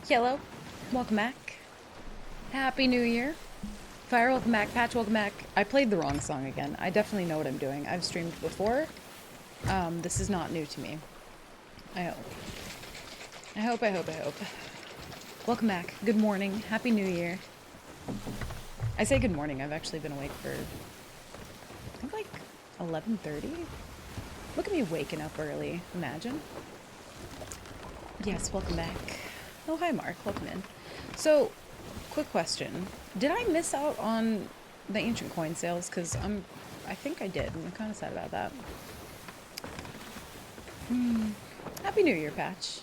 Hello, welcome back. Happy New Year. Fire, welcome back. Patch, welcome back. I played the wrong song again. I definitely know what I'm doing. I've streamed before. This is not new to me. I hope. I hope. Welcome back. Good morning. Happy New Year. I say good morning. I've actually been awake for, I think like 11:30. Look at me waking up early. Imagine. Yes, welcome back. Oh, hi, Mark. Welcome in. So, quick question. Did I miss out on the ancient coin sales? Because I think I did, and I'm kind of sad about that. Happy New Year, Patch.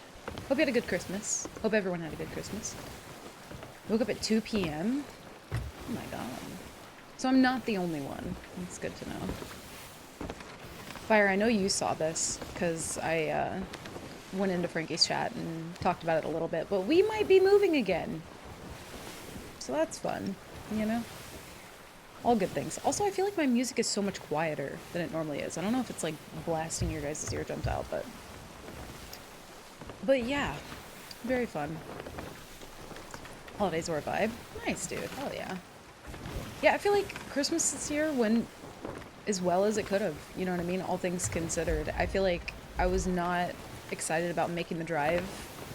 Hope you had a good Christmas. Hope everyone had a good Christmas. Woke up at 2 p.m. Oh my god. So I'm not the only one. That's good to know. Fire, I know you saw this, because I went into Frankie's chat and talked about it a little bit, but we might be moving again. So that's fun, you know? All good things. Also, I feel like my music is so much quieter than it normally is. I don't know if it's like blasting your guys' eardrums out, but yeah, very fun. Holidays were a vibe. Nice, dude. Hell yeah. Yeah, I feel like Christmas this year went as well as it could have. You know what I mean? All things considered. I feel like I was not excited about making the drive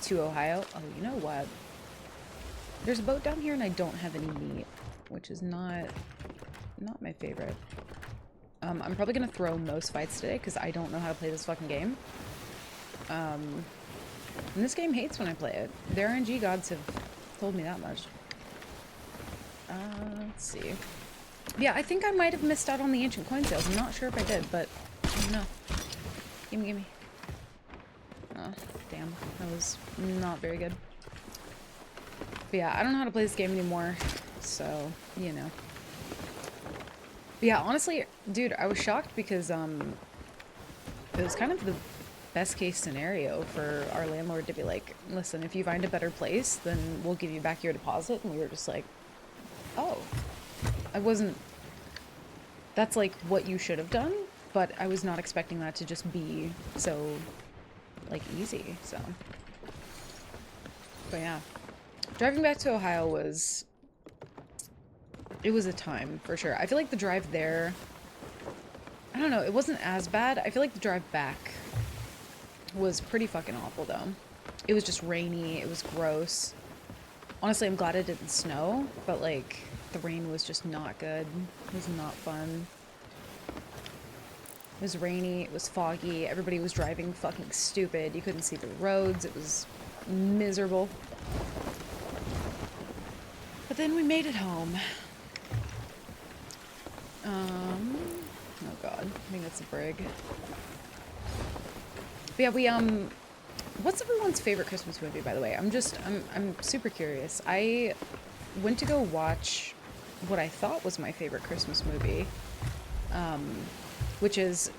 to Ohio. Oh, you know what? There's a boat down here and I don't have any meat, which is not my favorite. I'm probably gonna throw most fights today because I don't know how to play this fucking game. And this game hates when I play it. The RNG gods have told me that much. Let's see. Yeah, I think I might have missed out on the ancient coin sales. I'm not sure if I did, but I don't know. Gimme, gimme. Oh, damn. That was not very good. But yeah, I don't know how to play this game anymore, so, you know. But yeah, honestly, dude, I was shocked because, it was kind of the best case scenario for our landlord to be like, listen, if you find a better place, then we'll give you back your deposit. And we were just like, oh, I wasn't, that's like what you should have done, but I was not expecting that to just be so, like, easy, so. But yeah. Driving back to Ohio was, it was a time, for sure. I feel like the drive there, I don't know, it wasn't as bad. I feel like the drive back was pretty fucking awful, though. It was just rainy, it was gross. Honestly, I'm glad it didn't snow, but like, the rain was just not good. It was not fun. It was rainy, it was foggy, everybody was driving fucking stupid. You couldn't see the roads, it was miserable. But then we made it home. Oh god, I think that's a brig. But yeah, what's everyone's favorite Christmas movie, by the way? I'm super curious. I went to go watch what I thought was my favorite Christmas movie, which is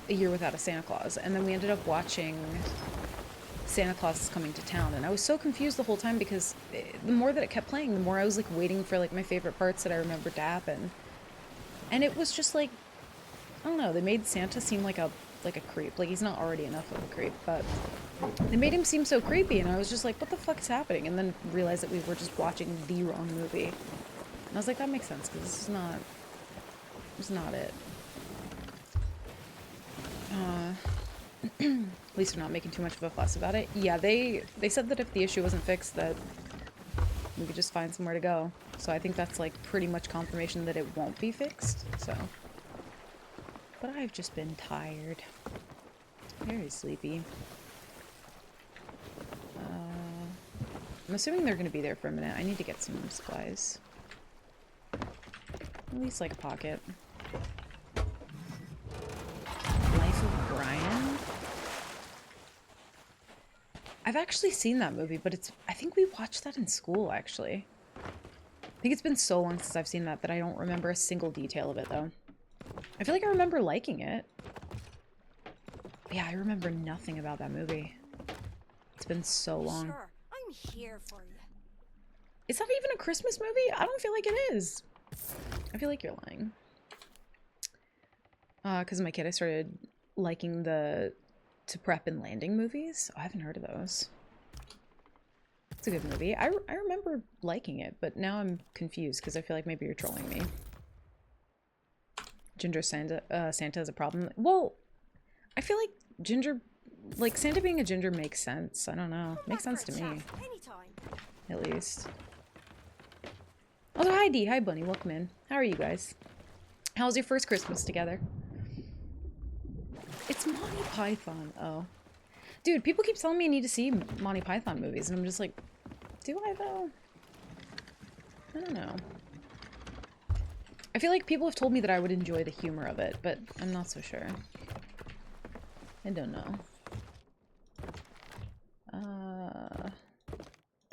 A Year Without a Santa Claus. And then we ended up watching Santa Claus is Coming to Town. And I was so confused the whole time because the more that it kept playing, the more I was like waiting for like my favorite parts that I remembered to happen. And it was just like, I don't know, they made Santa seem like a creep. Like he's not already enough of a creep, but they made him seem so creepy and I was just like, what the fuck is happening? And then realized that we were just watching the wrong movie. And I was like, that makes sense because this is not it. At least we're not making too much of a fuss about it. Yeah, they said that if the issue wasn't fixed that we could just find somewhere to go. So I think that's like pretty much confirmation that it won't be fixed, so. But I've just been tired. Very sleepy. I'm assuming they're gonna be there for a minute. I need to get some supplies. At least like a pocket. Life of Brian? I've actually seen that movie, but I think we watched that in school, actually. I think it's been so long since I've seen that that I don't remember a single detail of it, though. I feel like I remember liking it. But yeah, I remember nothing about that movie. It's been so long. Sure, I'm here for you. Is that even a Christmas movie? I don't feel like it is. I feel like you're lying. Because my kid, I started liking the To Prep and Landing movies. Oh, I haven't heard of those. It's a good movie. I remember liking it, but now I'm confused because I feel like maybe you're trolling me. Ginger Santa is a problem. Well, I feel like Ginger, like Santa being a ginger makes sense. I don't know. Makes sense to me. At least. Also, hi Dee. Hi Bunny. Welcome in. How are you guys? How was your first Christmas together? It's Monty Python. Oh. Dude, people keep telling me I need to see Monty Python movies, and I'm just like, do I though? I don't know. I feel like people have told me that I would enjoy the humor of it, but I'm not so sure. I don't know.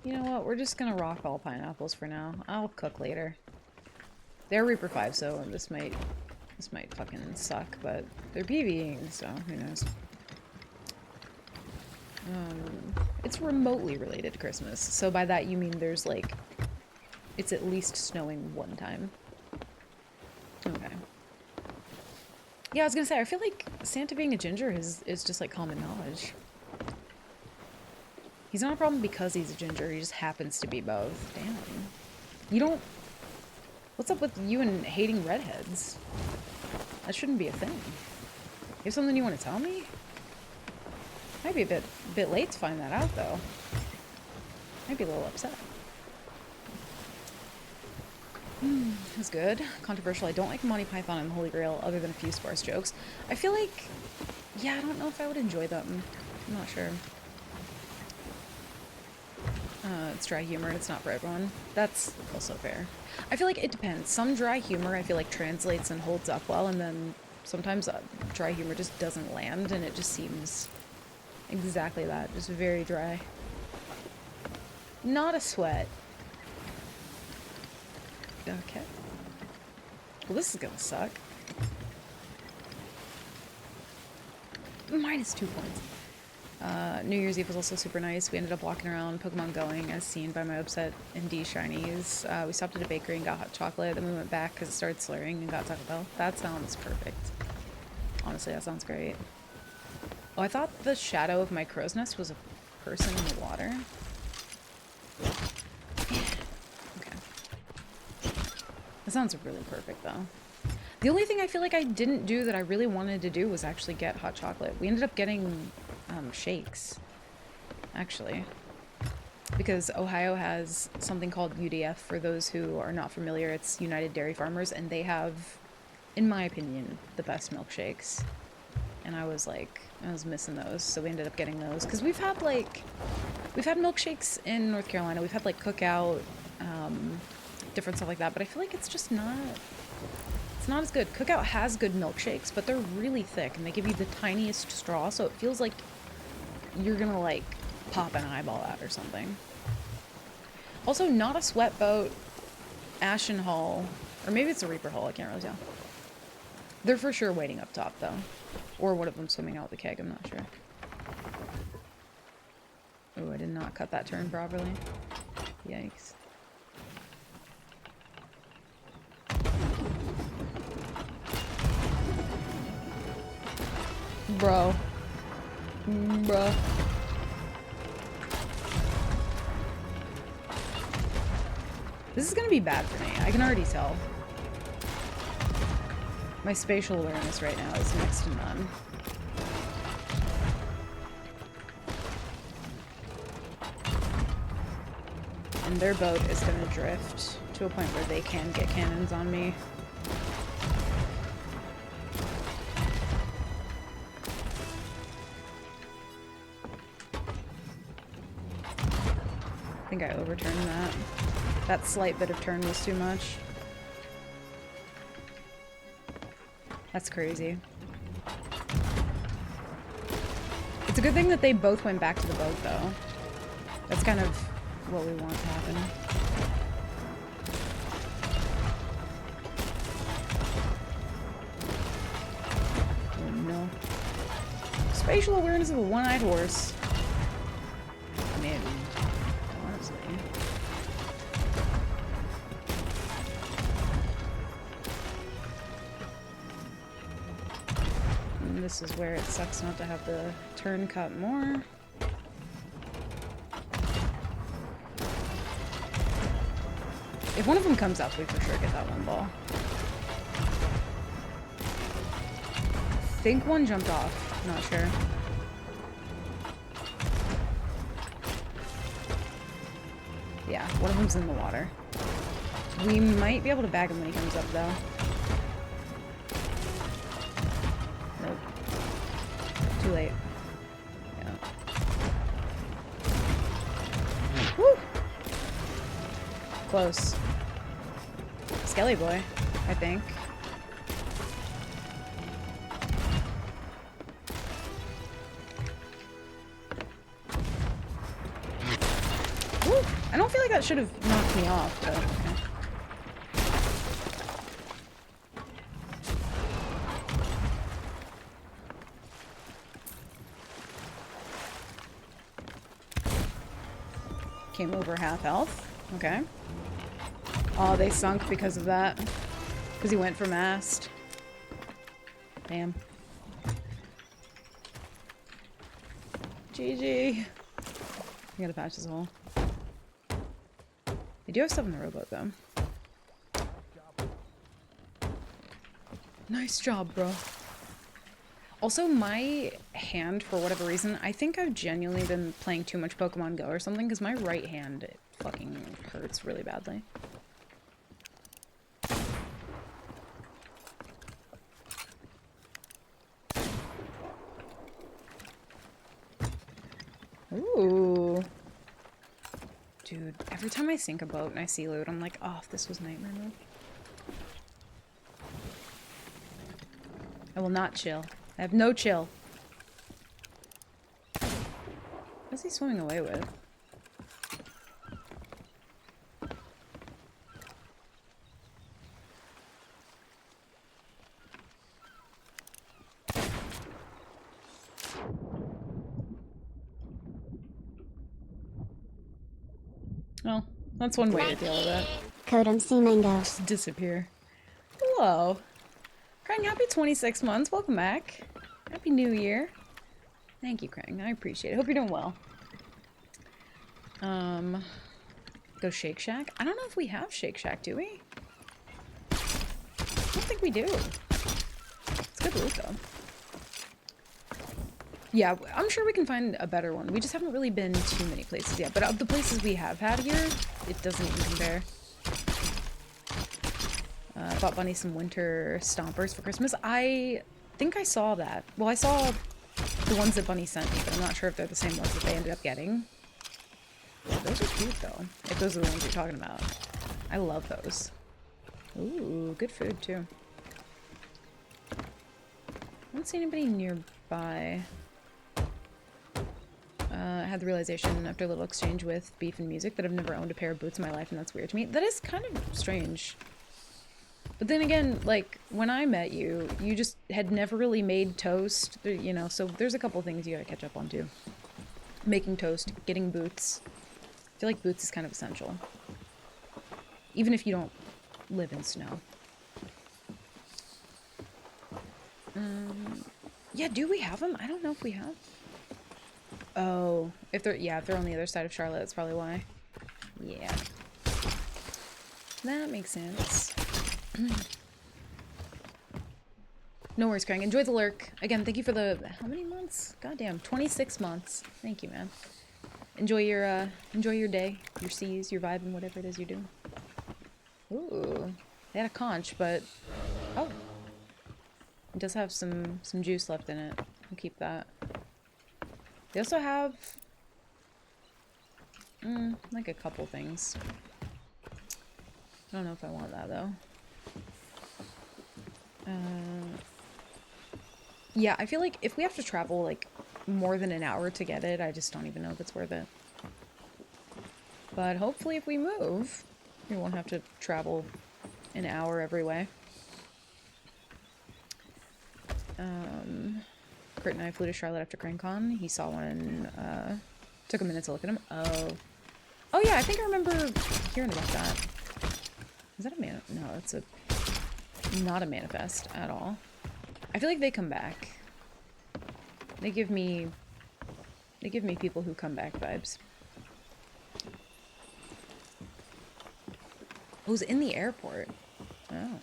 You know what? We're just gonna rock all pineapples for now. I'll cook later. They're Reaper 5, so this might fucking suck, but they're PvEing, so who knows. It's remotely related to Christmas, so by that you mean there's like, it's at least snowing one time. Okay. Yeah, I was gonna say, I feel like Santa being a ginger is just like common knowledge. He's not a problem because he's a ginger, he just happens to be both. Damn. You don't... What's up with you and hating redheads? That shouldn't be a thing. You have something you want to tell me? Might be a bit late to find that out, though. Might be a little upset. That's good. Controversial. I don't like Monty Python and the Holy Grail other than a few sparse jokes. I feel like... Yeah, I don't know if I would enjoy them. I'm not sure. It's dry humor and it's not for everyone. That's also fair. I feel like it depends. Some dry humor I feel like translates and holds up well, and then sometimes dry humor just doesn't land and it just seems exactly that. Just very dry. Not a sweat. Okay. Well, this is gonna suck. -2 points. New Year's Eve was also super nice. We ended up walking around Pokemon Going as seen by my upset ND Shinies. We stopped at a bakery and got hot chocolate, then we went back because it started slurring and got Taco Bell. That sounds perfect. Honestly, that sounds great. Oh, I thought the shadow of my crow's nest was a person in the water. Okay. That sounds really perfect though. The only thing I feel like I didn't do that I really wanted to do was actually get hot chocolate. We ended up getting shakes, actually, because Ohio has something called UDF. For those who are not familiar, it's United Dairy Farmers, and they have, in my opinion, the best milkshakes. And I was missing those, so we ended up getting those because we've had milkshakes in North Carolina. We've had like Cookout, different stuff like that, but I feel like it's just not. It's not as good. Cookout has good milkshakes, but they're really thick and they give you the tiniest straw, so it feels like you're gonna like pop an eyeball out or something. Also, not a sweat boat, Ashen Hall, or maybe it's a Reaper Hall, I can't really tell. They're for sure waiting up top though. Or one of them swimming out with the keg, I'm not sure. Oh, I did not cut that turn properly. Yikes. Bro. Bruh. This is gonna be bad for me. I can already tell. My spatial awareness right now is next to none. And their boat is gonna drift to a point where they can get cannons on me. I think I overturned that. That slight bit of turn was too much. That's crazy. It's a good thing that they both went back to the boat, though. That's kind of what we want to happen. Oh no. Spatial awareness of a one-eyed horse. Man. Honestly. And this is where it sucks not to have the turn cut more. If one of them comes up, we for sure get that one ball. I think one jumped off. Not sure. Yeah, one of them's in the water. We might be able to bag him when he comes up, though. Nope. Too late. Yeah. Woo! Close. Skelly boy, I think. Woo! I don't feel like that should have knocked me off, but okay. Came over half health. Okay. Oh, they sunk because of that. Because he went for mast. Damn. GG. I gotta patch this hole. They do have stuff in the rowboat, though. Nice job, bro. Also, my hand, for whatever reason, I think I've genuinely been playing too much Pokemon Go or something, because my right hand, it fucking hurts really badly. Ooh. Dude, every time I sink a boat and I see loot, I'm like, oh, this was nightmare mode. I will not chill. I have no chill. What's he swimming away with? Well, that's one way to deal with it. Kodum C Mango. Just disappear. Hello. Krang, happy 26 months. Welcome back. Happy New Year. Thank you, Krang. I appreciate it. Hope you're doing well. Go Shake Shack? I don't know if we have Shake Shack, do we? I don't think we do. It's good loot, though. Yeah, I'm sure we can find a better one. We just haven't really been too many places yet. But of the places we have had here, it doesn't even compare. Bought Bunny some winter stompers for Christmas. I think I saw that. Well, I saw the ones that Bunny sent me, but I'm not sure if they're the same ones that they ended up getting. Yeah, those are cute, though. If those are the ones you're talking about. I love those. Ooh, good food, too. I don't see anybody nearby. I had the realization after a little exchange with Beef and Music that I've never owned a pair of boots in my life, and that's weird to me. That is kind of strange. But then again, like, when I met you, you just had never really made toast, you know, so there's a couple things you gotta catch up on, too. Making toast, getting boots. I feel like boots is kind of essential. Even if you don't live in snow. Yeah, do we have them? I don't know if we have. Oh, if they're on the other side of Charlotte, that's probably why. Yeah. That makes sense. No worries, Krang. Enjoy the lurk. Again, thank you for the... How many months? Goddamn, 26 months. Thank you, man. Enjoy your day, your seas, your vibe, and whatever it is you're doing. Ooh. They had a conch, but... Oh. It does have some juice left in it. I'll keep that. They also have... like a couple things. I don't know if I want that, though. Yeah, I feel like if we have to travel, like, more than an hour to get it, I just don't even know if it's worth it. But hopefully if we move, we won't have to travel an hour every way. Kurt and I flew to Charlotte after CranCon. He saw one and, took a minute to look at him. Oh yeah, I think I remember hearing about that. Is that a man? No, it's not a manifest at all. I feel like they come back. They give me people who come back vibes. Oh, it was in the airport. Oh.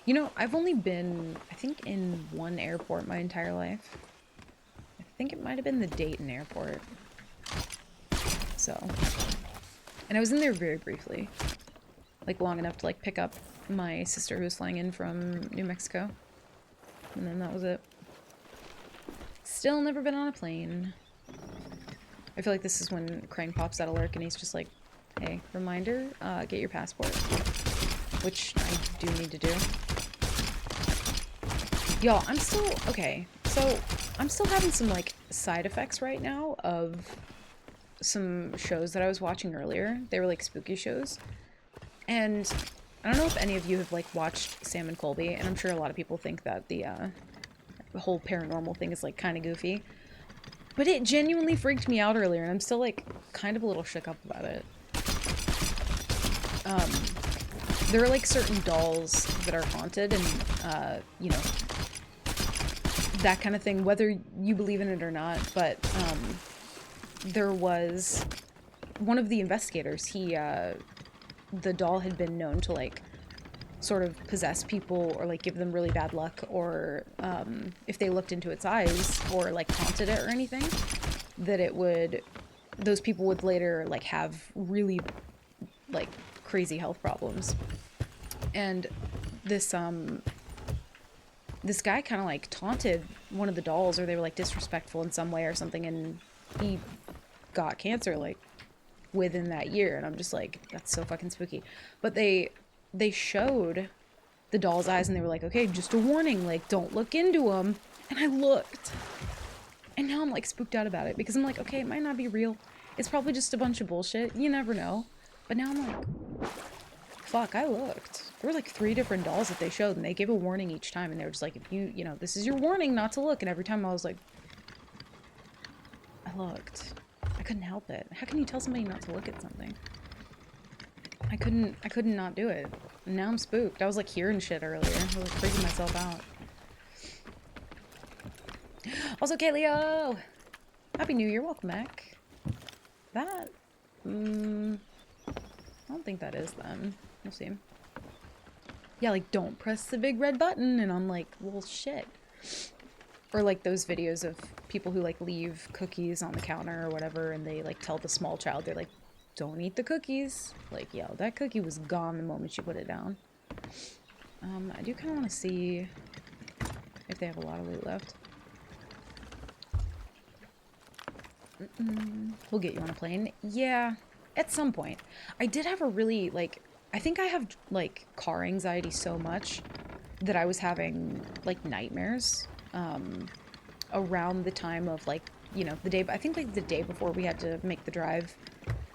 You know, I've only been, I think, in one airport my entire life. I think it might have been the Dayton airport. So. And I was in there very briefly. Like, long enough to, like, pick up my sister who was flying in from New Mexico. And then that was it. Still never been on a plane. I feel like this is when Krang pops out of lurk and he's just like, hey, reminder, get your passport. Which I do need to do. Y'all, I'm still, okay, so I'm still having some, like, side effects right now of some shows that I was watching earlier. They were, like, spooky shows. And I don't know if any of you have, like, watched Sam and Colby, and I'm sure a lot of people think that the whole paranormal thing is, like, kind of goofy. But it genuinely freaked me out earlier, and I'm still, like, kind of a little shook up about it. There are, like, certain dolls that are haunted, and, you know, that kind of thing, whether you believe in it or not. But, there was one of the investigators, he, the doll had been known to, like, sort of possess people or, like, give them really bad luck, or, if they looked into its eyes or, like, haunted it or anything, that it would, those people would later, like, have really, like, crazy health problems. And this, this guy kind of, like, taunted one of the dolls, or they were, like, disrespectful in some way or something, and he got cancer, like, within that year. And I'm just like, that's so fucking spooky. But they showed the doll's eyes, and they were like, okay, just a warning, like, don't look into them. And I looked, and now I'm, like, spooked out about it, because I'm like, okay, it might not be real, it's probably just a bunch of bullshit, you never know. But now I'm like, fuck, I looked. There were, like, 3 different dolls that they showed, and they gave a warning each time, and they were just like, if you know, this is your warning not to look. And every time I was like, I looked. I couldn't help it. How can you tell somebody not to look at something? I couldn't not do it. And now I'm spooked. I was, like, hearing shit earlier. I was, like, freaking myself out. Also, Kaleo! Happy New Year, welcome back. That, I don't think that is them. We'll see. Yeah, like, don't press the big red button, and I'm like, well, shit. Or, like, those videos of people who, like, leave cookies on the counter or whatever, and they, like, tell the small child, they're like, don't eat the cookies. Like, yo, that cookie was gone the moment you put it down. I do kind of want to see if they have a lot of loot left. We'll get you on a plane. Yeah, at some point. I did have a really, like, I think I have, like, car anxiety so much that I was having, like, nightmares around the time of, like, you know, the day, I think, like, the day before we had to make the drive,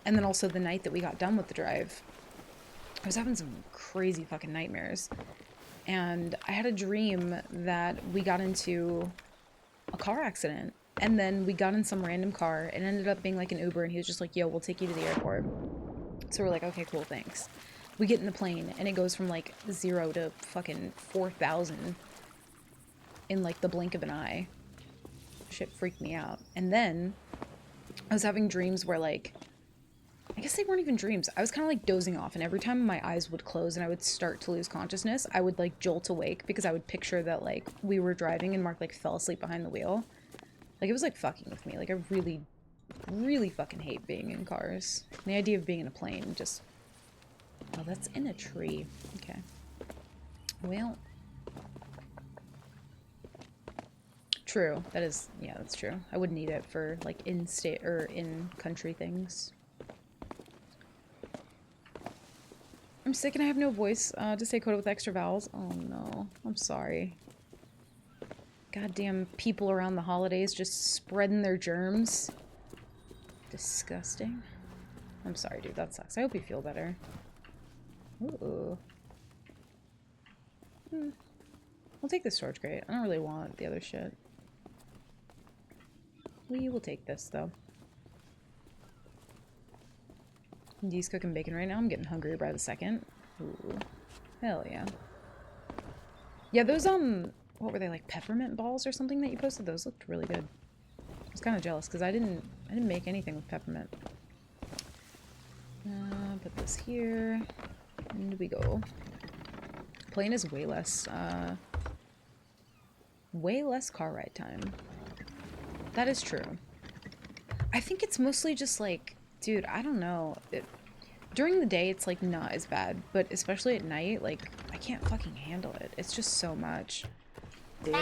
and then also the night that we got done with the drive. I was having some crazy fucking nightmares, and I had a dream that we got into a car accident, and then we got in some random car, and ended up being, like, an Uber, and he was just like, yo, we'll take you to the airport. So we're like, okay, cool, thanks. We get in the plane, and it goes from, like, 0 to fucking 4,000 in, like, the blink of an eye. Shit freaked me out. And then I was having dreams where, like, I guess they weren't even dreams. I was kind of, like, dozing off, and every time my eyes would close and I would start to lose consciousness, I would, like, jolt awake, because I would picture that, like, we were driving and Mark, like, fell asleep behind the wheel. Like, it was, like, fucking with me. Like, I really, really fucking hate being in cars. And the idea of being in a plane just... Oh, that's in a tree. Okay. Well... True. That is... Yeah, that's true. I wouldn't need it for, like, in-state or in-country things. I'm sick and I have no voice to say Coda with extra vowels. Oh, no. I'm sorry. Goddamn people around the holidays just spreading their germs. Disgusting. I'm sorry, dude. That sucks. I hope you feel better. Ooh. We'll take the storage crate. I don't really want the other shit. We will take this, though. Dee's cooking bacon right now. I'm getting hungrier by the second. Ooh. Hell yeah. Yeah, those, what were they, like, peppermint balls or something that you posted? Those looked really good. I was kind of jealous, because I didn't make anything with peppermint. Put this here. When do we go? Plane is way less car ride time. That is true. I think it's mostly just like, dude, I don't know. During the day, it's like not as bad, but especially at night, like I can't fucking handle it. It's just so much. Dude.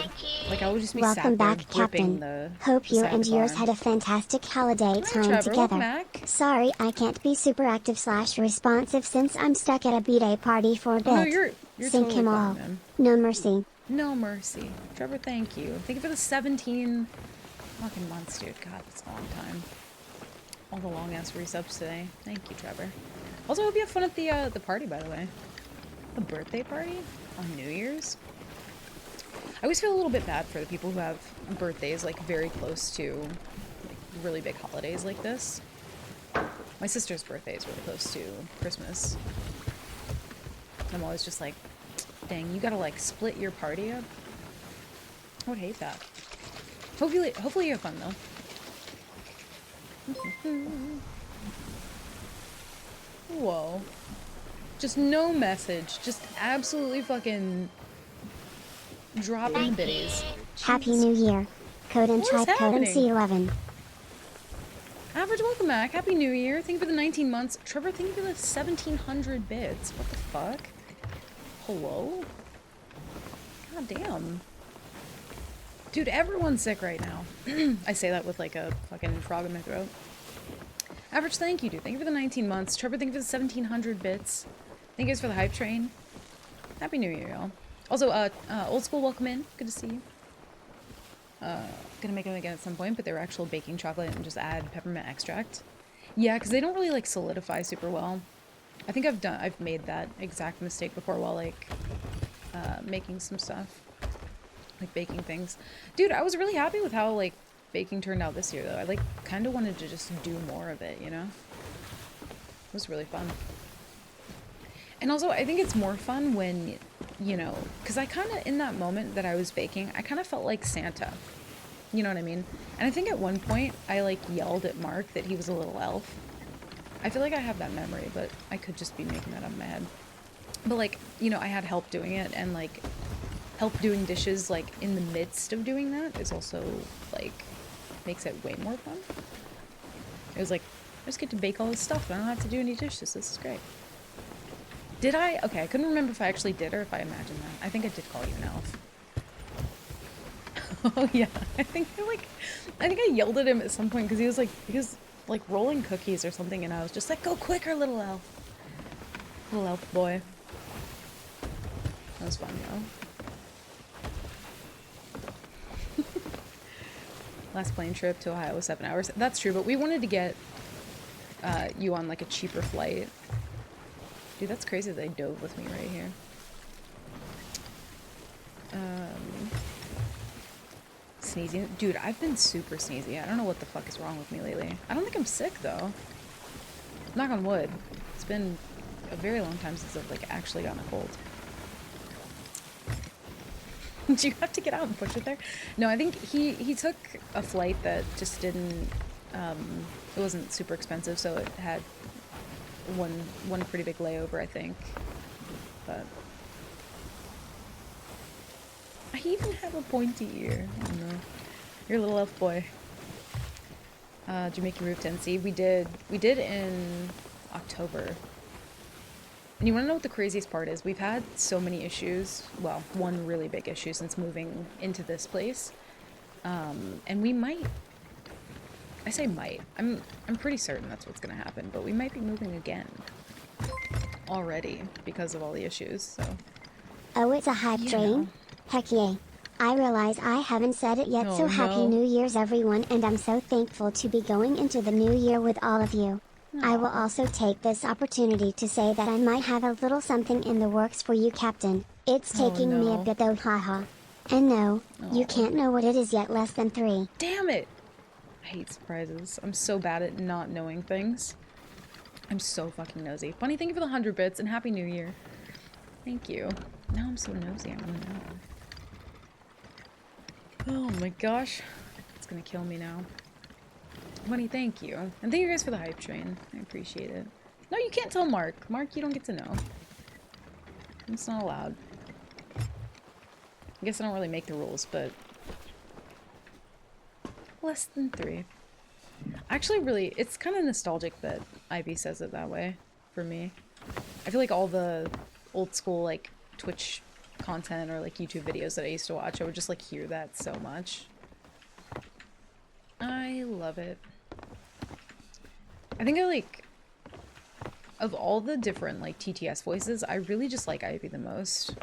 Like I would just be Welcome sat there back, gripping Captain. the Hope you side of and the yours barn. had a fantastic holiday time Trevor, together. welcome back. Sorry I can't be super active / responsive since I'm stuck at a B-Day party for a bit. Oh, no, you're Sink totally him fine, all. man. No mercy. No mercy. Trevor, thank you. Thank you for the 17 fucking months, dude. God, that's a long time. All the long-ass resubs today. Thank you, Trevor. Also, hope you have fun at the party, by the way. The birthday party? On New Year's? I always feel a little bit bad for the people who have birthdays, like, very close to, like, really big holidays like this. My sister's birthday is really close to Christmas. I'm always just like, dang, you gotta, like, split your party up? I would hate that. Hopefully you have fun, though. Whoa. Just no message. Just absolutely fucking dropping biddies. Happy New Year. Code and What is type code and happening? C11. Average, welcome back. Happy New Year. Thank you for the 19 months. Trevor, thank you for the 1,700 bits. What the fuck? Hello? God damn. Dude, everyone's sick right now. I say that with like a fucking frog in my throat. Average, thank you, dude. Thank you for the 19 months. Trevor, thank you for the 1,700 bits. Thank you guys for the hype train. Happy New Year, y'all. Also, Old School, welcome in. Good to see you. Gonna make them again at some point, but they were actual baking chocolate and just add peppermint extract. Yeah, because they don't really like solidify super well. I think I've made that exact mistake before while like making some stuff, like baking things. Dude, I was really happy with how like baking turned out this year though. I like kind of wanted to just do more of it, you know? It was really fun. And also, I think it's more fun when, you know, because I kind of, in that moment that I was baking, I kind of felt like Santa. You know what I mean? And I think at one point, I, like, yelled at Mark that he was a little elf. I feel like I have that memory, but I could just be making that up in my head. But, like, you know, I had help doing it, and, like, help doing dishes, like, in the midst of doing that is also, like, makes it way more fun. It was like, I just get to bake all this stuff, and I don't have to do any dishes. This is great. Did I? Okay, I couldn't remember if I actually did or if I imagined that. I think I did call you an elf. Oh yeah, I think I yelled at him at some point because he was like rolling cookies or something, and I was just like, "Go quicker, little elf boy." That was fun, though. Last plane trip to Ohio was 7 hours. That's true, but we wanted to get you on like a cheaper flight. Dude, that's crazy that they dove with me right here. Sneezing. Dude, I've been super sneezy. I don't know what the fuck is wrong with me lately. I don't think I'm sick, though. Knock on wood. It's been a very long time since I've, like, actually gotten a cold. Do you have to get out and push it there? No, I think he took a flight that just didn't, it wasn't super expensive, so it had one pretty big layover, I think. But I even have a pointy ear. I don't know. You're a little elf boy. Jamaican Roof Tennessee. We did in October. And you want to know what the craziest part is? We've had so many issues. Well, one really big issue since moving into this place. And we might. I say might. I'm pretty certain that's what's going to happen. But we might be moving again. Already. Because of all the issues, so. Oh, it's a hype train? Heck yeah. I realize I haven't said it yet, so Happy New Year's everyone, and I'm so thankful to be going into the new year with all of you. I will also take this opportunity to say that I might have a little something in the works for you, Captain. It's taking me a bit though, haha. And no, you can't know what it is yet, less than 3. Damn it! I hate surprises. I'm so bad at not knowing things. I'm so fucking nosy. Bunny, thank you for the 100 bits, and Happy New Year. Thank you. Now I'm so nosy, I wanna know. Oh my gosh. It's gonna kill me now. Bunny, thank you. And thank you guys for the hype train. I appreciate it. No, you can't tell Mark. Mark, you don't get to know. It's not allowed. I guess I don't really make the rules, but less than 3. Actually, really, it's kind of nostalgic that Ivy says it that way for me. I feel like all the old school, like, Twitch content or, like, YouTube videos that I used to watch, I would just, like, hear that so much. I love it. I think I, like, of all the different, like, TTS voices, I really just like Ivy the most.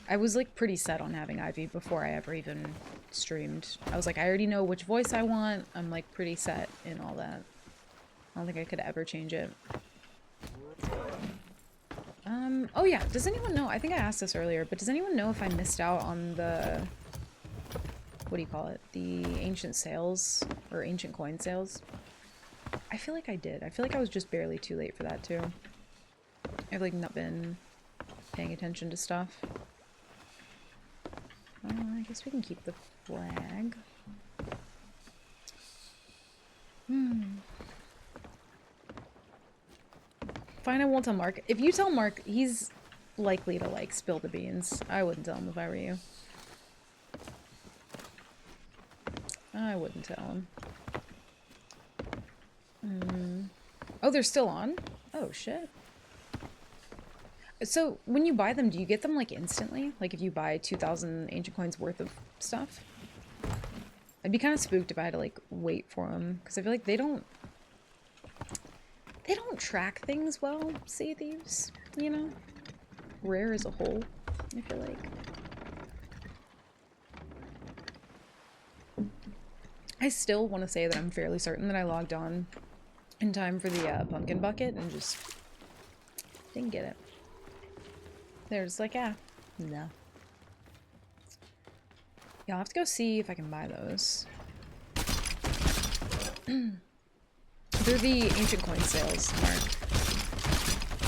I was, like, pretty set on having Ivy before I ever even streamed. I was like, I already know which voice I want. I'm, like, pretty set in all that. I don't think I could ever change it. Oh yeah, does anyone know, I think I asked this earlier, but does anyone know if I missed out on the, what do you call it? The ancient sales, or ancient coin sales? I feel like I did. I feel like I was just barely too late for that too. I've like not been paying attention to stuff. I guess we can keep the flag. Fine, I won't tell Mark. If you tell Mark, he's likely to, like, spill the beans. I wouldn't tell him if I were you. I wouldn't tell him. Oh, they're still on? Oh, shit. So, when you buy them, do you get them, like, instantly? Like, if you buy 2,000 ancient coins worth of stuff? I'd be kind of spooked if I had to, like, wait for them. Because I feel like they don't track things well, Sea Thieves, you know? Rare as a whole, I feel like. I still want to say that I'm fairly certain that I logged on in time for the pumpkin bucket and just didn't get it. They're just like, ah, no. Yeah, I'll have to go see if I can buy those. They're the ancient coin sales, Mark.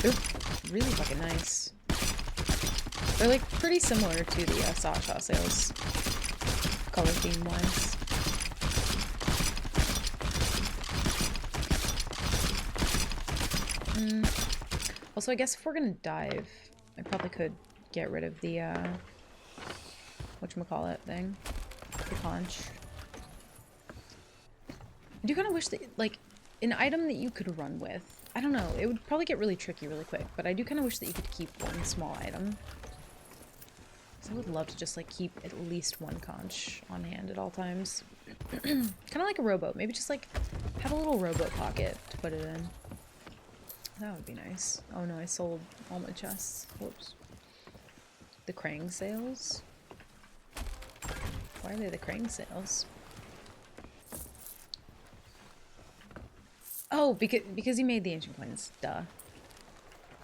They're really fucking nice. They're like pretty similar to the Sasha sales, color theme wise. Also, I guess if we're gonna dive, I probably could get rid of the whatchamacallit thing, the conch. I do kind of wish that, like, an item that you could run with, I don't know, it would probably get really tricky really quick, but I do kind of wish that you could keep one small item. So I would love to just, like, keep at least one conch on hand at all times. Kind of like a rowboat. Maybe just, like, have a little rowboat pocket to put it in. That would be nice. Oh no, I sold all my chests. Whoops. The Krang sales? Why are they the Krang sales? Oh, because he made the ancient coins. Duh.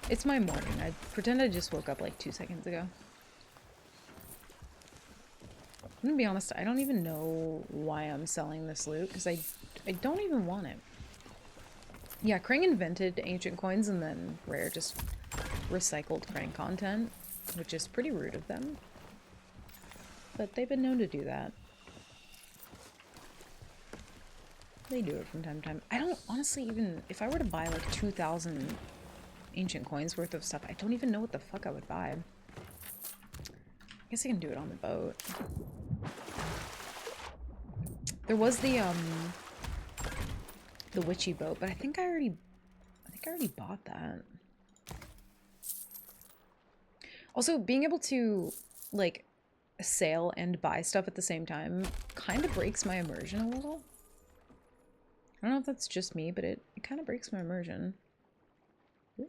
It's my morning. I pretend I just woke up like 2 seconds ago. I'm gonna be honest, I don't even know why I'm selling this loot, because I don't even want it. Yeah, Krang invented ancient coins and then Rare just recycled Krang content, which is pretty rude of them. But they've been known to do that. They do it from time to time. I don't honestly even, if I were to buy like 2,000 ancient coins worth of stuff, I don't even know what the fuck I would buy. I guess I can do it on the boat. There was the witchy boat, but I think I already bought that. Also, being able to, like, sail and buy stuff at the same time kind of breaks my immersion a little. I don't know if that's just me, but it kind of breaks my immersion.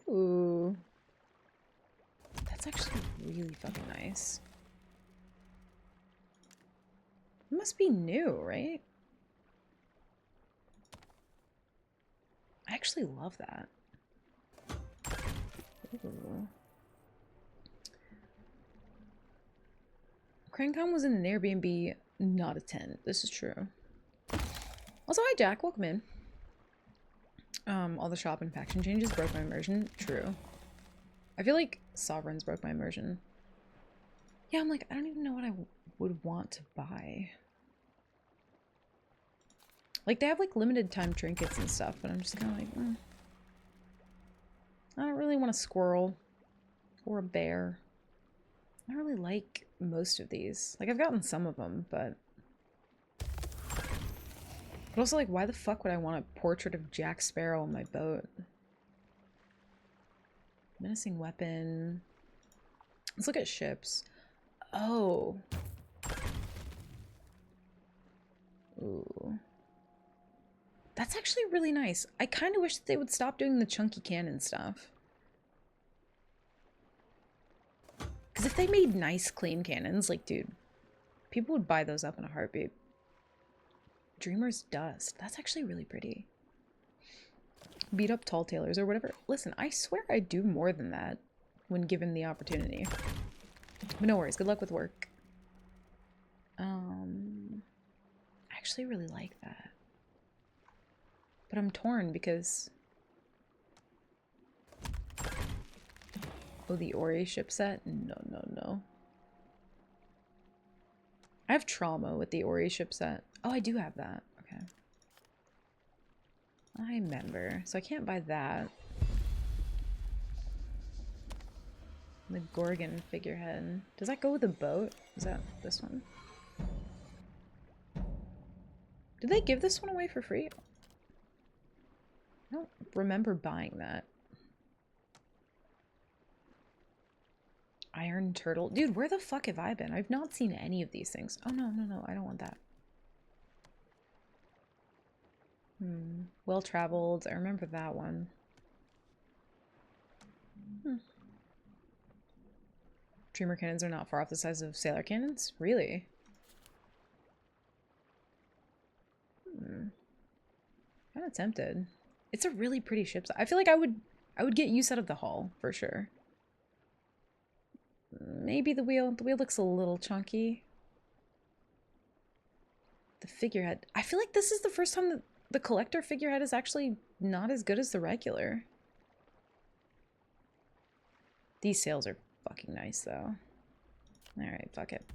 Ooh. That's actually really fucking nice. It must be new, right? I actually love that. Ooh. CraneCon was in an Airbnb, not a tent. This is true. Also, hi Jack, welcome in. All the shop and faction changes broke my immersion. True. I feel like Sovereigns broke my immersion. Yeah, I'm like, I don't even know what I would want to buy. Like, they have, like, limited time trinkets and stuff, but I'm just kind of like, I don't really want a squirrel. Or a bear. I don't really like most of these. Like, I've gotten some of them, but also, like, why the fuck would I want a portrait of Jack Sparrow on my boat? Menacing weapon. Let's look at ships. Oh. Ooh. That's actually really nice. I kind of wish that they would stop doing the chunky cannon stuff. Because if they made nice, clean cannons, like, dude, people would buy those up in a heartbeat. Dreamer's Dust. That's actually really pretty. Beat up tall tailors or whatever. Listen, I swear I do more than that when given the opportunity. But no worries. Good luck with work. I actually really like that. But I'm torn because... Oh, the Ori ship set? No, no, no. I have trauma with the Ori ship set. Oh, I do have that. Okay. I remember. So I can't buy that. The Gorgon figurehead. Does that go with a boat? Is that this one? Did they give this one away for free? I don't remember buying that. Iron turtle. Dude, where the fuck have I been? I've not seen any of these things. Oh, no, no, no. I don't want that. Well-traveled. I remember that one. Dreamer cannons are not far off the size of sailor cannons? Really? Kind of tempted. It's a really pretty ship. I feel like I would get use out of the hull for sure. Maybe the wheel. The wheel looks a little chunky. The figurehead. I feel like this is the first time that the collector figurehead is actually not as good as the regular. These sails are fucking nice though. Alright, fuck it.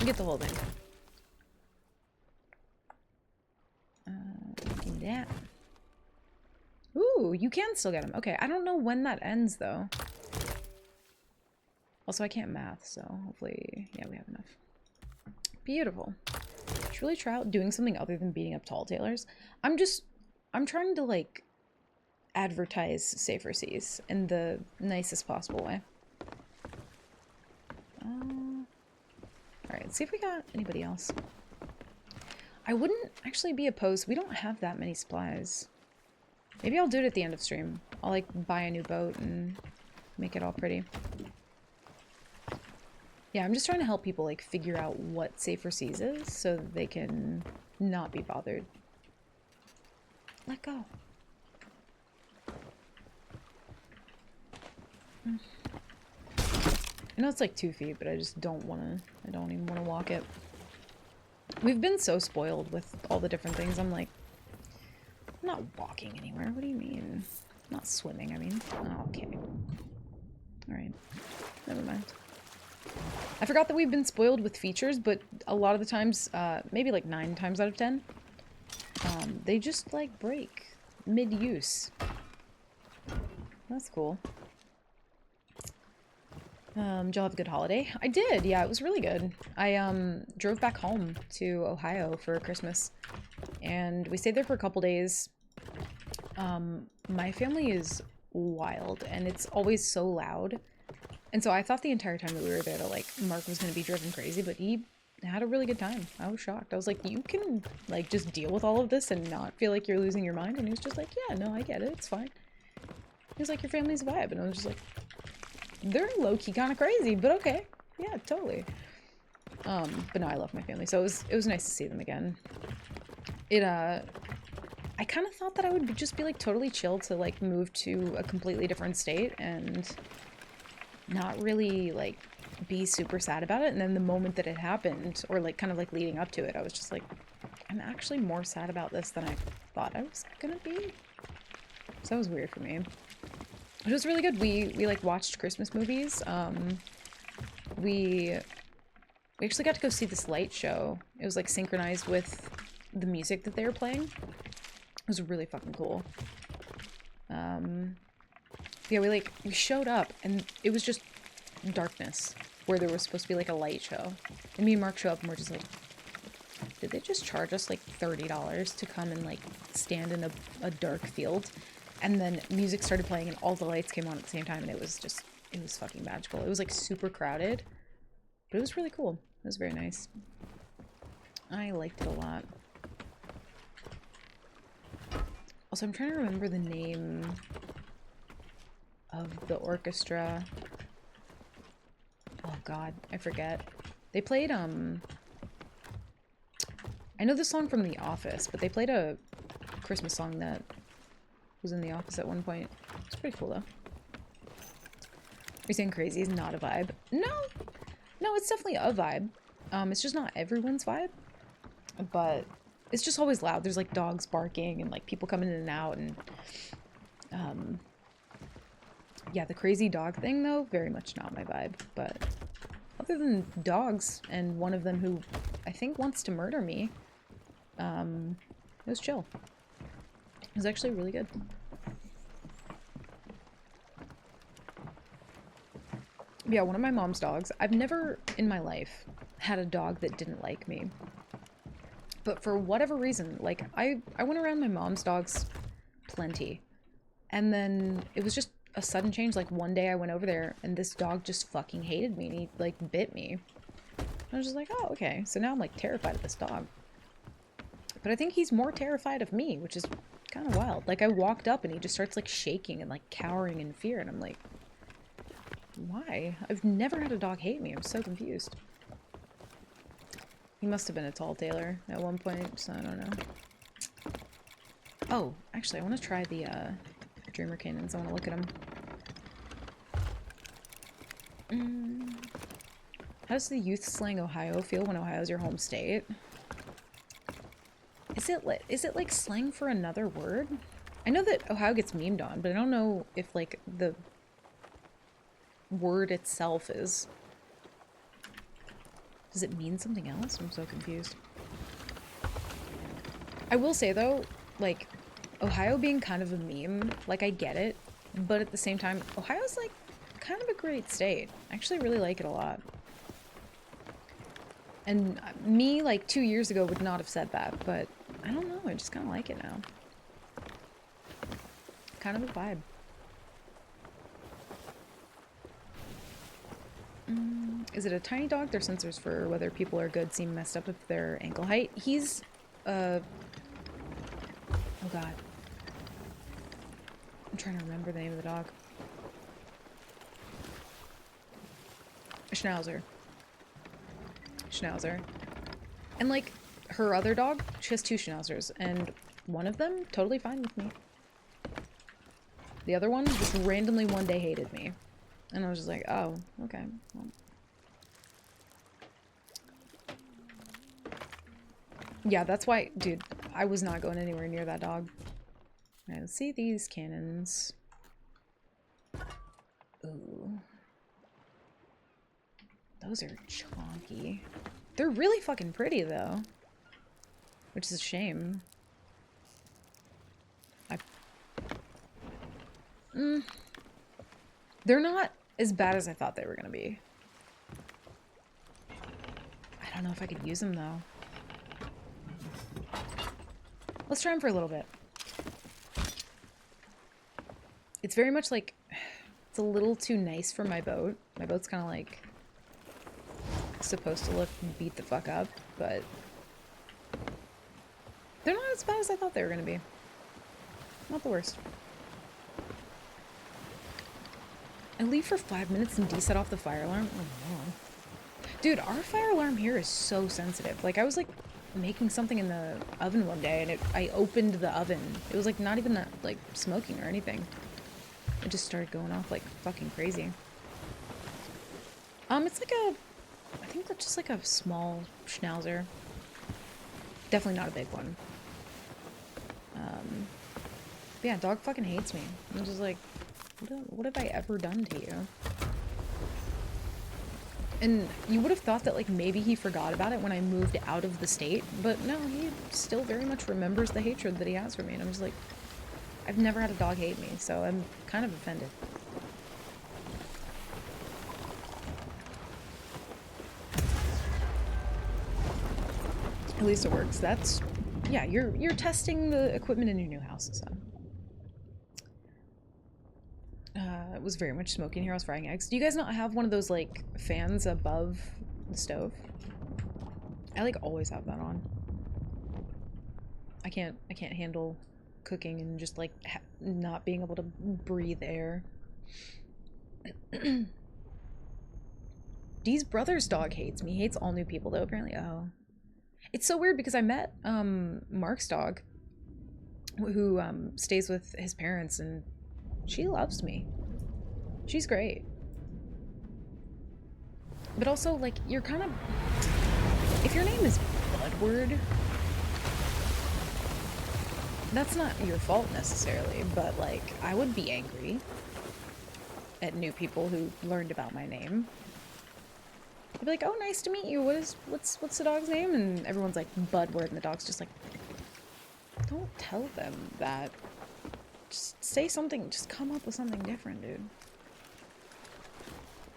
Get the whole thing. Yeah. Ooh, you can still get them. Okay, I don't know when that ends though. Also, I can't math, so hopefully, yeah, we have enough. Beautiful. Should really try out doing something other than beating up tall tailors. I'm trying to, like, advertise Safer Seas in the nicest possible way. Alright, let's see if we got anybody else. I wouldn't actually be opposed. We don't have that many supplies. Maybe I'll do it at the end of stream. I'll, like, buy a new boat and make it all pretty. Yeah, I'm just trying to help people, like, figure out what Safer Seas is so that they can not be bothered. Let go. I know it's like 2 feet, but I just don't want to, I don't even want to walk it. We've been so spoiled with all the different things. I'm like, I'm not walking anywhere. What do you mean? I'm not swimming, I mean. Oh, okay. Alright. Never mind. I forgot that we've been spoiled with features, but a lot of the times, maybe like 9 times out of 10, they just like break mid-use. That's cool. Did y'all have a good holiday? I did, yeah, it was really good. I drove back home to Ohio for Christmas, and we stayed there for a couple days. My family is wild, and it's always so loud. And so I thought the entire time that we were there that, like, Mark was going to be driven crazy, but he had a really good time. I was shocked. I was like, you can, like, just deal with all of this and not feel like you're losing your mind? And he was just like, yeah, no, I get it. It's fine. He was like, your family's a vibe. And I was just like, they're low-key kind of crazy, but okay. Yeah, totally. But no, I love my family. So it was nice to see them again. I kind of thought that I would just be, like, totally chill to, like, move to a completely different state and not really, like, be super sad about it. And then the moment that it happened, or, like, kind of, like, leading up to it, I was just like, I'm actually more sad about this than I thought I was gonna be. So that was weird for me. It was really good. We like, watched Christmas movies. We actually got to go see this light show. It was, like, synchronized with the music that they were playing. It was really fucking cool. Yeah, we showed up and it was just darkness where there was supposed to be like a light show. And me and Mark show up and we're just like, did they just charge us like $30 to come and like stand in a dark field? And then music started playing and all the lights came on at the same time and it was fucking magical. It was like super crowded, but it was really cool. It was very nice. I liked it a lot. Also, I'm trying to remember the name of the orchestra. Oh god, I forget. They played, I know the song from The Office, but they played a Christmas song that was in The Office at one point. It's pretty cool, though. You're saying crazy is not a vibe? No! No, it's definitely a vibe. It's just not everyone's vibe. But it's just always loud. There's, like, dogs barking and, like, people coming in and out and, yeah, the crazy dog thing, though, very much not my vibe. But other than dogs and one of them who I think wants to murder me, it was chill. It was actually really good. Yeah, one of my mom's dogs. I've never in my life had a dog that didn't like me. But for whatever reason, like, I went around my mom's dogs plenty. And then it was just a sudden change. Like, one day I went over there and this dog just fucking hated me and he, like, bit me. I was just like, oh, okay. So now I'm, like, terrified of this dog. But I think he's more terrified of me, which is kind of wild. Like, I walked up and he just starts, like, shaking and, like, cowering in fear. And I'm like, why? I've never had a dog hate me. I'm so confused. He must have been a tall tailor at one point, so I don't know. Oh, actually, I want to try the Dreamer Cannons. I want to look at them. How does the youth slang Ohio feel when Ohio's your home state? Is it like slang for another word? I know that Ohio gets memed on, but I don't know if like the word itself is... Does it mean something else? I'm so confused. I will say though, like, Ohio being kind of a meme, like, I get it, but at the same time, Ohio's like kind of a great state. I actually really like it a lot. And me, like, 2 years ago would not have said that, but I don't know, I just kind of like it now. Kind of a vibe. Is it a tiny dog? Their sensors for whether people are good seem messed up if their ankle height. He's, oh god. I'm trying to remember the name of the dog. Schnauzer. Schnauzer. And, like, her other dog, she has 2 Schnauzers, and one of them, totally fine with me. The other one just randomly one day hated me. And I was just like, oh, okay. Well. Yeah, that's why, dude, I was not going anywhere near that dog. Alright, let's see these cannons. Ooh. Those are chonky. They're really fucking pretty, though. Which is a shame. They're not as bad as I thought they were gonna be. I don't know if I could use them, though. Let's try them for a little bit. It's very much like... It's a little too nice for my boat. My boat's kind of like... supposed to look beat the fuck up, but... They're not as bad as I thought they were gonna be. Not the worst. I leave for 5 minutes and deset off the fire alarm? Oh no. Dude, our fire alarm here is so sensitive. Like, I was like making something in the oven one day and I opened the oven. It was like not even that like smoking or anything. It just started going off like fucking crazy. It's like a, I think that's just like a small Schnauzer. Definitely not a big one. But yeah, dog fucking hates me. I'm just like, what have I ever done to you? And you would have thought that, like, maybe he forgot about it when I moved out of the state, but no, he still very much remembers the hatred that he has for me, and I'm just like, I've never had a dog hate me, so I'm kind of offended. At least it works. That's, yeah, you're testing the equipment in your new house, so. It was very much smoking here. I was frying eggs. Do you guys not have one of those, like, fans above the stove? I, like, always have that on. I can't handle cooking and just, like, not being able to breathe air. Dee's brother's dog hates me. He hates all new people, though, apparently. Oh. It's so weird because I met, Mark's dog, who, stays with his parents, and she loves me. She's great. But also, like, you're kind of... If your name is Budward, that's not your fault necessarily, but, like, I would be angry at new people who learned about my name. I'd be like, oh, nice to meet you. What's the dog's name? And everyone's like, Budward, and the dog's just like, don't tell them that. Just say something, just come up with something different, dude.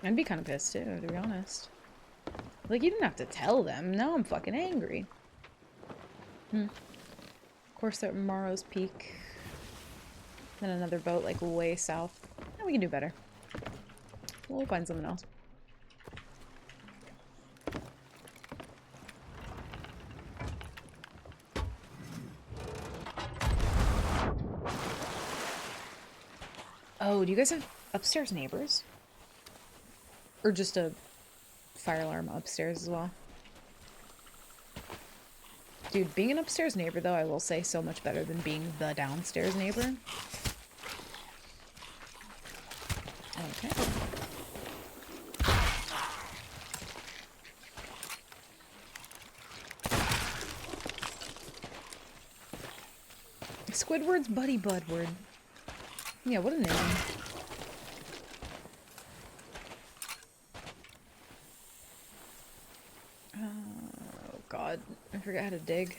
I'd be kind of pissed too, to be honest. Like, you didn't have to tell them. Now I'm fucking angry. Of course, they're at Morrow's Peak. Then another boat, like, way south. Yeah, we can do better. We'll find something else. Oh, do you guys have upstairs neighbors? Or just a fire alarm upstairs as well? Dude, being an upstairs neighbor, though, I will say so much better than being the downstairs neighbor. Okay. Squidward's Buddy Budward. Yeah, what a name. Oh god, I forgot how to dig.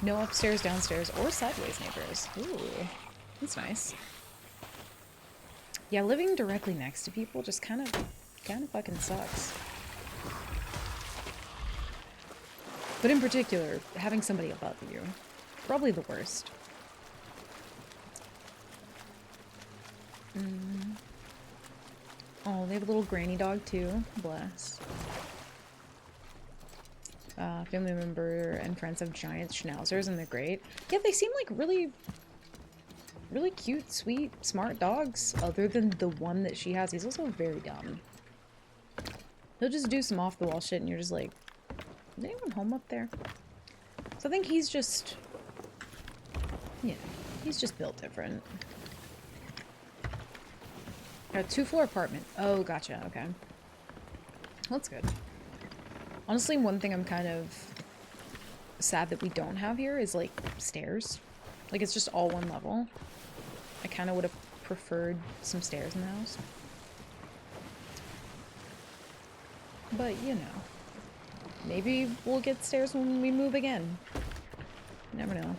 No upstairs, downstairs, or sideways neighbors. Ooh, that's nice. Yeah, living directly next to people just kind of fucking sucks. But in particular, having somebody above you, probably the worst. Oh, they have a little granny dog too. Bless. Family member and friends have giant schnauzers and they're great. Yeah, they seem like really cute, sweet, smart dogs. Other than the one that she has, he's also very dumb. He'll just do some off-the-wall shit and you're just like, is anyone home up there? So I think he's just, yeah, he's just built different. A 2-floor apartment. Oh, gotcha. Okay. Well, that's good. Honestly, one thing I'm kind of sad that we don't have here is, like, stairs. Like, it's just all one level. I kind of would have preferred some stairs in the house. But, you know. Maybe we'll get stairs when we move again. You never know.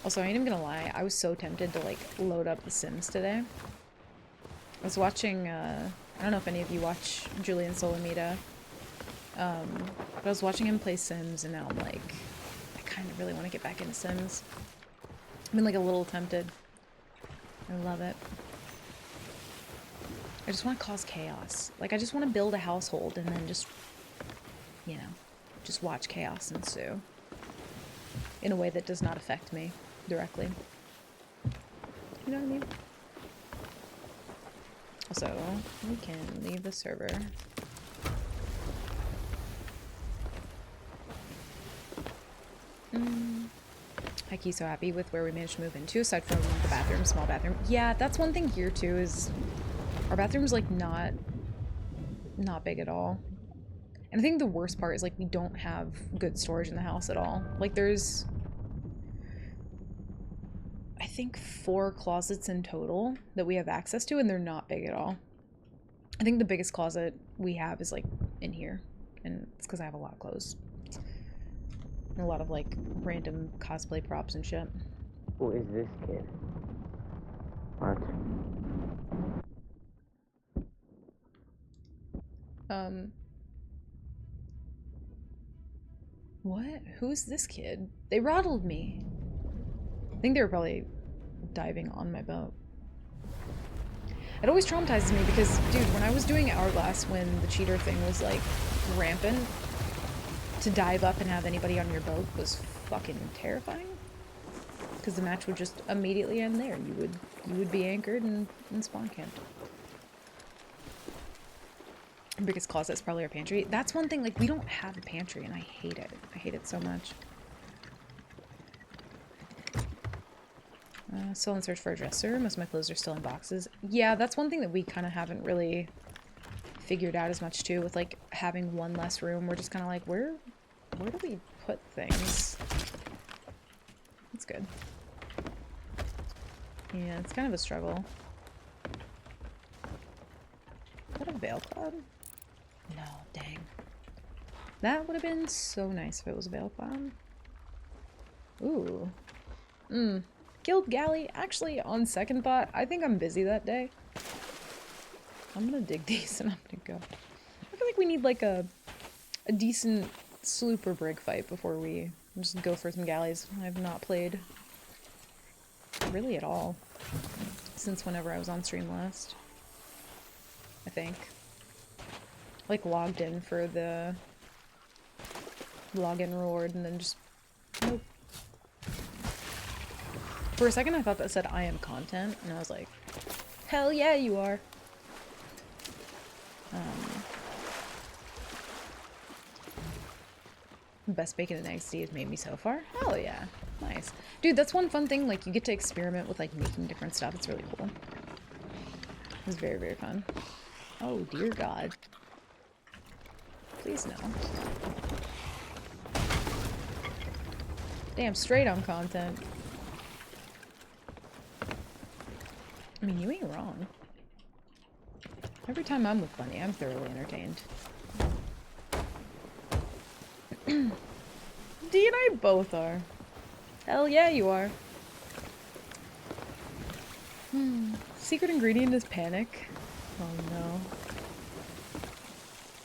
Also, I ain't even gonna lie, I was so tempted to, like, load up The Sims today. I was watching, I don't know if any of you watch Julian Solomita, but I was watching him play Sims, and now I'm like, I kind of really want to get back into Sims. I've been, like, a little tempted. I love it. I just want to cause chaos. Like, I just want to build a household and then just, you know, just watch chaos ensue. In a way that does not affect me directly. You know what I mean? Also, we can leave the server. Heiki's so happy with where we managed to move into, aside from the bathroom, small bathroom. Yeah, that's one thing here too, is our bathroom's like not big at all. And I think the worst part is like we don't have good storage in the house at all. Like there's, I think 4 closets in total that we have access to, and they're not big at all. I think the biggest closet we have is like in here, and it's because I have a lot of clothes. And a lot of like random cosplay props and shit. Who is this kid? What? What? Who's this kid? They rattled me. I think they were probably diving on my boat. It always traumatizes me because, dude, when I was doing Hourglass when the cheater thing was like rampant, to dive up and have anybody on your boat was fucking terrifying. Because the match would just immediately end there. You would be anchored and spawn camped. Biggest closet's probably our pantry. That's one thing, like, we don't have a pantry and I hate it. I hate it so much. Still in search for a dresser. Most of my clothes are still in boxes. Yeah, that's one thing that we kind of haven't really figured out as much too, with like having one less room. We're just kind of like, where do we put things? That's good. Yeah, it's kind of a struggle. Is that a veil cloud? No, dang. That would have been so nice if it was a veil cloud. Ooh. Guild galley. Actually, on second thought, I think I'm busy that day. I'm gonna dig these and I'm gonna go. I feel like we need like a decent sloop or brig fight before we just go for some galleys. I've not played really at all since whenever I was on stream last. I think. Like logged in for the login reward and then just nope. For a second I thought that said I am content and I was like, hell yeah you are. Best bacon and eggs tea has made me so far. Hell yeah. Nice. Dude, that's one fun thing, like you get to experiment with like making different stuff. It's really cool. It's very, very fun. Oh dear God. Please no. Damn straight on content. I mean, you ain't wrong. Every time I'm with Bunny, I'm thoroughly entertained. D and I both are. Hell yeah, you are. Secret ingredient is panic. Oh no.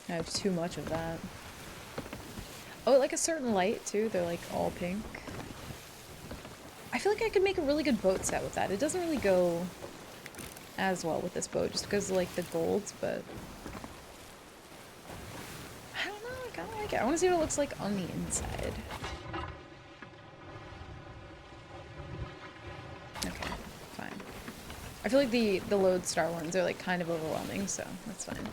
I have too much of that. Oh, like a certain light too. They're like all pink. I feel like I could make a really good boat set with that. It doesn't really go as well with this boat just because of like the golds, but I don't know, I kinda like it. I wanna see what it looks like on the inside. Okay, fine. I feel like the Lodestar ones are like kind of overwhelming, so that's fine.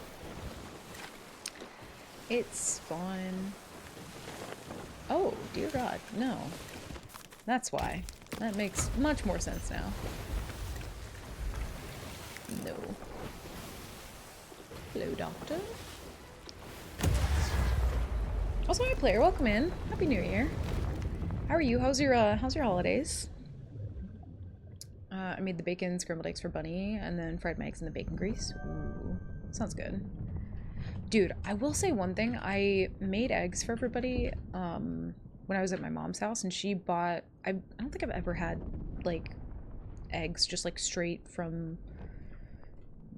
It's fun. Oh, dear God, no. That's why. That makes much more sense now. No. Hello, Doctor. Also, hi, player. Welcome in. Happy New Year. How are you? How's your holidays? I made the bacon scrambled eggs for Bunny, and then fried my eggs in the bacon grease. Ooh, sounds good. Dude, I will say one thing. I made eggs for everybody when I was at my mom's house, and she bought... I don't think I've ever had, like, eggs just, like, straight from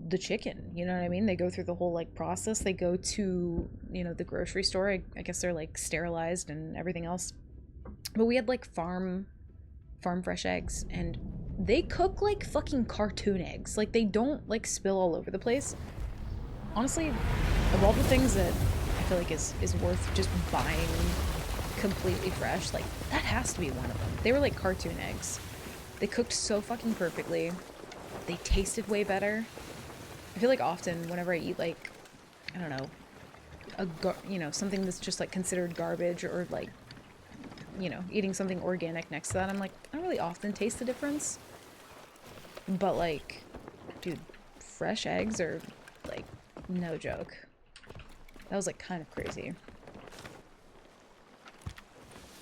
the chicken, you know what I mean? They go through the whole like process. They go to, you know, the grocery store. I guess they're like sterilized and everything else. But we had like farm fresh eggs, and they cook like fucking cartoon eggs. Like they don't like spill all over the place. Honestly, of all the things that I feel like is worth just buying completely fresh, like that has to be one of them. They were like cartoon eggs. They cooked so fucking perfectly. They tasted way better. I feel like often whenever I eat like, I don't know, you know, something that's just like considered garbage, or like, you know, eating something organic next to that, I'm like, I don't really often taste the difference. But like, dude, fresh eggs are like no joke. That was like kind of crazy.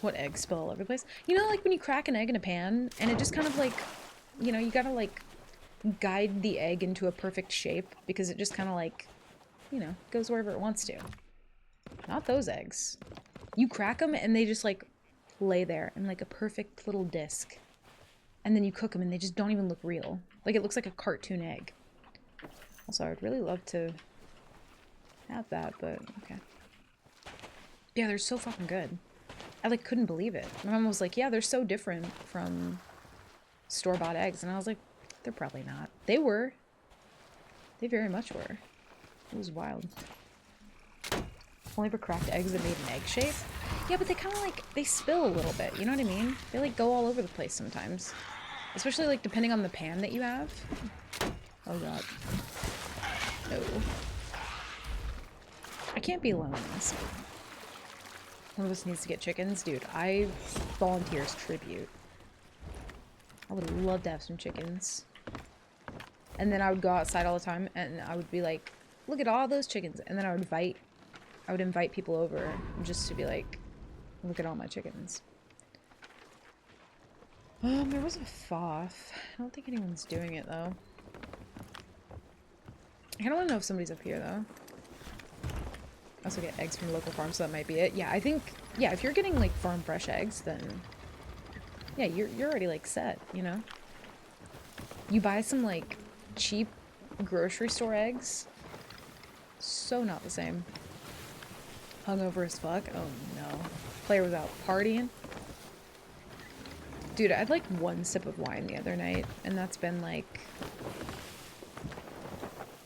What eggs spill all over the place? You know, like when you crack an egg in a pan and it just kind of like, you know, you gotta like guide the egg into a perfect shape because it just kind of like, you know, goes wherever it wants to. Not those eggs. You crack them and they just like lay there in like a perfect little disc. And then you cook them and they just don't even look real. Like it looks like a cartoon egg. Also, I would really love to have that, but okay. Yeah, they're so fucking good. I like couldn't believe it. My mom was like, yeah, they're so different from store-bought eggs. And I was like, they're probably not. They were. They very much were. It was wild. Only ever cracked eggs that made an egg shape. Yeah, but they kind of like, they spill a little bit. You know what I mean? They like go all over the place sometimes. Especially like depending on the pan that you have. Oh god. No. I can't be alone in this. One of us needs to get chickens. Dude, I volunteer as tribute. I would love to have some chickens. And then I would go outside all the time and I would be like, look at all those chickens. And then I would invite people over just to be like, look at all my chickens. There was a FOF. I don't think anyone's doing it though. I kind of want to know if somebody's up here though. I also get eggs from local farms, so that might be it. Yeah, I think, yeah, if you're getting like farm fresh eggs, then yeah, you're already like set, you know? You buy some like cheap grocery store eggs, so not the same. Hungover as fuck? Oh no. Player was out partying? Dude, I had like one sip of wine the other night, and that's been like,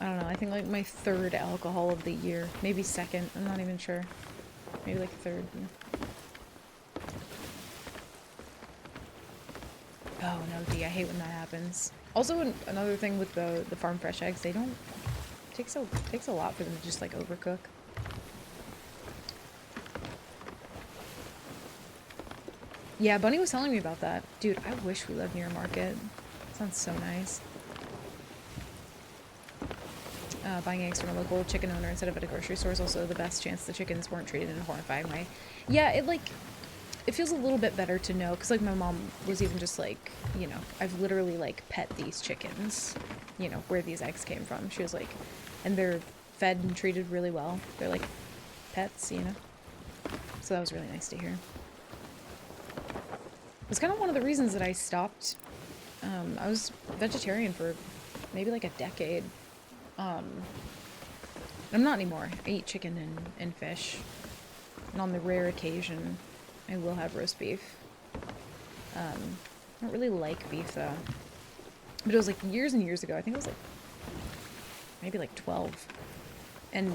I don't know, I think like my third alcohol of the year. Maybe second, I'm not even sure. Maybe like third. Oh no, D, I hate when that happens. Also, another thing with the farm fresh eggs, they don't, it takes a lot for them to just like overcook. Yeah, Bunny was telling me about that. Dude, I wish we lived near a market. Sounds so nice. Buying eggs from a local chicken owner instead of at a grocery store is also the best chance the chickens weren't treated in a horrifying way. Yeah, it feels a little bit better to know, because like my mom was even just like, you know, I've literally like pet these chickens, you know, where these eggs came from. She was like, and they're fed and treated really well. They're like pets, you know. So that was really nice to hear. It's kind of one of the reasons that I stopped. I was vegetarian for maybe like a decade. I'm not anymore. I eat chicken and fish. And on the rare occasion, I will have roast beef. I don't really like beef though. But it was like years and years ago. I think it was like maybe like 12. And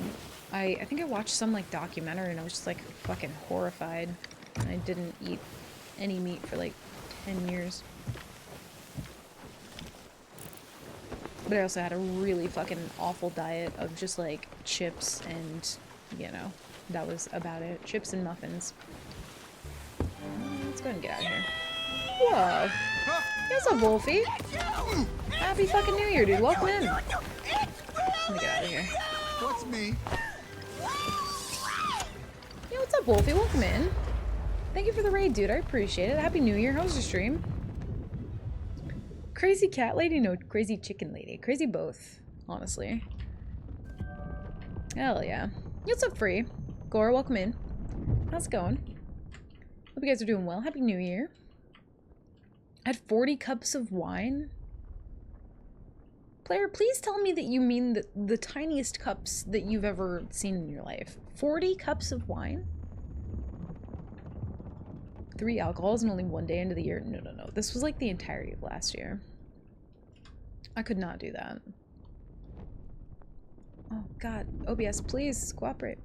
I think I watched some like documentary and I was just like fucking horrified. And I didn't eat any meat for like 10 years. But I also had a really fucking awful diet of just like chips and, you know, that was about it. Chips and muffins. Let's go ahead and get out of here. Whoa. What's up, Wolfie? Happy fucking New Year, dude. Welcome in. Let me get out of here. What's me? Yeah, what's up, Wolfie? Welcome in. Thank you for the raid, dude. I appreciate it. Happy New Year. How was your stream? Crazy cat lady? No, crazy chicken lady. Crazy both, honestly. Hell yeah. What's up, Free? Gore, welcome in. How's it going? Hope you guys are doing well. Happy New Year. I had 40 cups of wine? Player, please tell me that you mean the tiniest cups that you've ever seen in your life. 40 cups of wine? 3 alcohols and only 1 day into the year? No, no, no. This was like the entirety of last year. I could not do that. Oh, God. OBS, please cooperate.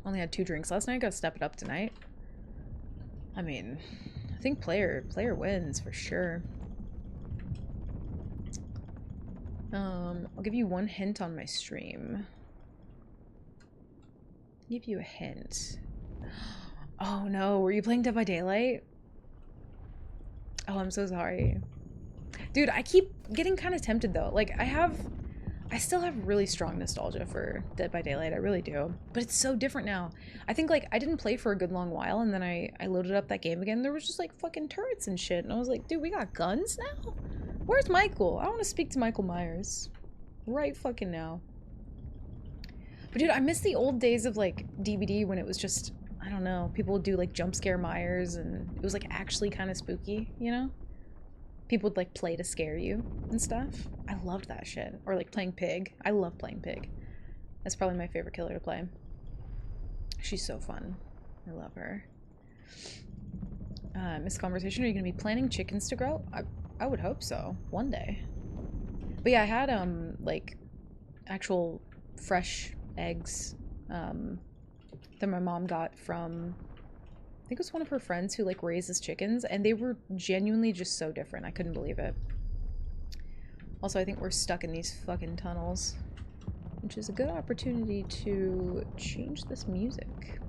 Only had 2 drinks last night. Gotta step it up tonight. I mean, I think player wins for sure. I'll give you 1 hint on my stream. Give you a hint. Oh no, were you playing Dead by Daylight? Oh, I'm so sorry. Dude, I keep getting kind of tempted though. Like, I still have really strong nostalgia for Dead by Daylight, I really do. But it's so different now. I think, like, I didn't play for a good long while, and then I loaded up that game again, and there was just, like, fucking turrets and shit, and I was like, dude, we got guns now? Where's Michael? I want to speak to Michael Myers. Right fucking now. But dude, I miss the old days of, like, DVD when it was just I don't know, people would do like jump scare Myers, and it was like actually kind of spooky, you know? People would like play to scare you and stuff. I loved that shit. Or like playing Pig. I love playing Pig. That's probably my favorite killer to play. She's so fun. I love her. Missed conversation. Are you gonna be planting chickens to grow? I would hope so. One day. But yeah, I had like actual fresh eggs that my mom got from, I think it was one of her friends who like raises chickens, and they were genuinely just so different. I couldn't believe it. Also, I think we're stuck in these fucking tunnels, which is a good opportunity to change this music.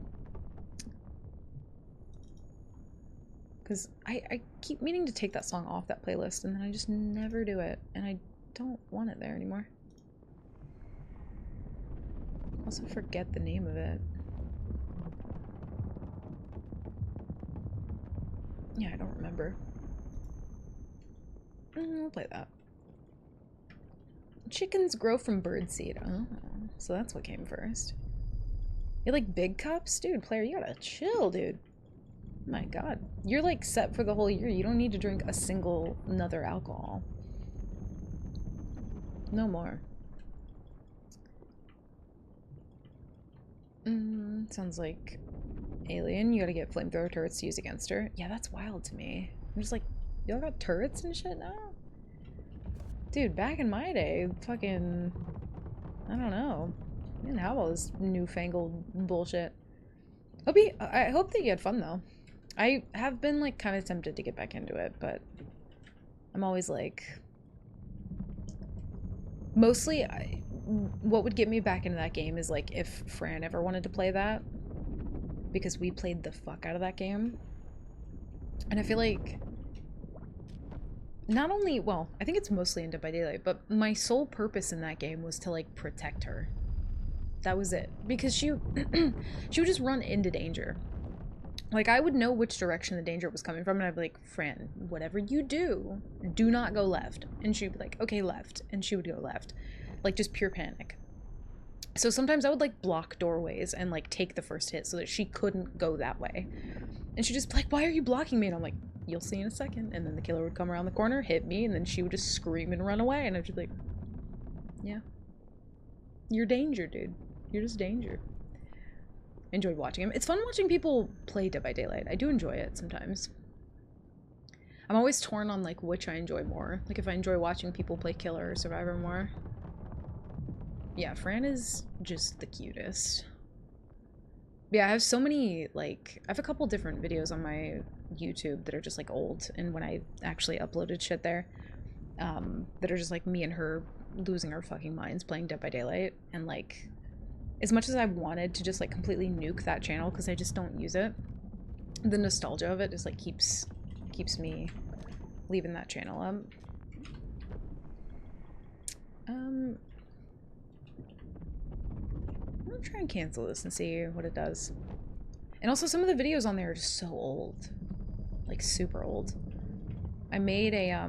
Because I keep meaning to take that song off that playlist, and then I just never do it, and I don't want it there anymore. I also forget the name of it. Yeah, I don't remember. We'll play that. Chickens grow from birdseed. Oh, so that's what came first. You like big cups? Dude, player, you gotta chill, dude. Oh my god. You're like set for the whole year. You don't need to drink a single another alcohol. No more. Sounds like alien. You gotta get flamethrower turrets to use against her. Yeah, that's wild to me. I'm just like, y'all got turrets and shit now? Dude, back in my day, fucking, I don't know. I didn't have all this newfangled bullshit. I hope that you had fun though. I have been like kind of tempted to get back into it, but I'm always like, mostly what would get me back into that game is like if Fran ever wanted to play that, because we played the fuck out of that game. And I feel like not only, well, I think it's mostly in Dead by Daylight, but my sole purpose in that game was to like protect her. That was it. Because she she would just run into danger. Like, I would know which direction the danger was coming from, and I'd be like, Fran, whatever you do, do not go left. And she'd be like, okay, left. And she would go left. Like, just pure panic. So sometimes I would, like, block doorways and, like, take the first hit so that she couldn't go that way. And she'd just be like, why are you blocking me? And I'm like, you'll see in a second. And then the killer would come around the corner, hit me, and then she would just scream and run away. And I'd just be like, yeah. You're danger, dude. You're just danger. Enjoyed watching him. It's fun watching people play Dead by Daylight. I do enjoy it sometimes. I'm always torn on like which I enjoy more. Like if I enjoy watching people play Killer or Survivor more. Yeah, Fran is just the cutest. Yeah, I have so many, like, I have a couple different videos on my YouTube that are just like old, and when I actually uploaded shit there, that are just like me and her losing our fucking minds playing Dead by Daylight, and like, as much as I wanted to just like completely nuke that channel because I just don't use it, the nostalgia of it just like keeps me leaving that channel up. I'm gonna try and cancel this and see what it does. And also some of the videos on there are just so old, like super old. I made a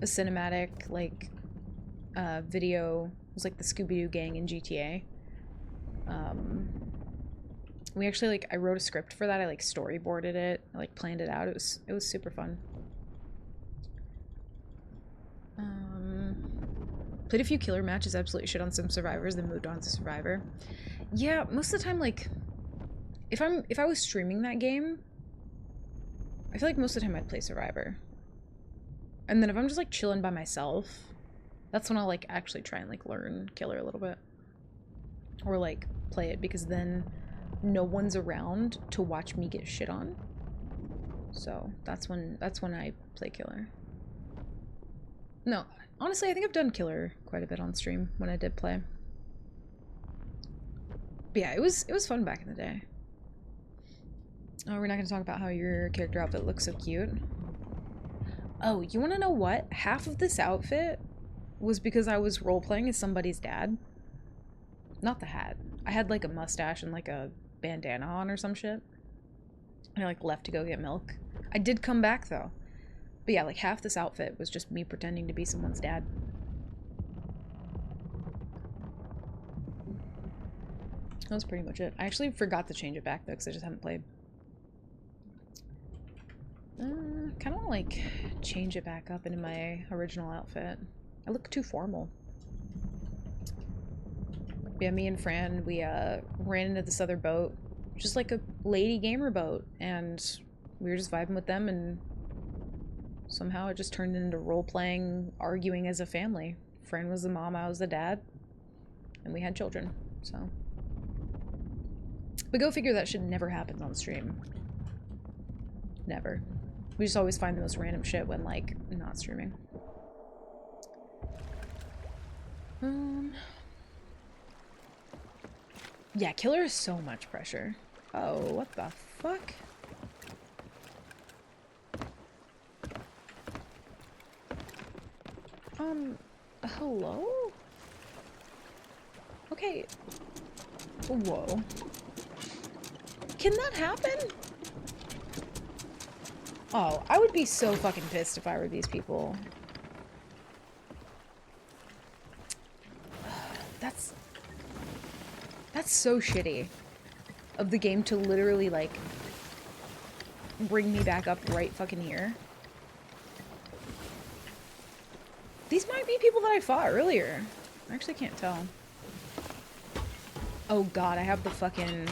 cinematic like video. It was like the Scooby-Doo gang in GTA. We actually, like, I wrote a script for that. I like storyboarded it. I like planned it out. It was super fun. Played a few killer matches, absolutely shit on some survivors, then moved on to Survivor. Yeah, most of the time, like, if I was streaming that game, I feel like most of the time I'd play Survivor. And then if I'm just like chilling by myself, that's when I'll like actually try and like learn Killer a little bit. Or like play it, because then no one's around to watch me get shit on. So that's when I play Killer. No, honestly, I think I've done Killer quite a bit on stream when I did play. But yeah, it was fun back in the day. Oh, we're not gonna talk about how your character outfit looks so cute. Oh, you wanna know what? Half of this outfit was because I was role-playing as somebody's dad. Not the hat. I had like a mustache and like a bandana on or some shit. And I like left to go get milk. I did come back though. But yeah, like half this outfit was just me pretending to be someone's dad. That was pretty much it. I actually forgot to change it back though, because I just haven't played. Kind of like change it back up into my original outfit. I look too formal. Yeah, me and Fran, we ran into this other boat, just like a lady gamer boat, and we were just vibing with them, and somehow it just turned into role-playing, arguing as a family. Fran was the mom, I was the dad, and we had children, so. But go figure, that shit never happens on stream. Never. We just always find the most random shit when, like, not streaming. Yeah, killer is so much pressure. Oh, what the fuck? Hello? Okay. Whoa. Can that happen? Oh, I would be so fucking pissed if I were these people. That's so shitty of the game to literally, like, bring me back up right fucking here. These might be people that I fought earlier. I actually can't tell. Oh god, I have the fucking...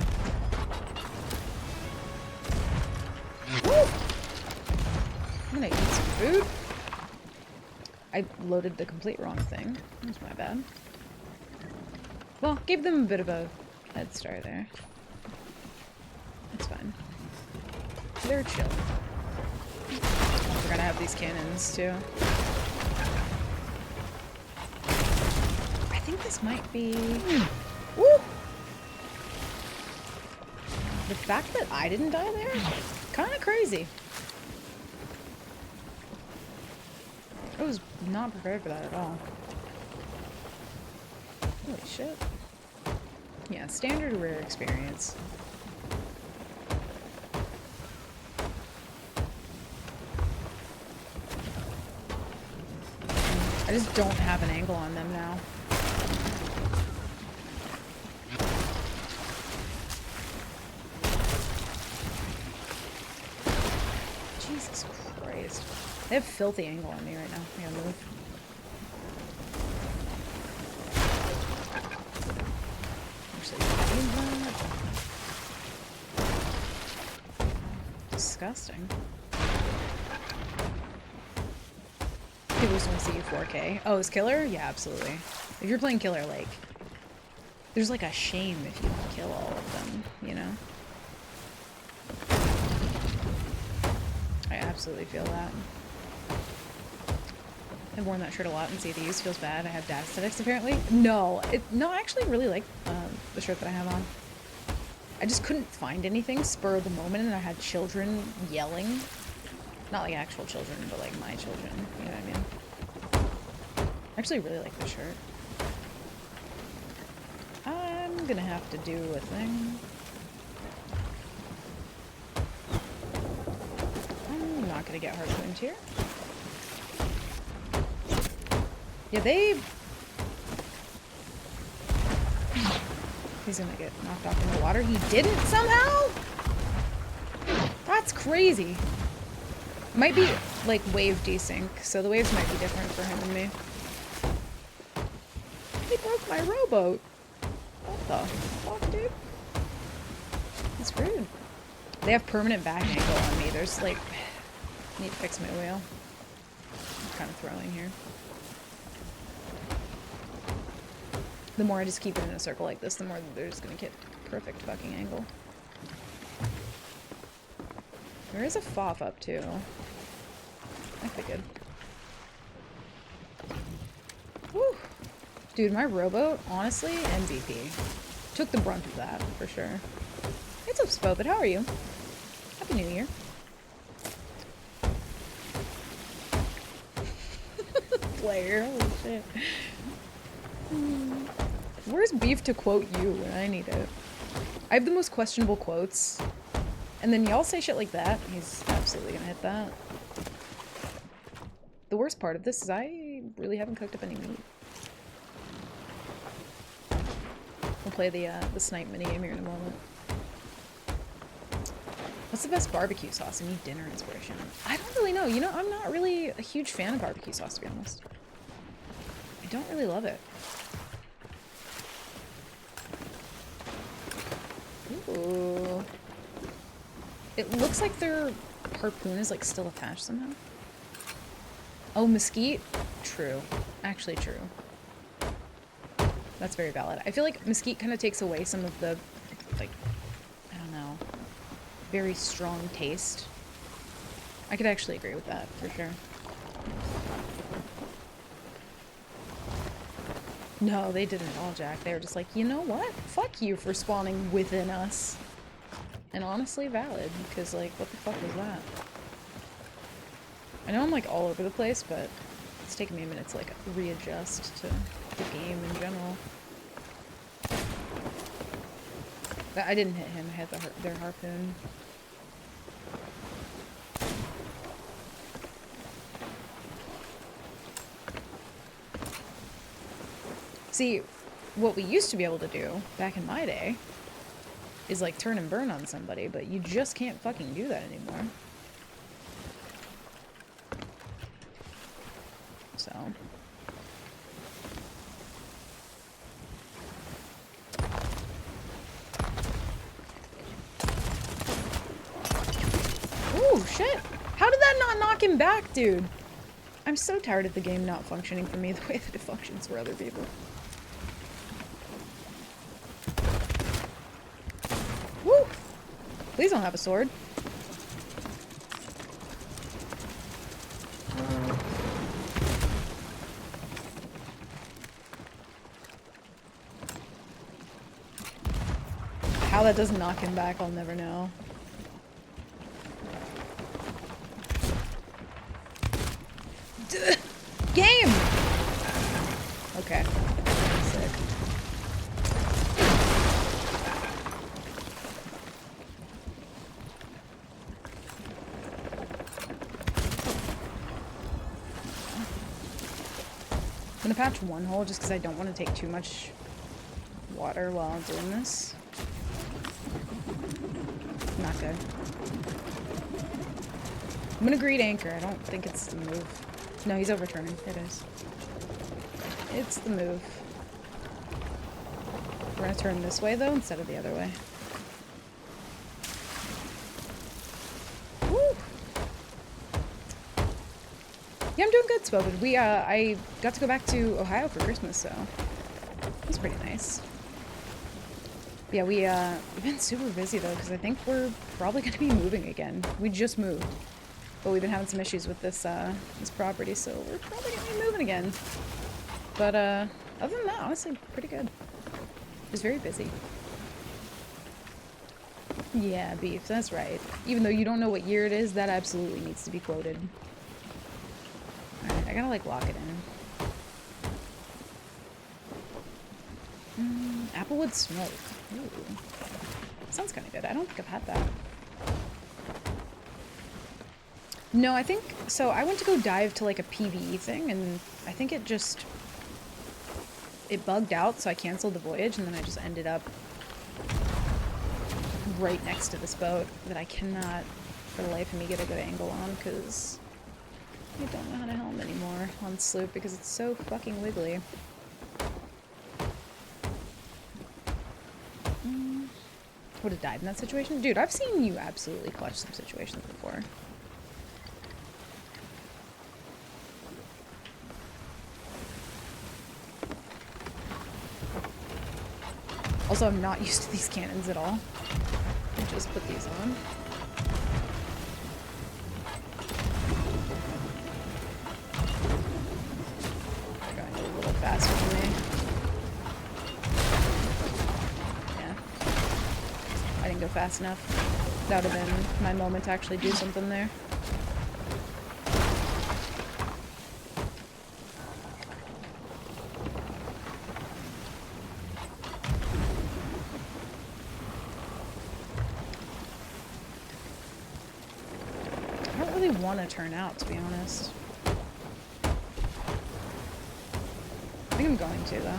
Woo! I'm gonna eat some food. I loaded the complete wrong thing. That's my bad. Well, gave them a bit of a head start there. That's fine. They're chill. We're gonna have these cannons too. I think this might be... Woo! The fact that I didn't die there? Kinda crazy. I was not prepared for that at all. Holy shit. Yeah, standard rare experience. I just don't have an angle on them now. Jesus Christ. They have filthy angle on me right now. I gotta move. Disgusting. People just want to see you 4K. Oh, is killer? Yeah, absolutely. If you're playing killer, like, there's like a shame if you kill all of them, you know? I absolutely feel that. I've worn that shirt a lot in Sea of Thieves. Feels bad. I have dad aesthetics, apparently. No, I actually really like the shirt that I have on. I just couldn't find anything spur of the moment, and I had children yelling. Not like actual children, but like my children. You know what I mean? I actually really like this shirt. I'm gonna have to do a thing. I'm not gonna get harpooned here. Yeah, he's gonna get knocked off in the water. He didn't somehow? That's crazy. Might be, like, wave desync, so the waves might be different for him and me. He broke my rowboat. What the fuck, dude? That's rude. They have permanent back angle on me. There's, like... I need to fix my wheel. I'm kind of throwing here. The more I just keep it in a circle like this, the more they're just gonna get perfect fucking angle. There is a FOF up too. That'd be good. Woo! Dude, my rowboat, honestly, MVP. Took the brunt of that, for sure. It's up, Spobit. How are you? Happy New Year. Player, holy shit. Where's beef to quote you when I need it? I have the most questionable quotes. And then y'all say shit like that. He's absolutely gonna hit that. The worst part of this is I really haven't cooked up any meat. We'll play the snipe minigame here in a moment. What's the best barbecue sauce? I need dinner inspiration. I don't really know. You know, I'm not really a huge fan of barbecue sauce, to be honest. I don't really love it. Ooh. It looks like their harpoon is, like, still attached somehow. Oh, mesquite? True. Actually true. That's very valid. I feel like mesquite kind of takes away some of the, like, I don't know, very strong taste. I could actually agree with that, for sure. No, they didn't at all, Jack. They were just like, you know what? Fuck you for spawning within us. And honestly, valid, because, like, what the fuck was that? I know I'm, like, all over the place, but it's taking me a minute to, like, readjust to the game in general. But I didn't hit him. I hit their harpoon. See, what we used to be able to do, back in my day, is, like, turn and burn on somebody, but you just can't fucking do that anymore. So... Ooh, shit! How did that not knock him back, dude? I'm so tired of the game not functioning for me the way that it functions for other people. Woo! Please don't have a sword. How that doesn't knock him back, I'll never know. Game! Okay. Sick. I'm gonna patch one hole just because I don't want to take too much water while doing this. Not good. I'm gonna greed anchor. I don't think it's the move. No, he's overturning. It is. It's the move. We're gonna turn this way, though, instead of the other way. Woo! Yeah, I'm doing good, Spoken. I got to go back to Ohio for Christmas, so it was pretty nice. Yeah, we've been super busy, though, because I think we're probably gonna be moving again. We just moved. But we've been having some issues with this this property, so we're probably gonna be moving again. But other than that, honestly, pretty good. It was very busy. Yeah, beef, that's right. Even though you don't know what year it is, that absolutely needs to be quoted. Alright, I gotta, like, lock it in. Applewood smoke. Ooh. Sounds kind of good. I don't think I've had that. No, I think... So, I went to go dive to, like, a PvE thing, and I think it just... It bugged out, so I canceled the voyage, and then I just ended up right next to this boat that I cannot, for the life of me, get a good angle on, because I don't know how to helm anymore on Sloop, because it's so fucking wiggly. Would have died in that situation? Dude, I've seen you absolutely clutch some situations before. Also, I'm not used to these cannons at all. I just put these on. They're going a little faster than me. Yeah. I didn't go fast enough. That would have been my moment to actually do something there. Want to turn out, to be honest. I think I'm going to, though.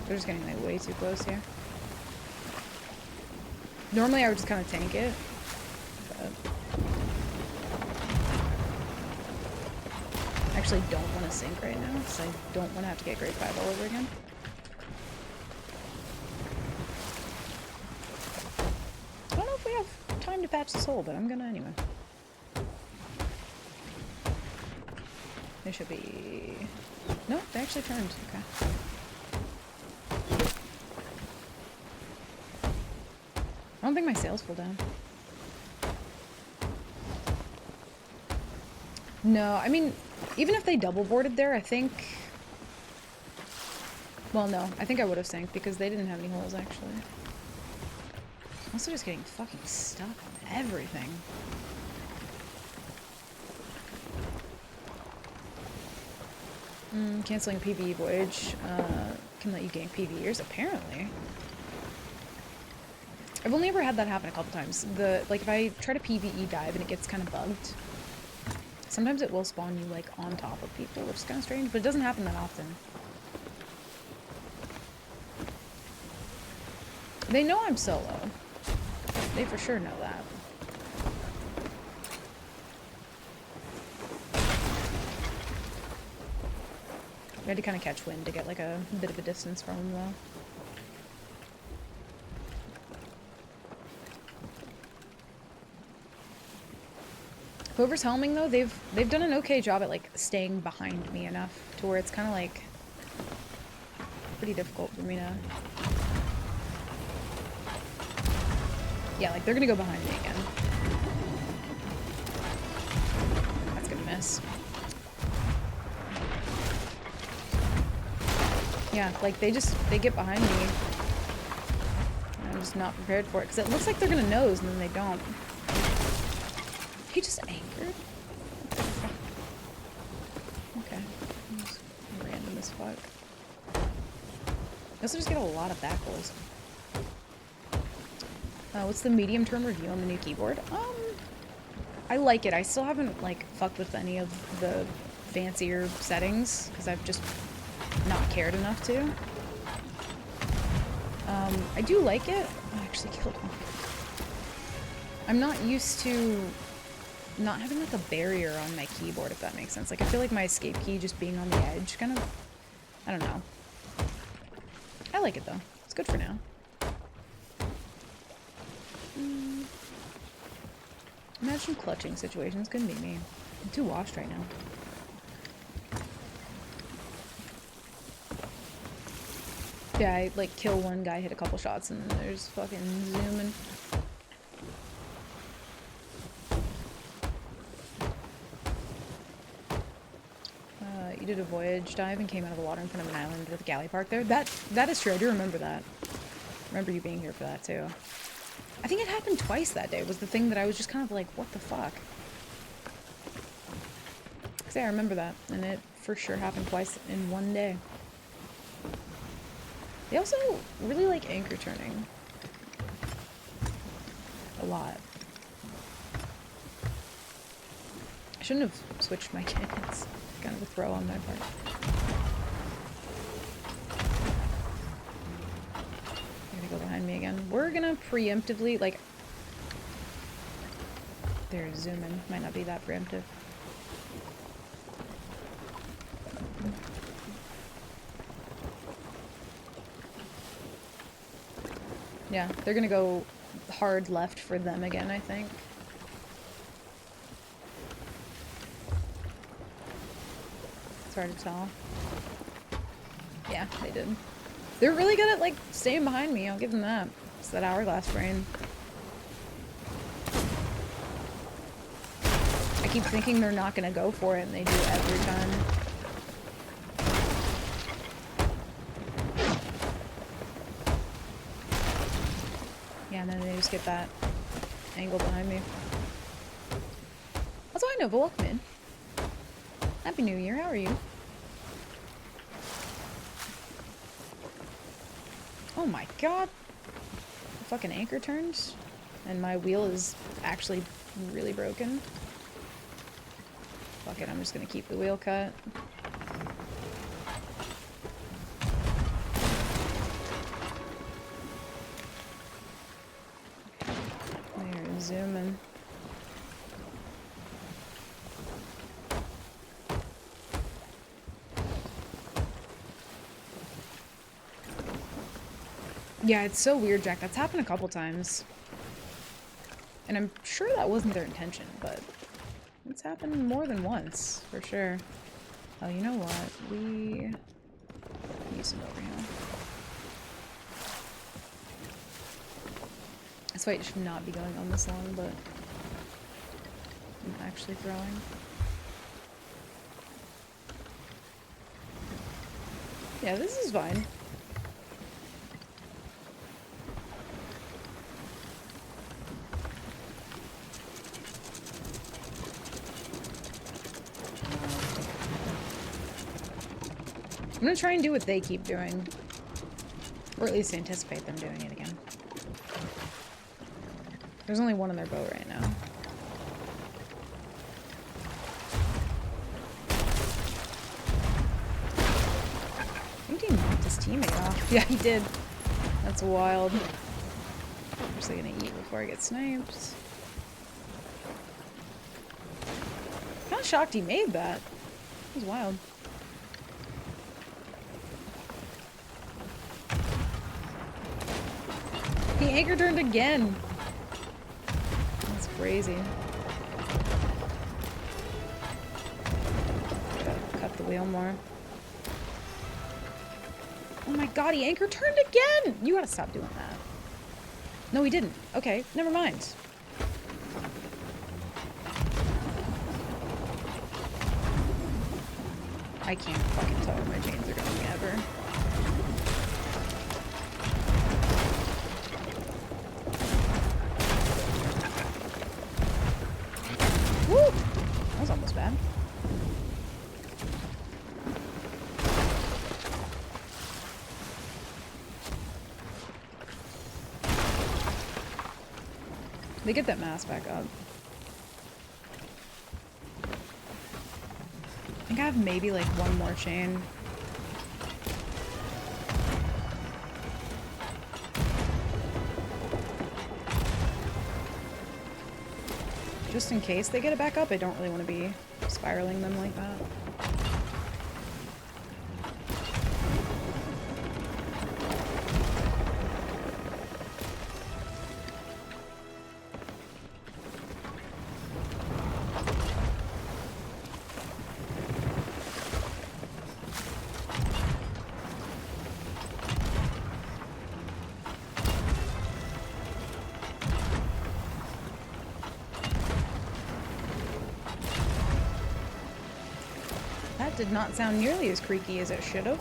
They're just getting like way too close here. Normally I would just kind of tank it, but I actually don't want to sink right now because I don't want to have to get grade 5 all over again. I don't know if we have time to patch this hole, but I'm gonna anyway. They should be... No, they actually turned. Okay. I don't think my sails fall down. No, I mean, even if they double boarded there, I think... Well, no, I think I would have sank because they didn't have any holes, actually. I'm also just getting fucking stuck on everything. Canceling PvE voyage can let you gain PvE years, apparently. I've only ever had that happen a couple times. Like, if I try to PvE dive and it gets kind of bugged, sometimes it will spawn you, like, on top of people, which is kind of strange, but it doesn't happen that often. They know I'm solo. They for sure know that. I had to kind of catch wind to get, like, a bit of a distance from them, though. Whoever's helming, though, they've done an okay job at, like, staying behind me enough to where it's kind of, like, pretty difficult for me to... Yeah, like, they're gonna go behind me again. That's gonna miss. Yeah, like, they get behind me. And I'm just not prepared for it, because it looks like they're gonna nose, and then they don't. He just anchored? Okay. Just random as fuck. I also just get a lot of back rolls. What's the medium-term review on the new keyboard? I like it. I still haven't, like, fucked with any of the fancier settings, because I've just not cared enough to. I do like it. Oh, I actually killed one. I'm not used to not having, like, a barrier on my keyboard, if that makes sense. Like, I feel like my escape key just being on the edge kind of... I don't know. I like it, though. It's good for now. Imagine clutching situations. Couldn't be me. I'm too washed right now. Yeah, I, like, kill one guy, hit a couple shots, and then there's fucking zooming. You did a voyage dive and came out of the water in front of an island with a galley park there. That is true. I do remember that. I remember you being here for that, too. I think it happened twice that day, was the thing that I was just kind of like, what the fuck? Because, yeah, I remember that, and it for sure happened twice in one day. They also really like anchor turning. A lot. I shouldn't have switched my kids. Kind of a throw on my part. They're gonna go behind me again. We're gonna preemptively, like... They're zooming. Might not be that preemptive. Yeah, they're gonna go hard left for them again, I think. It's hard to tell. Yeah, they did. They're really good at, like, staying behind me. I'll give them that. It's that hourglass brain. I keep thinking they're not gonna go for it, and they do every time. Yeah, and then they just get that angle behind me. That's all I know, but welcome in. Happy New Year, how are you? Oh my god. The fucking anchor turns, and my wheel is actually really broken. Fuck it, I'm just gonna keep the wheel cut. Yeah, it's so weird, Jack. That's happened a couple times. And I'm sure that wasn't their intention, but it's happened more than once, for sure. Oh, you know what? We use some over here. This fight should not be going on this long, but I'm actually throwing. Yeah, this is fine. I'm gonna try and do what they keep doing. Or at least anticipate them doing it again. There's only one in their boat right now. I think he knocked his teammate off. Yeah, he did. That's wild. I'm just gonna eat before I get sniped. Kinda shocked he made that. That was wild. He anchor turned again. That's crazy. Gotta cut the wheel more. Oh my god, he anchor turned again! You gotta stop doing that. No, he didn't. Okay, never mind. I can't fucking tell where my chains are going ever. Woo! That was almost bad. They get that mask back up. I think I have maybe like one more chain. Just in case they get it back up, I don't really want to be spiraling them like that. That did not sound nearly as creaky as it should have.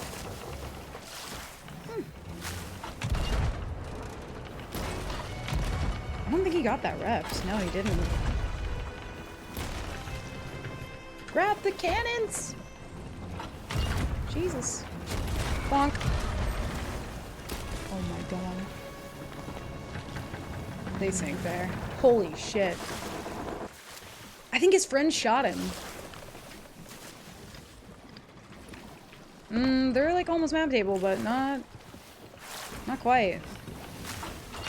I don't think he got that reps. No, he didn't. Grab the cannons! Jesus. Bonk. Oh my god. They sank there. Holy shit. I think his friend shot him. They're like almost map table, but not quite.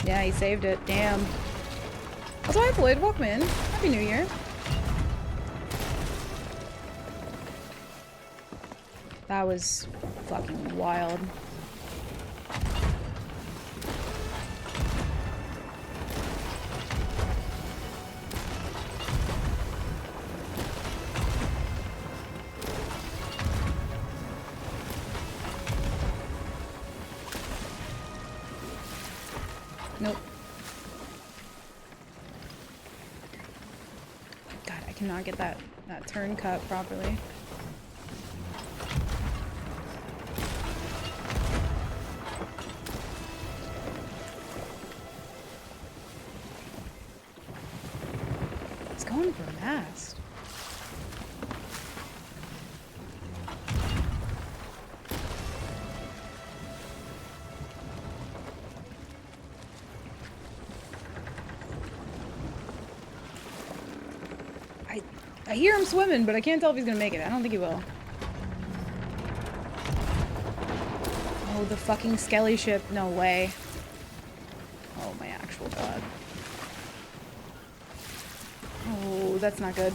Yeah, he saved it. Damn. Also, hi Floyd, welcome in. Happy New Year. That was fucking wild. Nope. God, I cannot get that turn cut properly. He's going for a mast. I hear him swimming, but I can't tell if he's gonna make it. I don't think he will. Oh, the fucking skelly ship. No way. Oh my actual god. Oh, that's not good.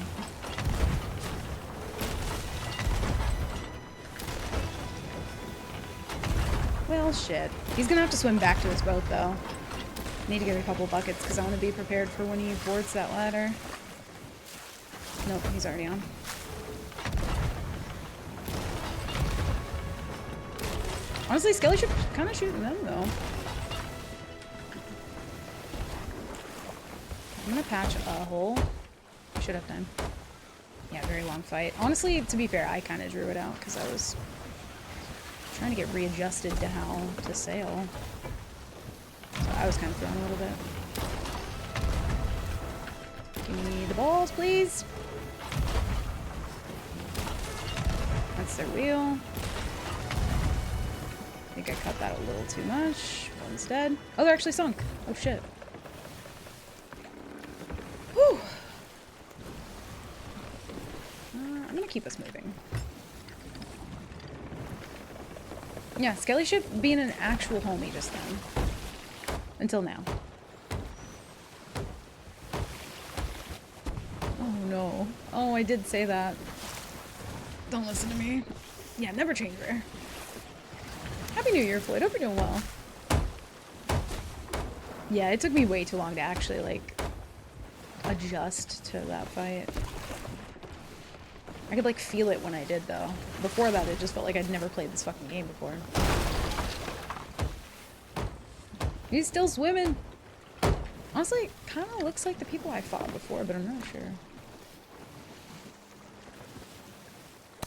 Well, Well, shit. He's gonna have to swim back to his boat, though. Need to get a couple buckets, because I want to be prepared for when he boards that ladder. Nope, he's already on. Honestly, Skelly should kind of shoot them, though. I'm gonna patch a hole. I should have time. Yeah, very long fight. Honestly, to be fair, I kind of drew it out because I was trying to get readjusted to how to sail. So I was kind of thrown a little bit. Give me the balls, please. That's their wheel. I think I cut that a little too much. One's dead. Oh, they're actually sunk. Oh, shit. Whew. I'm gonna keep us moving. Yeah, Skelly should be in an actual homie just then. Until now. Oh no. Oh, I did say that. Don't listen to me. Yeah, never change rare. Happy New Year, Floyd. Hope you're doing well. Yeah, it took me way too long to actually, like, adjust to that fight. I could, like, feel it when I did, though. Before that, it just felt like I'd never played this fucking game before. He's still swimming! Honestly, it kind of looks like the people I fought before, but I'm not sure.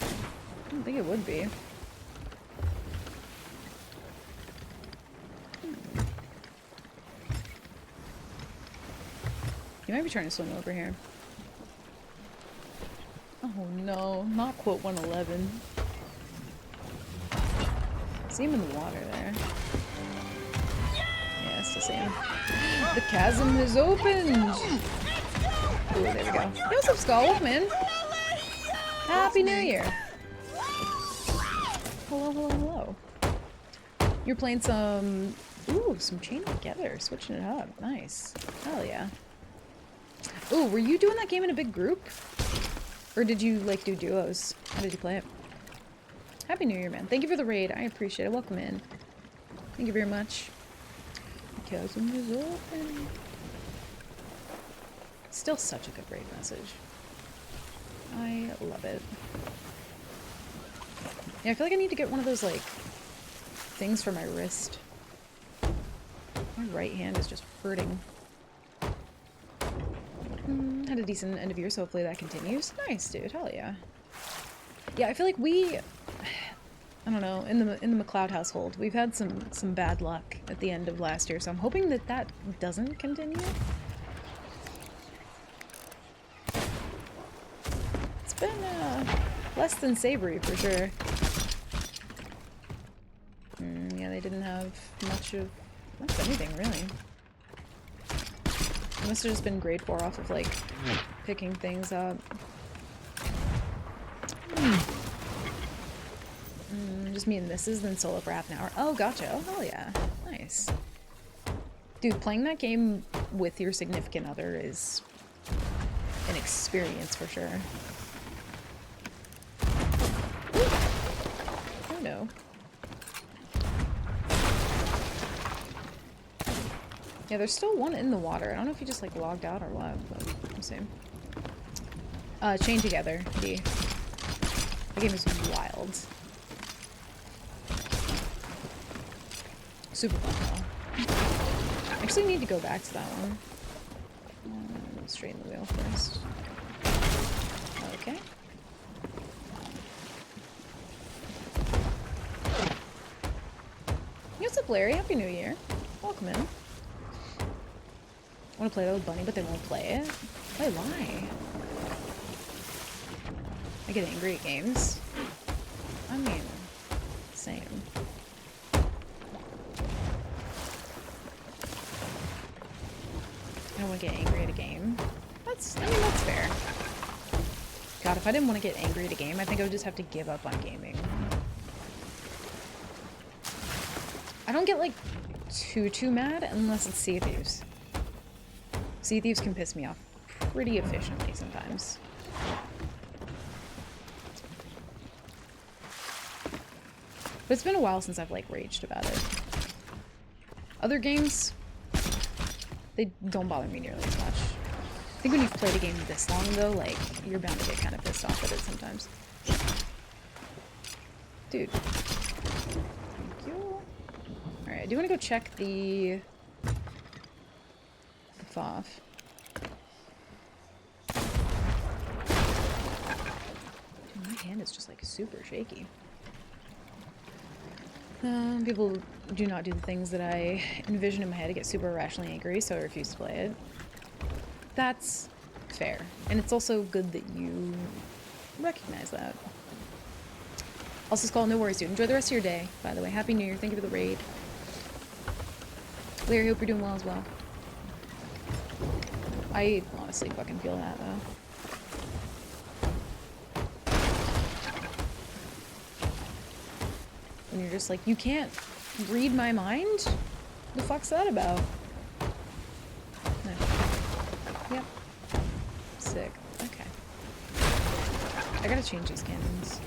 I don't think it would be. You might be trying to swim over here. Oh no, not quote 111. See him in the water there. Yeah, I still see him. The chasm is opened! Ooh, there we go. Yo, what's up, Skull? Welcome in. Happy New Year! Hello, hello, hello. You're playing some... Ooh, some Chain Together. Switching it up. Nice. Hell yeah. Ooh, were you doing that game in a big group? Or did you, like, do duos? How did you play it? Happy New Year, man. Thank you for the raid. I appreciate it. Welcome in. Thank you very much. The chasm is open. Still such a good raid message. I love it. Yeah, I feel like I need to get one of those, like, things for my wrist. My right hand is just hurting. Had a decent end of year, so hopefully that continues. Nice, dude. Hell yeah. Yeah, I feel like we... I don't know, in the McLeod household, we've had some bad luck at the end of last year, so I'm hoping that that doesn't continue. It's been, less than savory, for sure. Yeah, they didn't have much of anything, really. It must have just been grade 4 off of, like, picking things up. Just me and Mrs., then solo for half an hour. Oh, gotcha. Oh, hell yeah. Nice. Dude, playing that game with your significant other is an experience for sure. Oh, no. Yeah, there's still one in the water. I don't know if he just, like, logged out or what, but we'll see. Chain Together, D. The game is wild. Super fun, though. I actually need to go back to that one. Straighten the wheel first. Okay. What's up, Larry? Happy New Year. Welcome in. I want to play that with Bunny, but they won't play it. Why? I get angry at games. I mean, same. I don't want to get angry at a game. I mean, that's fair. God, if I didn't want to get angry at a game, I think I would just have to give up on gaming. I don't get, like, too mad unless it's Sea of Thieves. Sea of Thieves can piss me off pretty efficiently sometimes. But it's been a while since I've, like, raged about it. Other games, they don't bother me nearly as much. I think when you've played a game this long, though, like, you're bound to get kind of pissed off at it sometimes. Dude. Thank you. Alright, I do want to go check the FOF. Dude, my hand is just, like, super shaky. People do not do the things that I envision in my head. I get super irrationally angry, so I refuse to play it. That's fair. And it's also good that you recognize that. Also, Skull, no worries, dude. Enjoy the rest of your day, by the way. Happy New Year. Thank you for the raid. Larry, hope you're doing well as well. I honestly fucking feel that, though. And you're just like, you can't read my mind? The fuck's that about? No. Yep. Sick. Okay. I gotta change these cannons.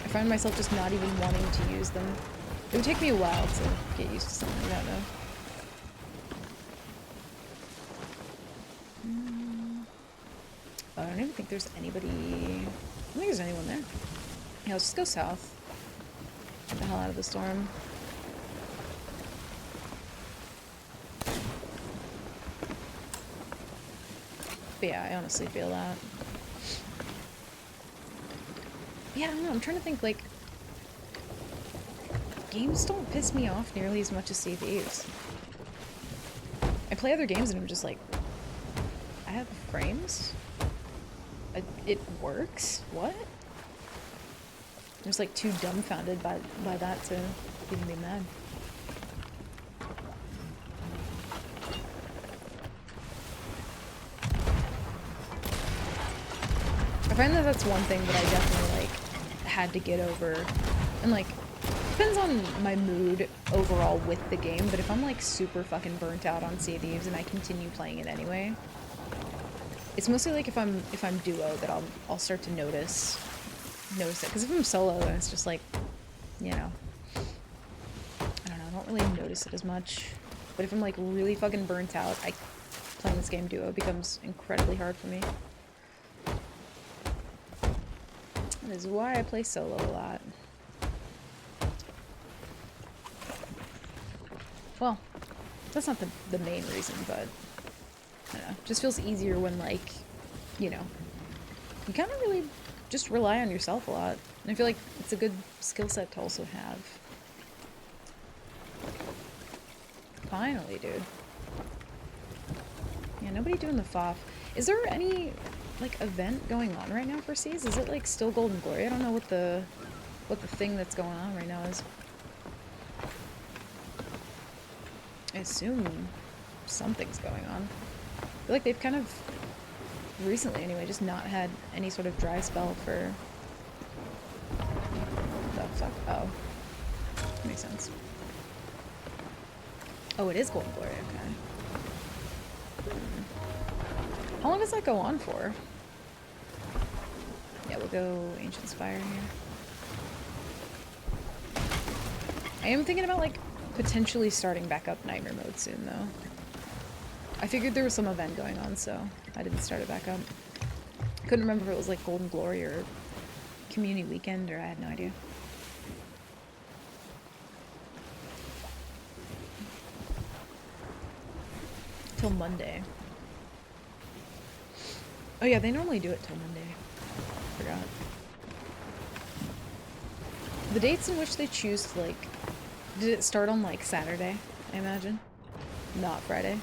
I find myself just not even wanting to use them. It would take me a while to get used to something like that, though. I don't even think there's anybody... I don't think there's anyone there. Yeah, let's just go south. Get the hell out of the storm. But yeah, I honestly feel that. Yeah, I don't know, I'm trying to think, like... Games don't piss me off nearly as much as Sea of Thieves. I play other games and I'm just like... I have frames? It works? What? I'm just like too dumbfounded by that to even be mad. I find that that's one thing that I definitely like had to get over. And like, depends on my mood overall with the game, but if I'm like super fucking burnt out on Sea of Thieves and I continue playing it anyway, it's mostly like if I'm duo that I'll start to notice it. Because if I'm solo, then it's just like, you know, I don't know, I don't really notice it as much. But if I'm like really fucking burnt out, playing this game duo becomes incredibly hard for me. That is why I play solo a lot. Well, that's not the main reason, but I don't know, it just feels easier when, like, you know, you kind of really just rely on yourself a lot. And I feel like it's a good skill set to also have. Finally, dude. Yeah, nobody doing the FOF. Is there any, like, event going on right now for Seas? Is it, like, still Golden Glory? I don't know what the thing that's going on right now is. I assume something's going on. I feel like they've kind of, recently anyway, just not had any sort of dry spell for... The fuck? Oh. Makes sense. Oh, it is Golden Glory, okay. How long does that go on for? Yeah, we'll go Ancient Spire here. I am thinking about, like, potentially starting back up Nightmare mode soon, though. I figured there was some event going on, so I didn't start it back up. Couldn't remember if it was like Golden Glory or Community Weekend, or I had no idea. Till Monday. Oh yeah, they normally do it till Monday. Forgot. The dates in which they choose to, like... Did it start on, like, Saturday, I imagine? Not Friday?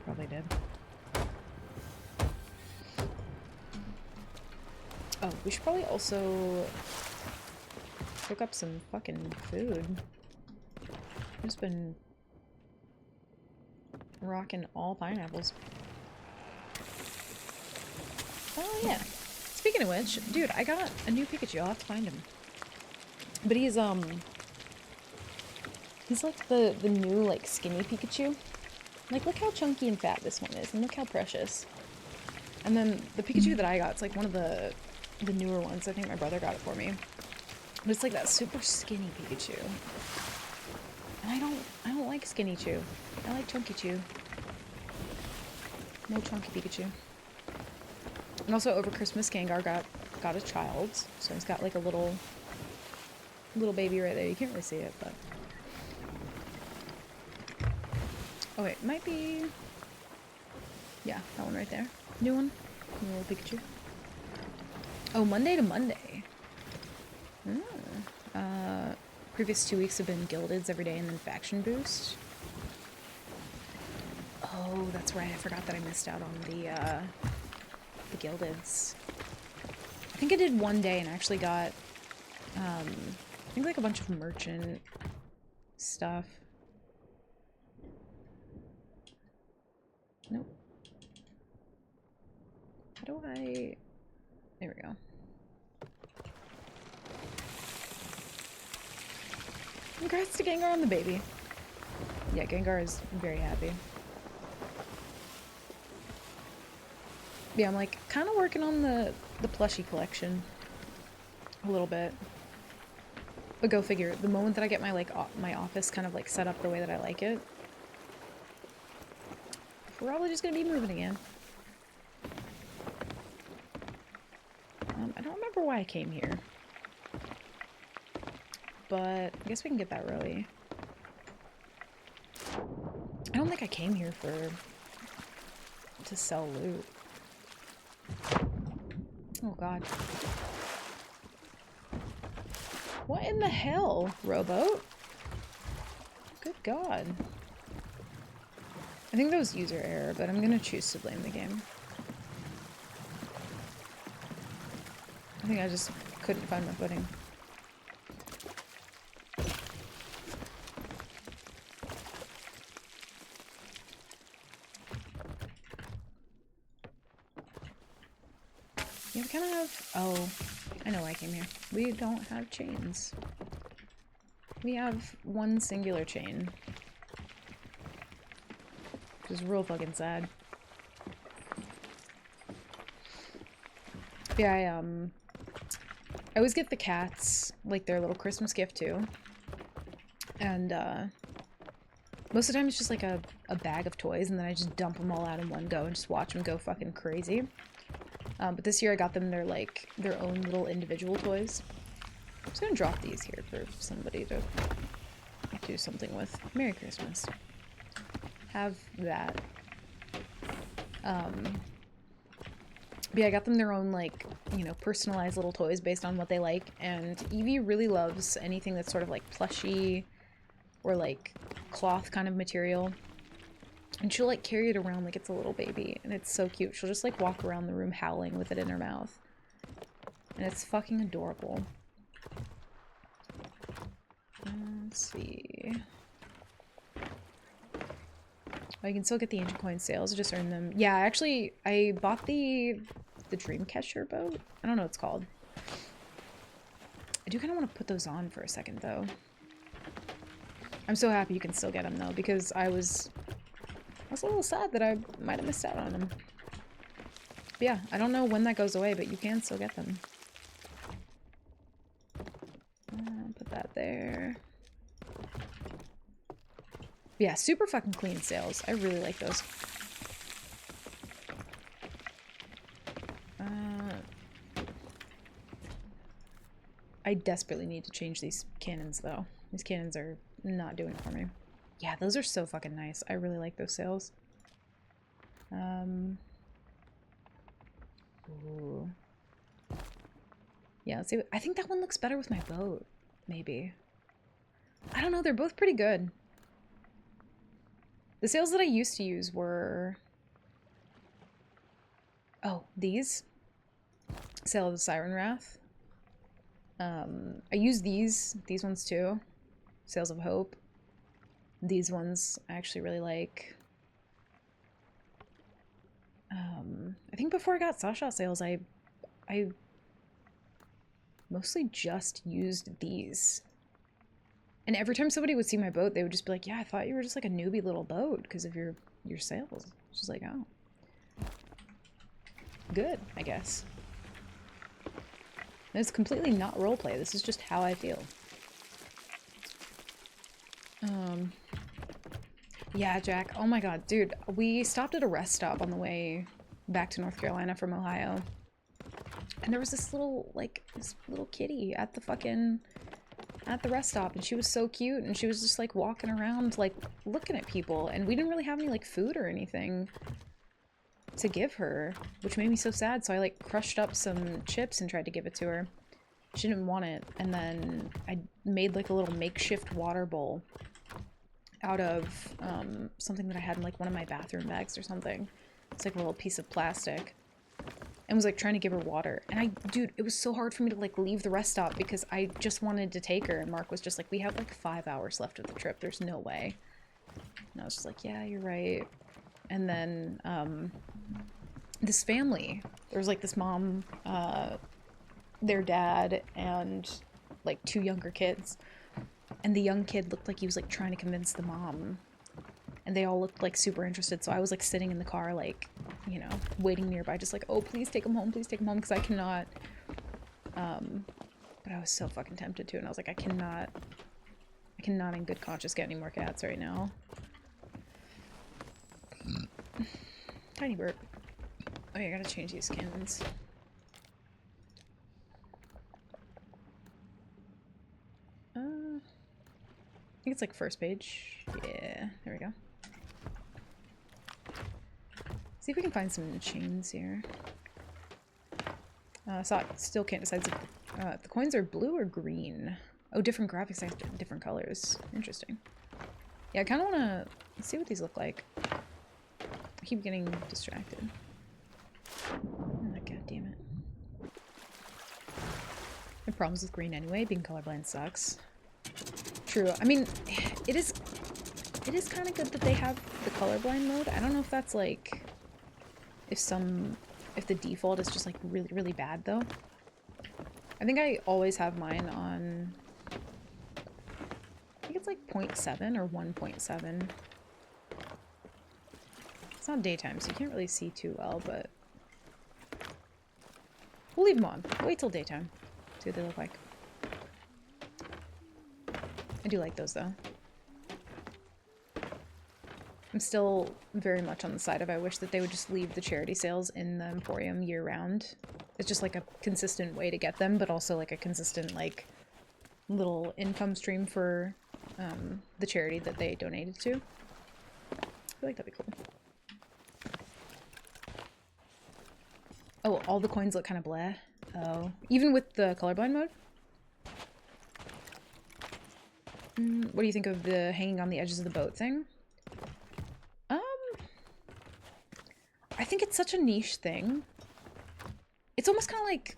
Probably did. Oh, we should probably also cook up some fucking food. I've just been rocking all pineapples. Oh yeah. Speaking of which, dude, I got a new Pikachu. I'll have to find him. But he's like the new, like, skinny Pikachu. Like, look how chunky and fat this one is, and look how precious. And then the Pikachu that I got, it's like one of the the newer ones. I think my brother got it for me. But it's like that super skinny Pikachu. And I don't like skinny Chew. I like chunky Chew. No chunky Pikachu. And also over Christmas, Gengar got a child. So he's got like a little baby right there. You can't really see it, but... Oh wait, might be... Yeah, that one right there. New one. New little Pikachu. Oh, Monday to Monday. Previous 2 weeks have been Gildeds every day and then Faction Boost. Oh, that's right. I forgot that I missed out on the Gildeds. I think I did one day and actually got, I think like a bunch of merchant stuff. Nope. How do I... There we go. Congrats to Gengar on the baby. Yeah, Gengar is very happy. Yeah, I'm like kind of working on the plushie collection a little bit. But go figure, the moment that I get my like my office kind of like set up the way that I like it, we're probably just gonna be moving again. I don't remember why I came here. But I guess we can get that early. I don't think I came here to sell loot. Oh god. What in the hell, Rowboat? Good god. I think that was user error, but I'm gonna choose to blame the game. I think I just couldn't find my footing. Yeah, we kind of have... Oh, I know why I came here. We don't have chains. We have one singular chain. Which is real fucking sad. Yeah, I always get the cats, like, their little Christmas gift, too. And, most of the time it's just, like, a bag of toys, and then I just dump them all out in one go and just watch them go fucking crazy. But this year I got them their, like, their own little individual toys. I'm just gonna drop these here for somebody to do something with. Merry Christmas. Have that. But yeah, I got them their own, like, you know, personalized little toys based on what they like, and Evie really loves anything that's sort of, like, plushy or, like, cloth kind of material. And she'll, like, carry it around like it's a little baby, and it's so cute. She'll just, like, walk around the room howling with it in her mouth. And it's fucking adorable. Let's see... Oh, you can still get the ancient coin sales, just earn them. Yeah, actually, I bought the Dreamcatcher boat. I don't know what it's called. I do kind of want to put those on for a second, though. I'm so happy you can still get them, though, because I was a little sad that I might have missed out on them. But yeah, I don't know when that goes away, but you can still get them. Put that there. Yeah, super fucking clean sales. I really like those. I desperately need to change these cannons, though. These cannons are not doing it for me. Yeah, those are so fucking nice. I really like those sales. Ooh. Yeah, let's see. I think that one looks better with my boat. Maybe. I don't know. They're both pretty good. The sales that I used to use were... Oh, these. Sale of the Siren Wrath. I use these ones too. Sales of Hope. These ones I actually really like. I think before I got Sasha sales, I mostly just used these. And every time somebody would see my boat, they would just be like, yeah, I thought you were just like a newbie little boat because of your sales. It's just like, oh. Good, I guess. And it's completely not roleplay. This is just how I feel. Yeah, Jack. Oh my god, dude. We stopped at a rest stop on the way back to North Carolina from Ohio. And there was this little kitty at the rest stop, and she was so cute, and she was just like walking around like looking at people, and we didn't really have any like food or anything to give her, which made me so sad. So I like crushed up some chips and tried to give it to her. She didn't want it, and then I made like a little makeshift water bowl out of something that I had in like one of my bathroom bags or something. It's like a little piece of plastic. And was like trying to give her water. And dude, it was so hard for me to like leave the rest stop because I just wanted to take her, and Mark was just like, we have like 5 hours left of the trip, there's no way. And I was just like, yeah, you're right. And then this family, there was like this mom, their dad, and like 2 younger kids. And the young kid looked like he was like trying to convince the mom. And they all looked like super interested, so I was like sitting in the car like, you know, waiting nearby, just like, oh, please take him home, because I cannot, but I was so fucking tempted to, and I was like, I cannot in good conscience get any more cats right now. Tiny burp. Oh yeah, I gotta change these skins. I think it's like first page. Yeah, there we go. See if we can find some chains here. So I still can't decide if the coins are blue or green. Oh, different graphics, different colors. Interesting. Yeah, I kind of want to see what these look like. I keep getting distracted. Oh, god damn it. I have problems with green anyway. Being colorblind sucks. True. I mean, it is kind of good that they have the colorblind mode. I don't know if that's like... if the default is just like really, really bad though. I think I always have mine on, I think it's like 0.7 or 1.7. It's not daytime, so you can't really see too well, but we'll leave them on. Wait till daytime. See what they look like. I do like those though. I'm still very much on the side of I wish that they would just leave the charity sales in the Emporium year-round. It's just like a consistent way to get them, but also like a consistent like little income stream for the charity that they donated to. I feel like that'd be cool. Oh, all the coins look kind of bleh. Oh, even with the colorblind mode? What do you think of the hanging on the edges of the boat thing? I think it's such a niche thing. It's almost kind of like,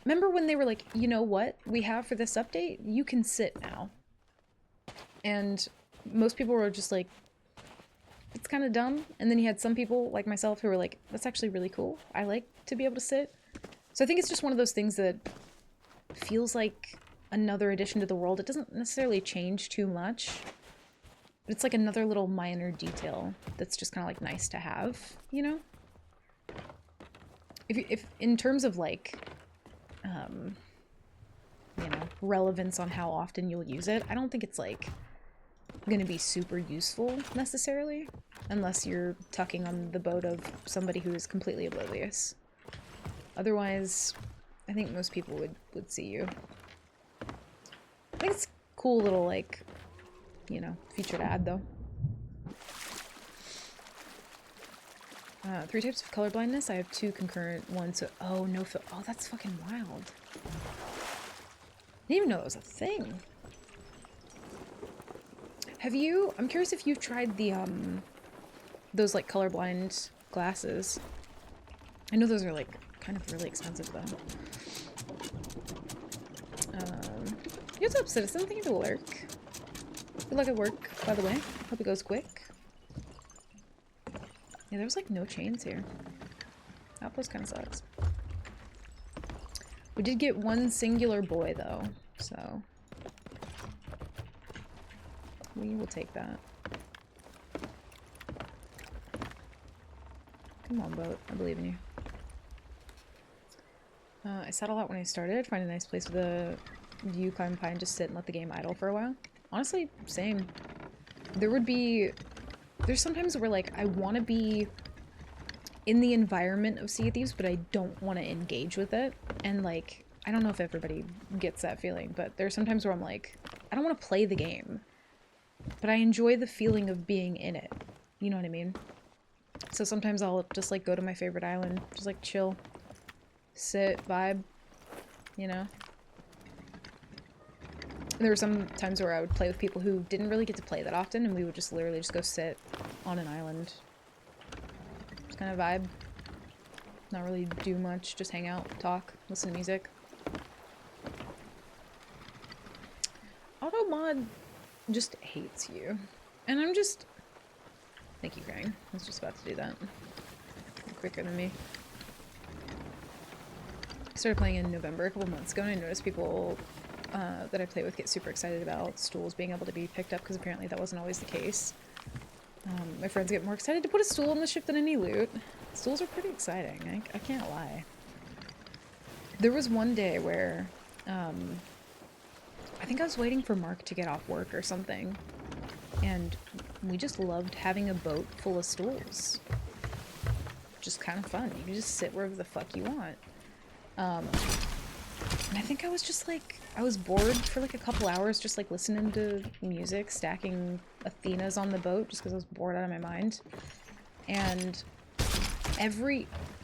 remember when they were like, you know what we have for this update? You can sit now. And most people were just like, it's kind of dumb. And then you had some people like myself who were like, that's actually really cool. I like to be able to sit. So I think it's just one of those things that feels like another addition to the world. It doesn't necessarily change too much. It's like another little minor detail that's just kind of like nice to have, you know? If in terms of like, you know, relevance on how often you'll use it, I don't think it's like gonna be super useful necessarily, unless you're tucking on the boat of somebody who is completely oblivious. Otherwise, I think most people would see you. I think it's a cool little like, you know, featured ad though. 3 types of colorblindness. I have 2 concurrent ones. So, oh, no, oh, that's fucking wild. I didn't even know that was a thing. Have you? I'm curious if you've tried the those like colorblind glasses. I know those are like kind of really expensive though. What's up, citizen? Thank you for the lurk. Good luck at work, by the way. Hope it goes quick. Yeah, there was like no chains here. Outpost kind of sucks. We did get 1 singular boy though, so we will take that. Come on, boat. I believe in you. I settle out when I started, find a nice place with a view, climb pine, just sit and let the game idle for a while. Honestly, same. There's sometimes where like I want to be in the environment of Sea of Thieves, but I don't want to engage with it. And like, I don't know if everybody gets that feeling, but there's sometimes where I'm like, I don't want to play the game, but I enjoy the feeling of being in it. You know what I mean? So sometimes I'll just like go to my favorite island, just like chill, sit, vibe, you know? There were some times where I would play with people who didn't really get to play that often, and we would just literally just go sit on an island. Just kind of vibe. Not really do much, just hang out, talk, listen to music. Automod just hates you. And I'm just... Thank you, Grang. I was just about to do that. You're quicker than me. I started playing in November a couple months ago, and I noticed people that I play with get super excited about stools being able to be picked up, because apparently that wasn't always the case. My friends get more excited to put a stool on the ship than any loot. Stools are pretty exciting, I can't lie. There was one day where, I think I was waiting for Mark to get off work or something, and we just loved having a boat full of stools. Just kind of fun. You can just sit wherever the fuck you want. And I think I was just like, I was bored for like a couple hours just like listening to music, stacking Athenas on the boat just because I was bored out of my mind. And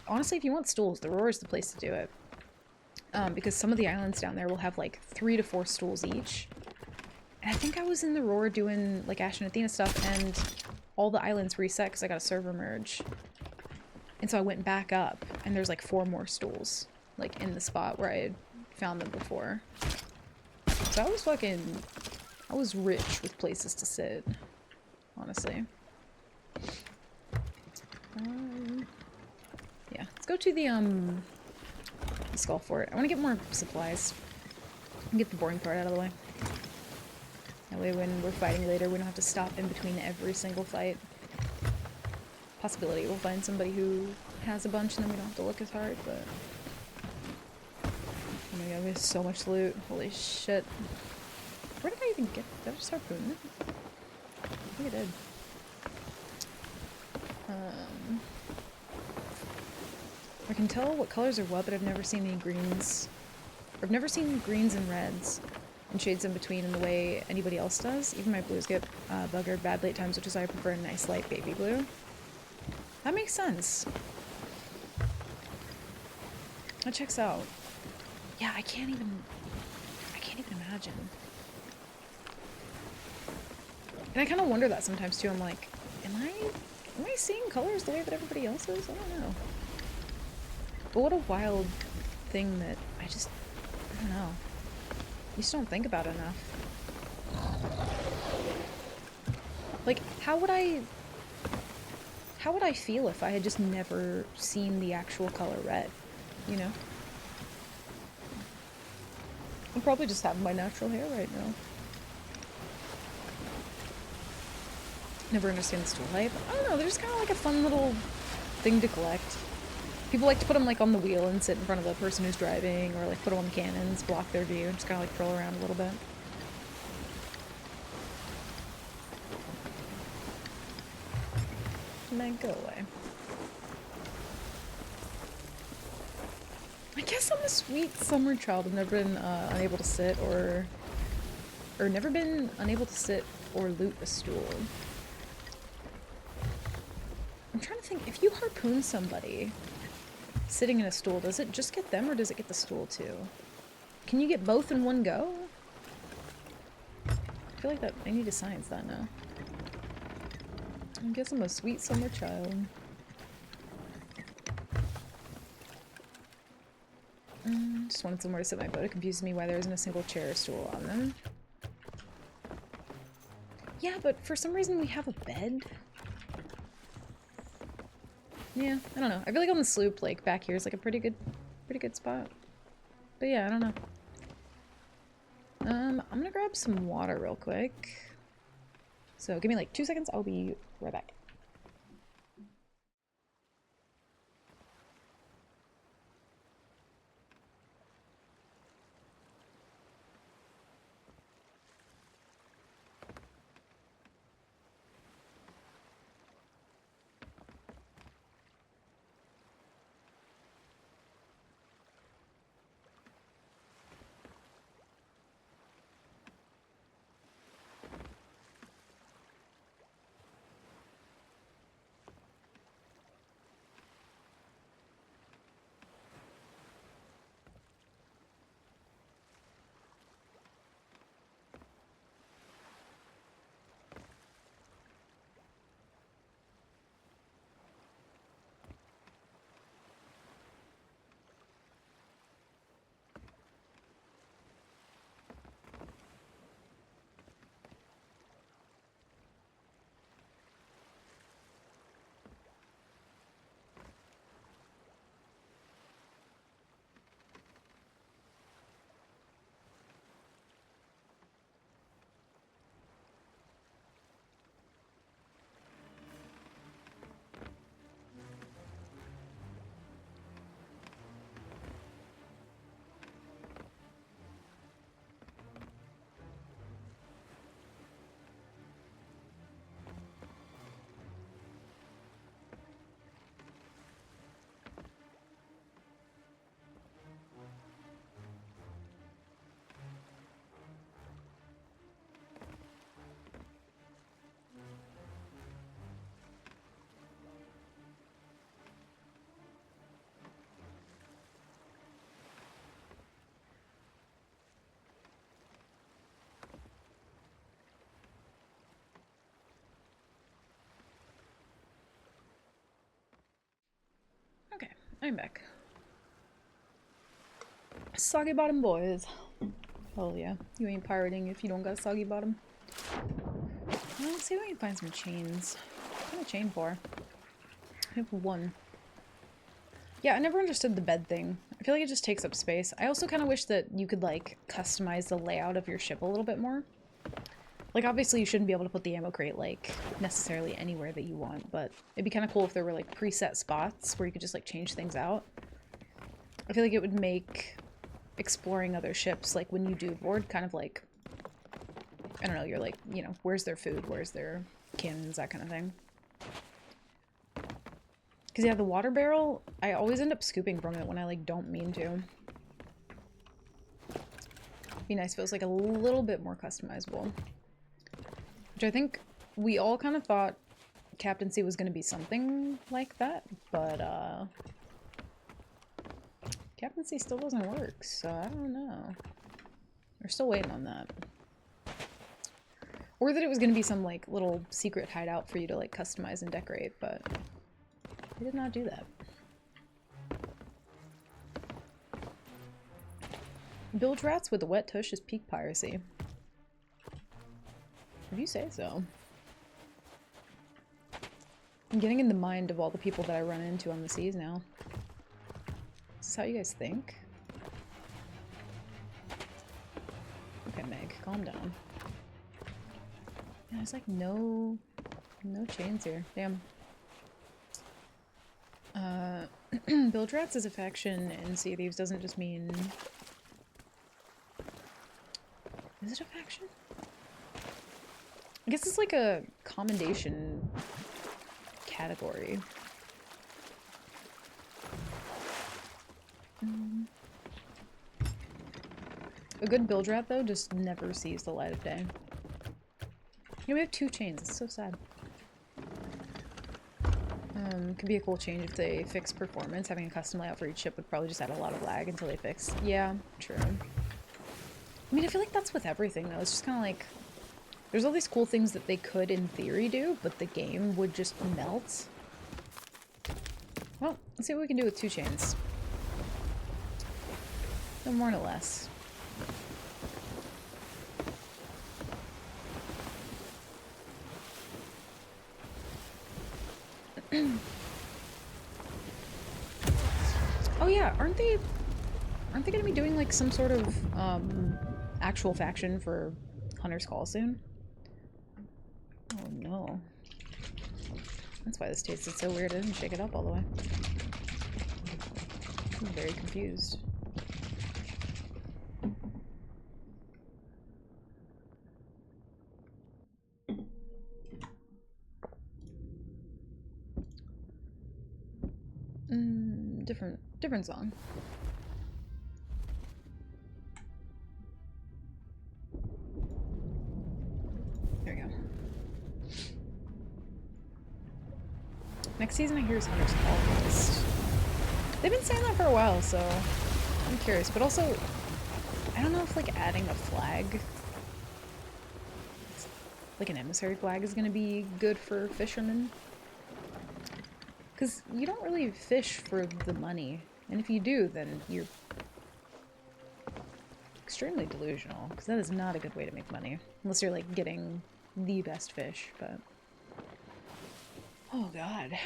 honestly, if you want stools, the Roar is the place to do it. Because some of the islands down there will have like 3 to 4 stools each. And I think I was in the Roar doing like Ash and Athena stuff, and all the islands reset because I got a server merge. And so I went back up, and there's like 4 more stools, like in the spot where I had found them before. So I was rich with places to sit, honestly. Yeah, let's go to the Skull Fort. I want to get more supplies and get the boring part out of the way. That way when we're fighting later, we don't have to stop in between every single fight. Possibility we'll find somebody who has a bunch and then we don't have to look as hard, but... Oh my god, we have so much loot. Holy shit. Where did I even get... Did I just harpoon it? I think I did. I can tell what colors are what, but I've never seen any greens. Or I've never seen greens and reds and shades in between in the way anybody else does. Even my blues get buggered badly at times, which is why I prefer a nice light baby blue. That makes sense. That checks out. Yeah, I can't even imagine. And I kind of wonder that sometimes too. I'm like, am I seeing colors the way that everybody else is? I don't know. But what a wild thing that I don't know. You just don't think about it enough. Like, how would I feel if I had just never seen the actual color red, you know? I'm probably just having my natural hair right now. Never understand the stool hype. I don't know, they're just kind of like a fun little thing to collect. People like to put them like on the wheel and sit in front of the person who's driving, or like put them on the cannons, block their view, and just kind of like troll around a little bit. And then go away. I guess I'm a sweet summer child. I've never been unable to sit or never been unable to sit or loot a stool. I'm trying to think, if you harpoon somebody sitting in a stool, does it just get them or does it get the stool too? Can you get both in one go? I feel like that I need to science that now. I guess I'm a sweet summer child. Just wanted somewhere to sit my boat. It confuses me why there isn't a single chair or stool on them. Yeah, but for some reason we have a bed. Yeah, I don't know. I feel like on the sloop, like back here is like a pretty good spot. But yeah, I don't know. I'm gonna grab some water real quick. So give me like 2 seconds. I'll be right back. I'm back. Soggy bottom boys. Hell yeah. You ain't pirating if you don't got a soggy bottom. Well, let's see if we can find some chains. What kind of chain for? I have one. Yeah, I never understood the bed thing. I feel like it just takes up space. I also kind of wish that you could, like, customize the layout of your ship a little bit more. Like, obviously you shouldn't be able to put the ammo crate, like, necessarily anywhere that you want, but it'd be kind of cool if there were, like, preset spots where you could just, like, change things out. I feel like it would make exploring other ships, like, when you do board, kind of like, I don't know, you're like, you know, where's their food, where's their cannons, that kind of thing. Because, yeah, the water barrel, I always end up scooping from it when I, like, don't mean to. Be nice if it was, like, a little bit more customizable. Which I think we all kind of thought Captaincy was going to be something like that, but, Captaincy still doesn't work, so I don't know. We're still waiting on that. Or that it was going to be some, like, little secret hideout for you to, like, customize and decorate, but they did not do that. Bilge rats with a wet tush is peak piracy. If you say so. I'm getting in the mind of all the people that I run into on the seas now. Is this how you guys think? Okay, Meg, calm down. Yeah, there's like no chains here. Damn. Bilge rats as a faction in Sea of Thieves doesn't just mean... Is it a faction? I guess it's like a commendation category. A good bilge rat, though, just never sees the light of day. Yeah, we have 2 chains. It's so sad. Could be a cool change if they fix performance. Having a custom layout for each ship would probably just add a lot of lag until they fix. Yeah, true. I mean, I feel like that's with everything, though. It's just kind of like... There's all these cool things that they could, in theory, do, but the game would just melt. Well, let's see what we can do with 2 chains. No more, no less. Oh yeah, aren't they gonna be doing like some sort of actual faction for Hunter's Call soon? Oh no. That's why this tasted so weird. I didn't shake it up all the way. I'm very confused. Different song. There we go. Next season I hear is Hunter's Call. They've been saying that for a while, so I'm curious. But also, I don't know if like adding a flag, like an emissary flag, is gonna be good for fishermen. Because you don't really fish for the money. And if you do, then you're extremely delusional. Because that is not a good way to make money. Unless you're like getting the best fish, but... Oh god.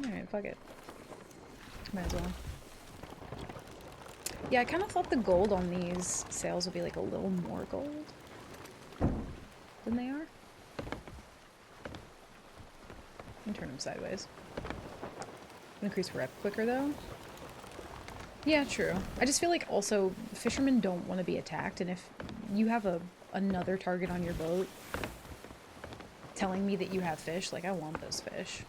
Alright, fuck it. Might as well. Yeah, I kind of thought the gold on these sails would be like a little more gold than they are. I can turn them sideways. Increase rep quicker though. Yeah, true. I just feel like also fishermen don't want to be attacked, and if you have another target on your boat telling me that you have fish, like I want those fish.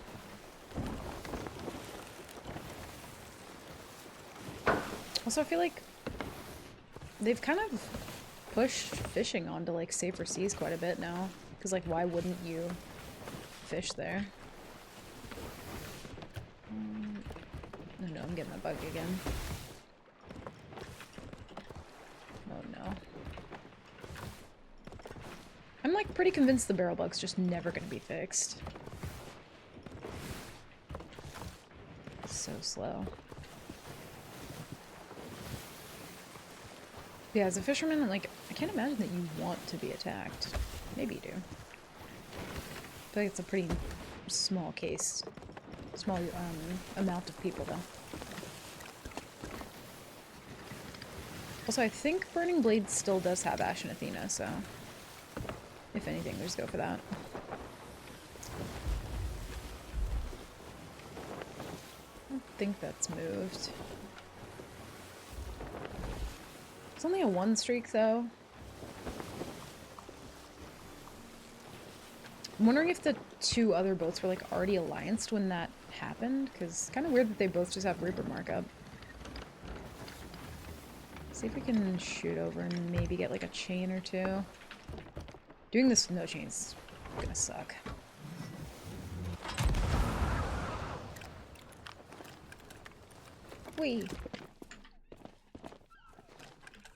Also, I feel like they've kind of pushed fishing onto like safer seas quite a bit now, because like why wouldn't you fish there? Oh no, I'm getting a bug again. Oh no. I'm like pretty convinced the barrel bug's just never gonna be fixed. So slow. Yeah, as a fisherman, like, I can't imagine that you want to be attacked. Maybe you do. I feel like it's a pretty small case. Small amount of people, though. Also, I think Burning Blade still does have Ash and Athena, so... if anything, we just go for that. I don't think that's moved. It's only a 1 streak, though. I'm wondering if the 2 other boats were, like, already allianced when that happened, because it's kind of weird that they both just have Reaper markup. See if we can shoot over and maybe get, like, a chain or 2. Doing this with no chains is gonna suck. Whee!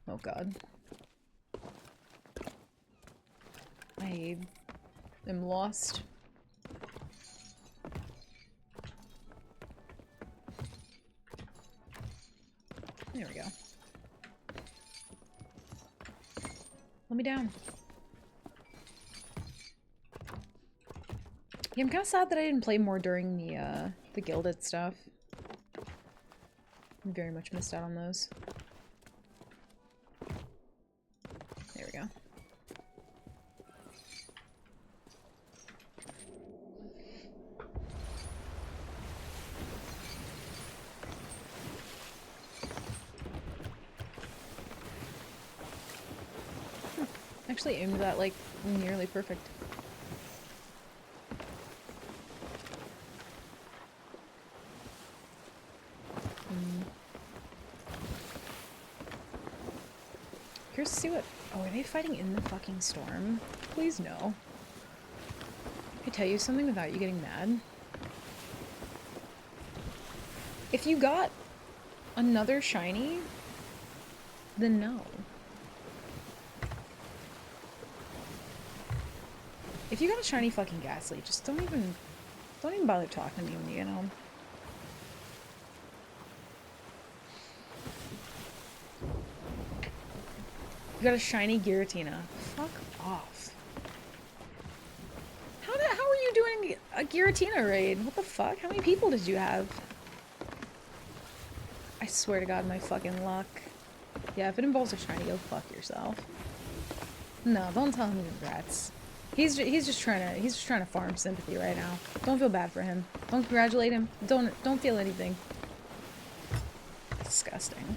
Oh god. I am lost. There we go. Let me down. Yeah, I'm kind of sad that I didn't play more during the Gilded stuff. I very much missed out on those. There we go. Actually aimed that like nearly perfect. Curious to see what... oh, are they fighting in the fucking storm? Please no. Can I tell you something without you getting mad? If you got another shiny, then no. If you got a shiny fucking Ghastly, just don't even bother talking to me when you get home. You got a shiny Giratina. Fuck off. How are you doing a Giratina raid? What the fuck? How many people did you have? I swear to God, my fucking luck. Yeah, if it involves a shiny, go fuck yourself. No, don't tell him congrats. He's just trying to farm sympathy right now. Don't feel bad for him. Don't congratulate him. Don't feel anything. Disgusting.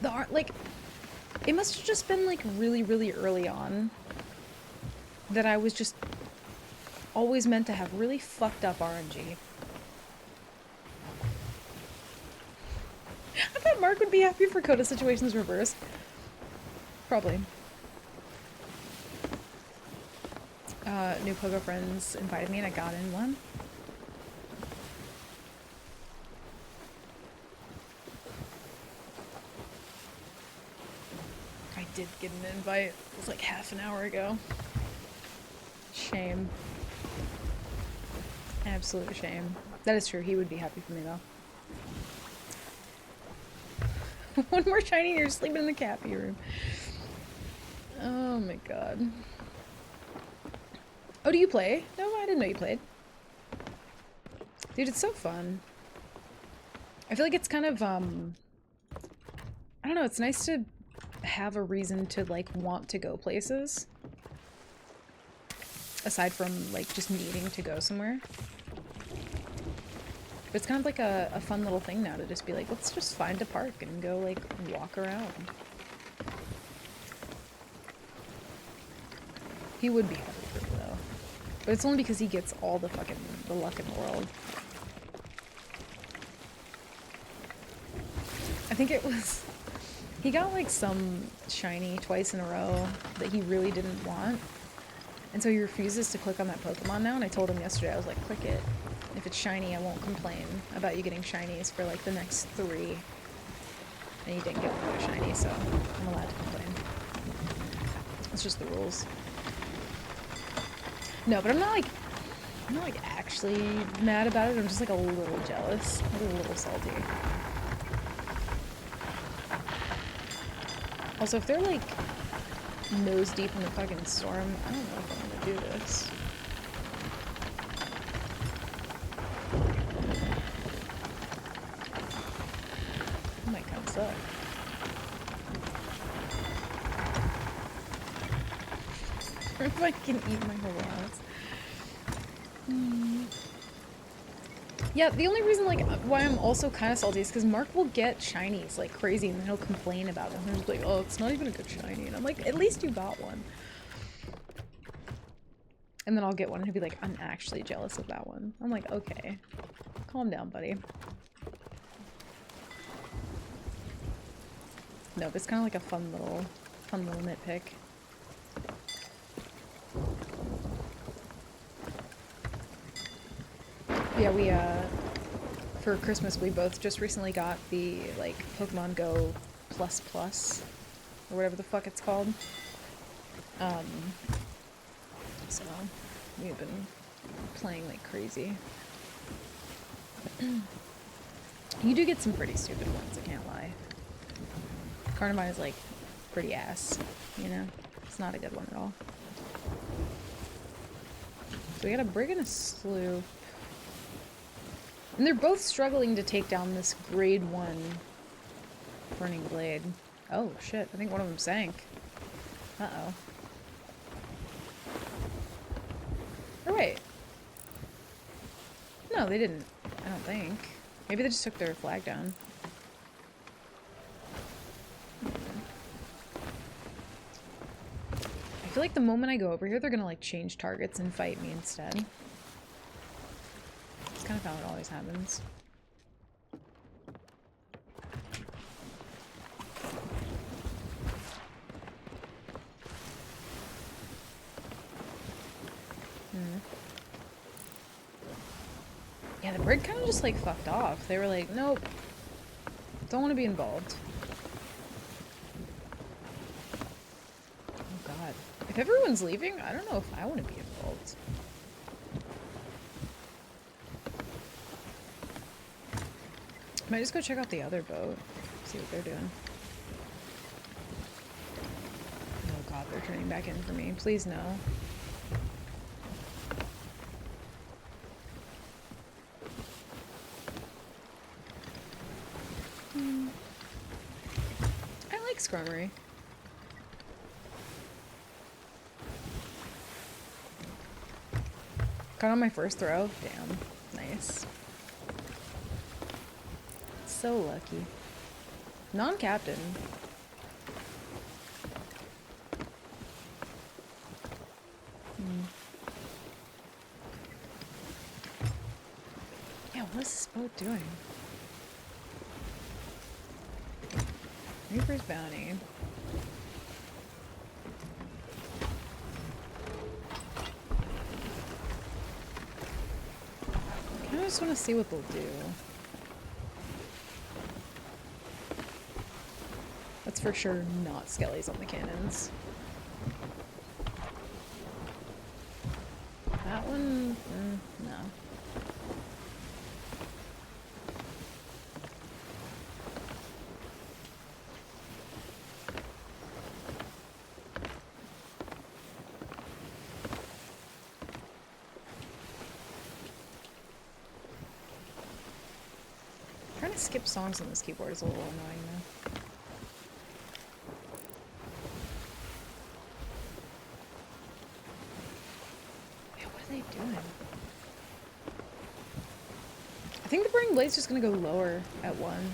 The art, like, it must have just been like really, really early on that I was just always meant to have really fucked up RNG. I thought Mark would be happy for Coda situations reverse. Probably. New Pogo friends invited me and I got in one. I did get an invite. It was like half an hour ago. Shame. Absolute shame. That is true. He would be happy for me though. One more shiny and you're sleeping in the cappy room. Oh my god. Oh, do you play? No, I didn't know you played. Dude, it's so fun. I feel like it's kind of, I don't know, it's nice to have a reason to, like, want to go places. Aside from, like, just needing to go somewhere. But it's kind of like a fun little thing now to just be like, let's just find a park and go, like, walk around. He would be happy for me, though. But it's only because he gets all the fucking the luck in the world. I think it was... he got, like, some shiny twice in a row that he really didn't want. And so he refuses to click on that Pokemon now, and I told him yesterday, I was like, click it. If it's shiny, I won't complain about you getting shinies for, like, the next 3. And he didn't get another shiny, so I'm allowed to complain. It's just the rules. No, but I'm not, like... I'm not like actually mad about it, I'm just like a little jealous, like a little salty. Also, if they're like nose deep in the fucking storm, I don't know if I'm gonna do this. It might kind of suck. If I can eat my whole allowance. Yeah, the only reason, like, why I'm also kind of salty is because Mark will get shinies like crazy and then he'll complain about them. He'll be like, oh, it's not even a good shiny. And I'm like, at least you got one. And then I'll get one and he'll be like, I'm actually jealous of that one. I'm like, okay. Calm down, buddy. No, but it's kind of like a fun little nitpick. Yeah, we, for Christmas, we both just recently got the, like, Pokemon Go Plus Plus, or whatever the fuck it's called. So, we've been playing like crazy. You do get some pretty stupid ones, I can't lie. Carnivine is, like, pretty ass, you know? It's not a good one at all. So we got a Brig and a Sloop. And they're both struggling to take down this grade 1 Burning Blade. Oh, shit. I think one of them sank. Uh-oh. Or wait. No, they didn't. I don't think. Maybe they just took their flag down. I feel like the moment I go over here, they're gonna, like, change targets and fight me instead. It's kind of how it always happens. Yeah, the Brig kind of just, like, fucked off. They were like, nope. Don't want to be involved. Oh god. If everyone's leaving, I don't know if I want to be involved. Might just go check out the other boat. See what they're doing. Oh god, they're turning back in for me. Please no. I like Skarmory. Got on my first throw? Damn. Nice. So lucky. Non-captain. Yeah, what is this boat doing? Reaper's Bounty. I just want to see what they'll do. That's for sure not Skellies on the cannons. That one, no. Trying to skip songs on this keyboard is a little annoying though. Doing? I think the Burning Blade's just gonna go lower at 1.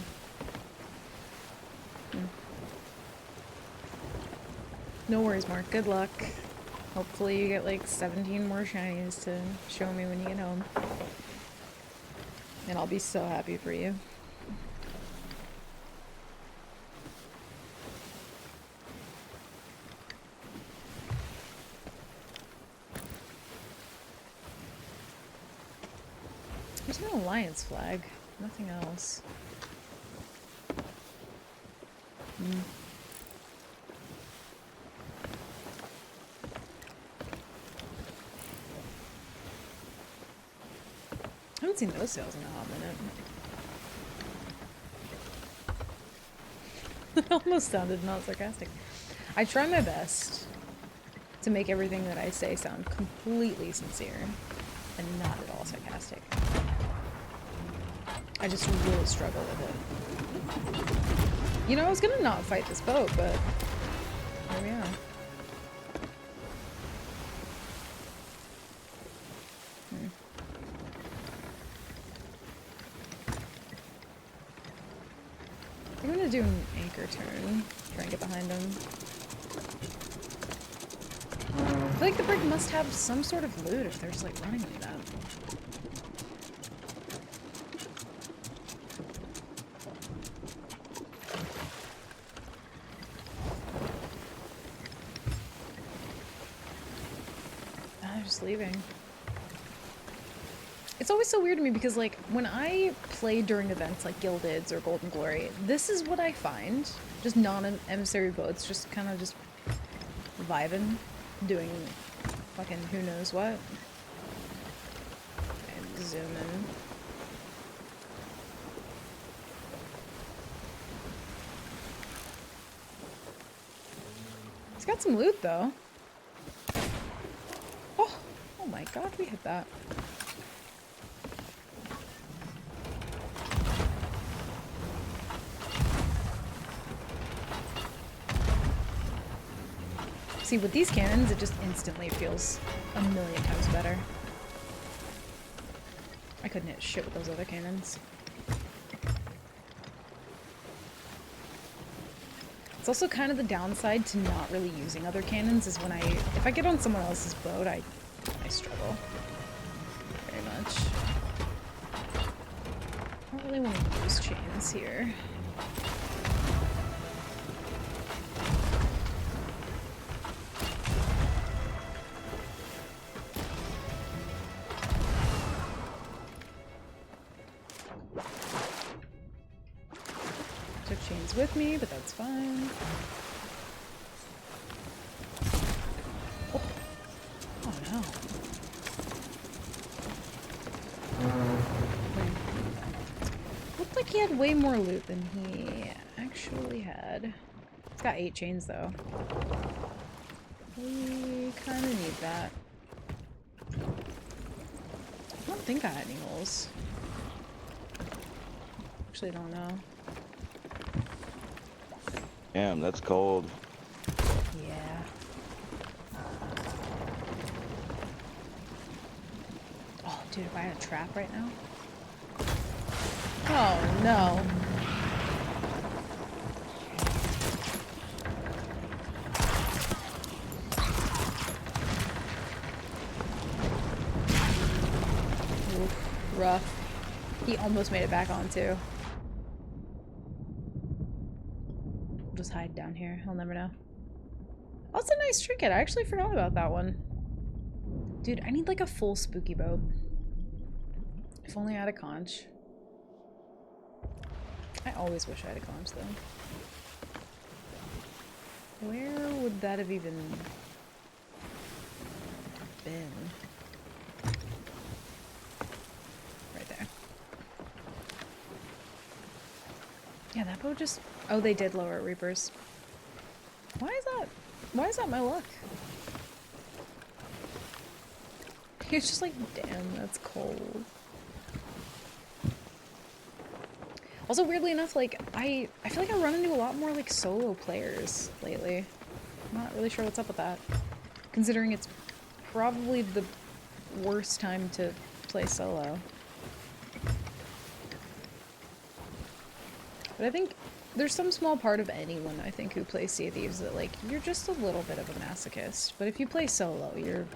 No worries, Mark. Good luck. Hopefully you get like 17 more shinies to show me when you get home. And I'll be so happy for you. There's no alliance flag. Nothing else. haven't seen those sales in a hot minute. It almost sounded not sarcastic. I try my best to make everything that I say sound completely sincere and not at all sarcastic. I just really struggle with it. You know, I was gonna not fight this boat, but here we are. I'm gonna do an anchor turn. Try and get behind him. I feel like the brig must have some sort of loot if they're just like running like that. I'm just leaving. It's always so weird to me because, like, when I play during events like Guildeds or Golden Glory, this is what I find. Just non-emissary boats, just kind of just vibing, doing fucking who knows what. And zoom in. He's got some loot, though. Oh my god, we hit that. See, with these cannons, it just instantly feels a million times better. I couldn't hit shit with those other cannons. It's also kind of the downside to not really using other cannons is when if I get on someone else's boat, I struggle very much. I don't really want to use chains here. Took chains with me, but that's fine. Oh no. Looked like he had way more loot than he actually had. He's got 8 chains though. We kind of need that. I don't think I had any holes. Actually, I don't know. Damn, that's cold. Yeah. Oh, dude, if I had a trap right now. Oh, no. Oof, rough. He almost made it back on, too. We'll just hide down here. He'll never know. Oh, that's a nice trinket. I actually forgot about that one. Dude, I need like a full spooky boat. If only I had a conch. I always wish I had a conch, though. Where would that have even been? Right there. Yeah, that boat just... Oh, they did lower at Reapers. Why is that? Why is that my luck? It's just like, damn, that's cold. Also, weirdly enough, like, I feel like I run into a lot more, like, solo players lately. I'm not really sure what's up with that. Considering it's probably the worst time to play solo. But I think there's some small part of anyone, I think, who plays Sea of Thieves that, like, you're just a little bit of a masochist. But if you play solo, you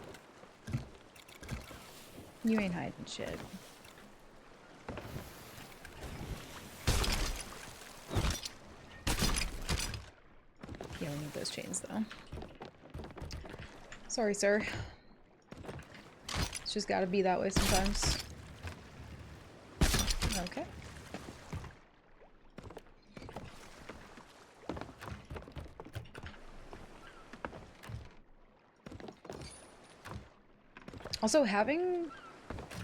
ain't hiding shit. Yeah, we need those chains, though. Sorry, sir. It's just gotta be that way sometimes. Okay. Also, having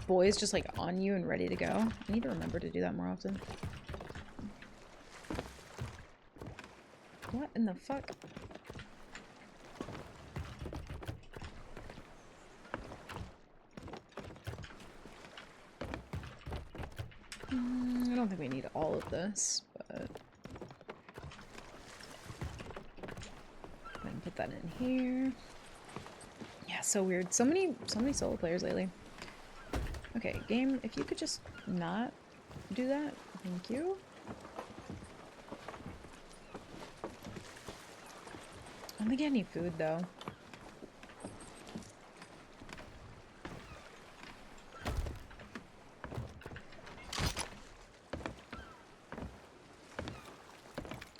boys just like on you and ready to go. I need to remember to do that more often. What in the fuck? I don't think we need all of this, but then put that in here. Yeah, so weird. So many solo players lately. Okay, game, if you could just not do that, thank you. I don't think I need food though.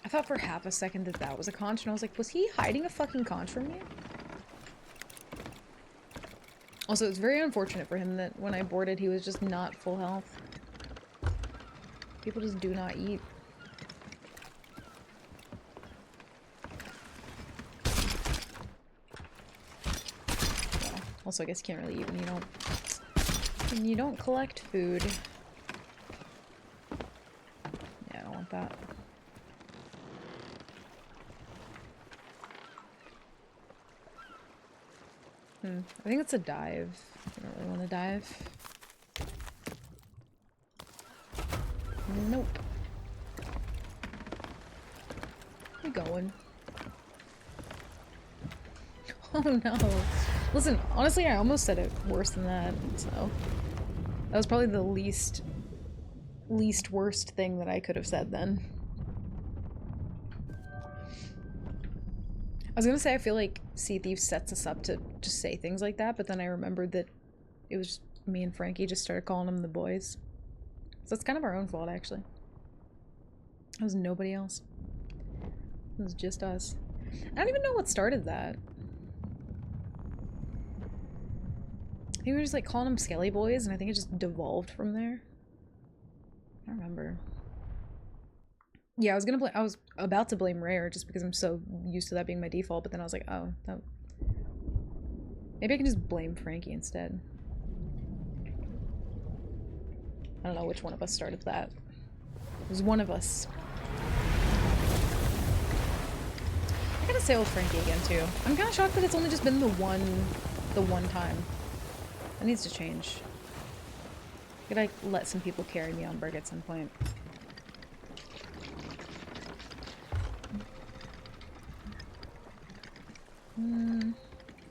I thought for half a second that that was a conch, and I was like, was he hiding a fucking conch from me? Also, it's very unfortunate for him that when I boarded, he was just not full health. People just do not eat. Well, also, I guess you can't really eat when you don't collect food. Yeah, I don't want that. I think it's a dive. I don't really want to dive. Nope. Where you going? Oh no. Listen, honestly, I almost said it worse than that, so. That was probably the least worst thing that I could have said then. I was gonna say I feel like Sea Thief sets us up to just say things like that, but then I remembered that it was just me and Frankie just started calling them the boys. So it's kind of our own fault, actually. It was nobody else. It was just us. I don't even know what started that. I think we were just like calling them Skelly Boys, and I think it just devolved from there. I don't remember. Yeah, I was about to blame Rare just because I'm so used to that being my default, but then I was like, oh, that... Maybe I can just blame Frankie instead. I don't know which one of us started that. It was one of us. I gotta sail with Frankie again too. I'm kinda shocked that it's only just been the one time. That needs to change. I gotta let some people carry me on Berg at some point.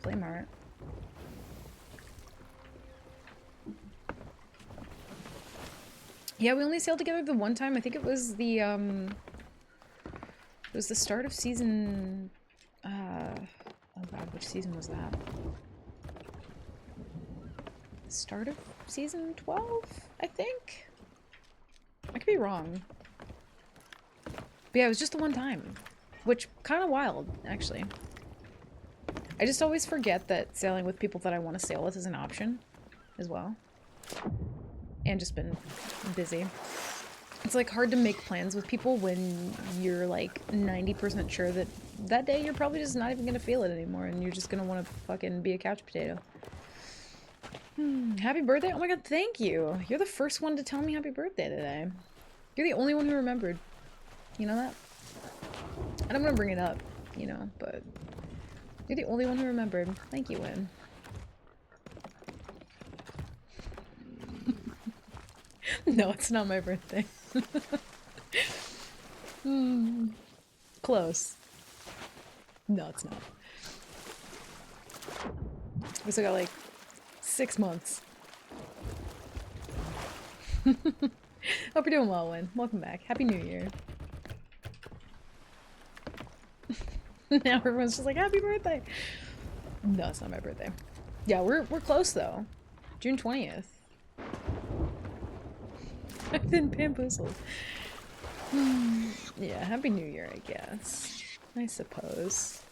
Flame heart. Yeah, we only sailed together the one time. I think it was the start of season oh god, which season was that? Start of season 12, I think? I could be wrong. But yeah, it was just the one time. Which, kind of wild, actually. I just always forget that sailing with people that I want to sail with is an option, as well. And just been busy. It's like hard to make plans with people when you're like 90% sure that that day you're probably just not even gonna feel it anymore and you're just gonna want to fucking be a couch potato. Happy birthday! Oh my god, thank you! You're the first one to tell me happy birthday today. You're the only one who remembered. You know that? And I'm gonna bring it up, you know, but you're the only one who remembered. Thank you, Win. No, it's not my birthday. Close. No, it's not. We still got like 6 months. Hope you're doing well, Win. Welcome back. Happy New Year. Now everyone's just like, happy birthday! No, it's not my birthday. Yeah, we're close though. June 20th. I've been bamboozled. Yeah, happy New Year, I guess. I suppose.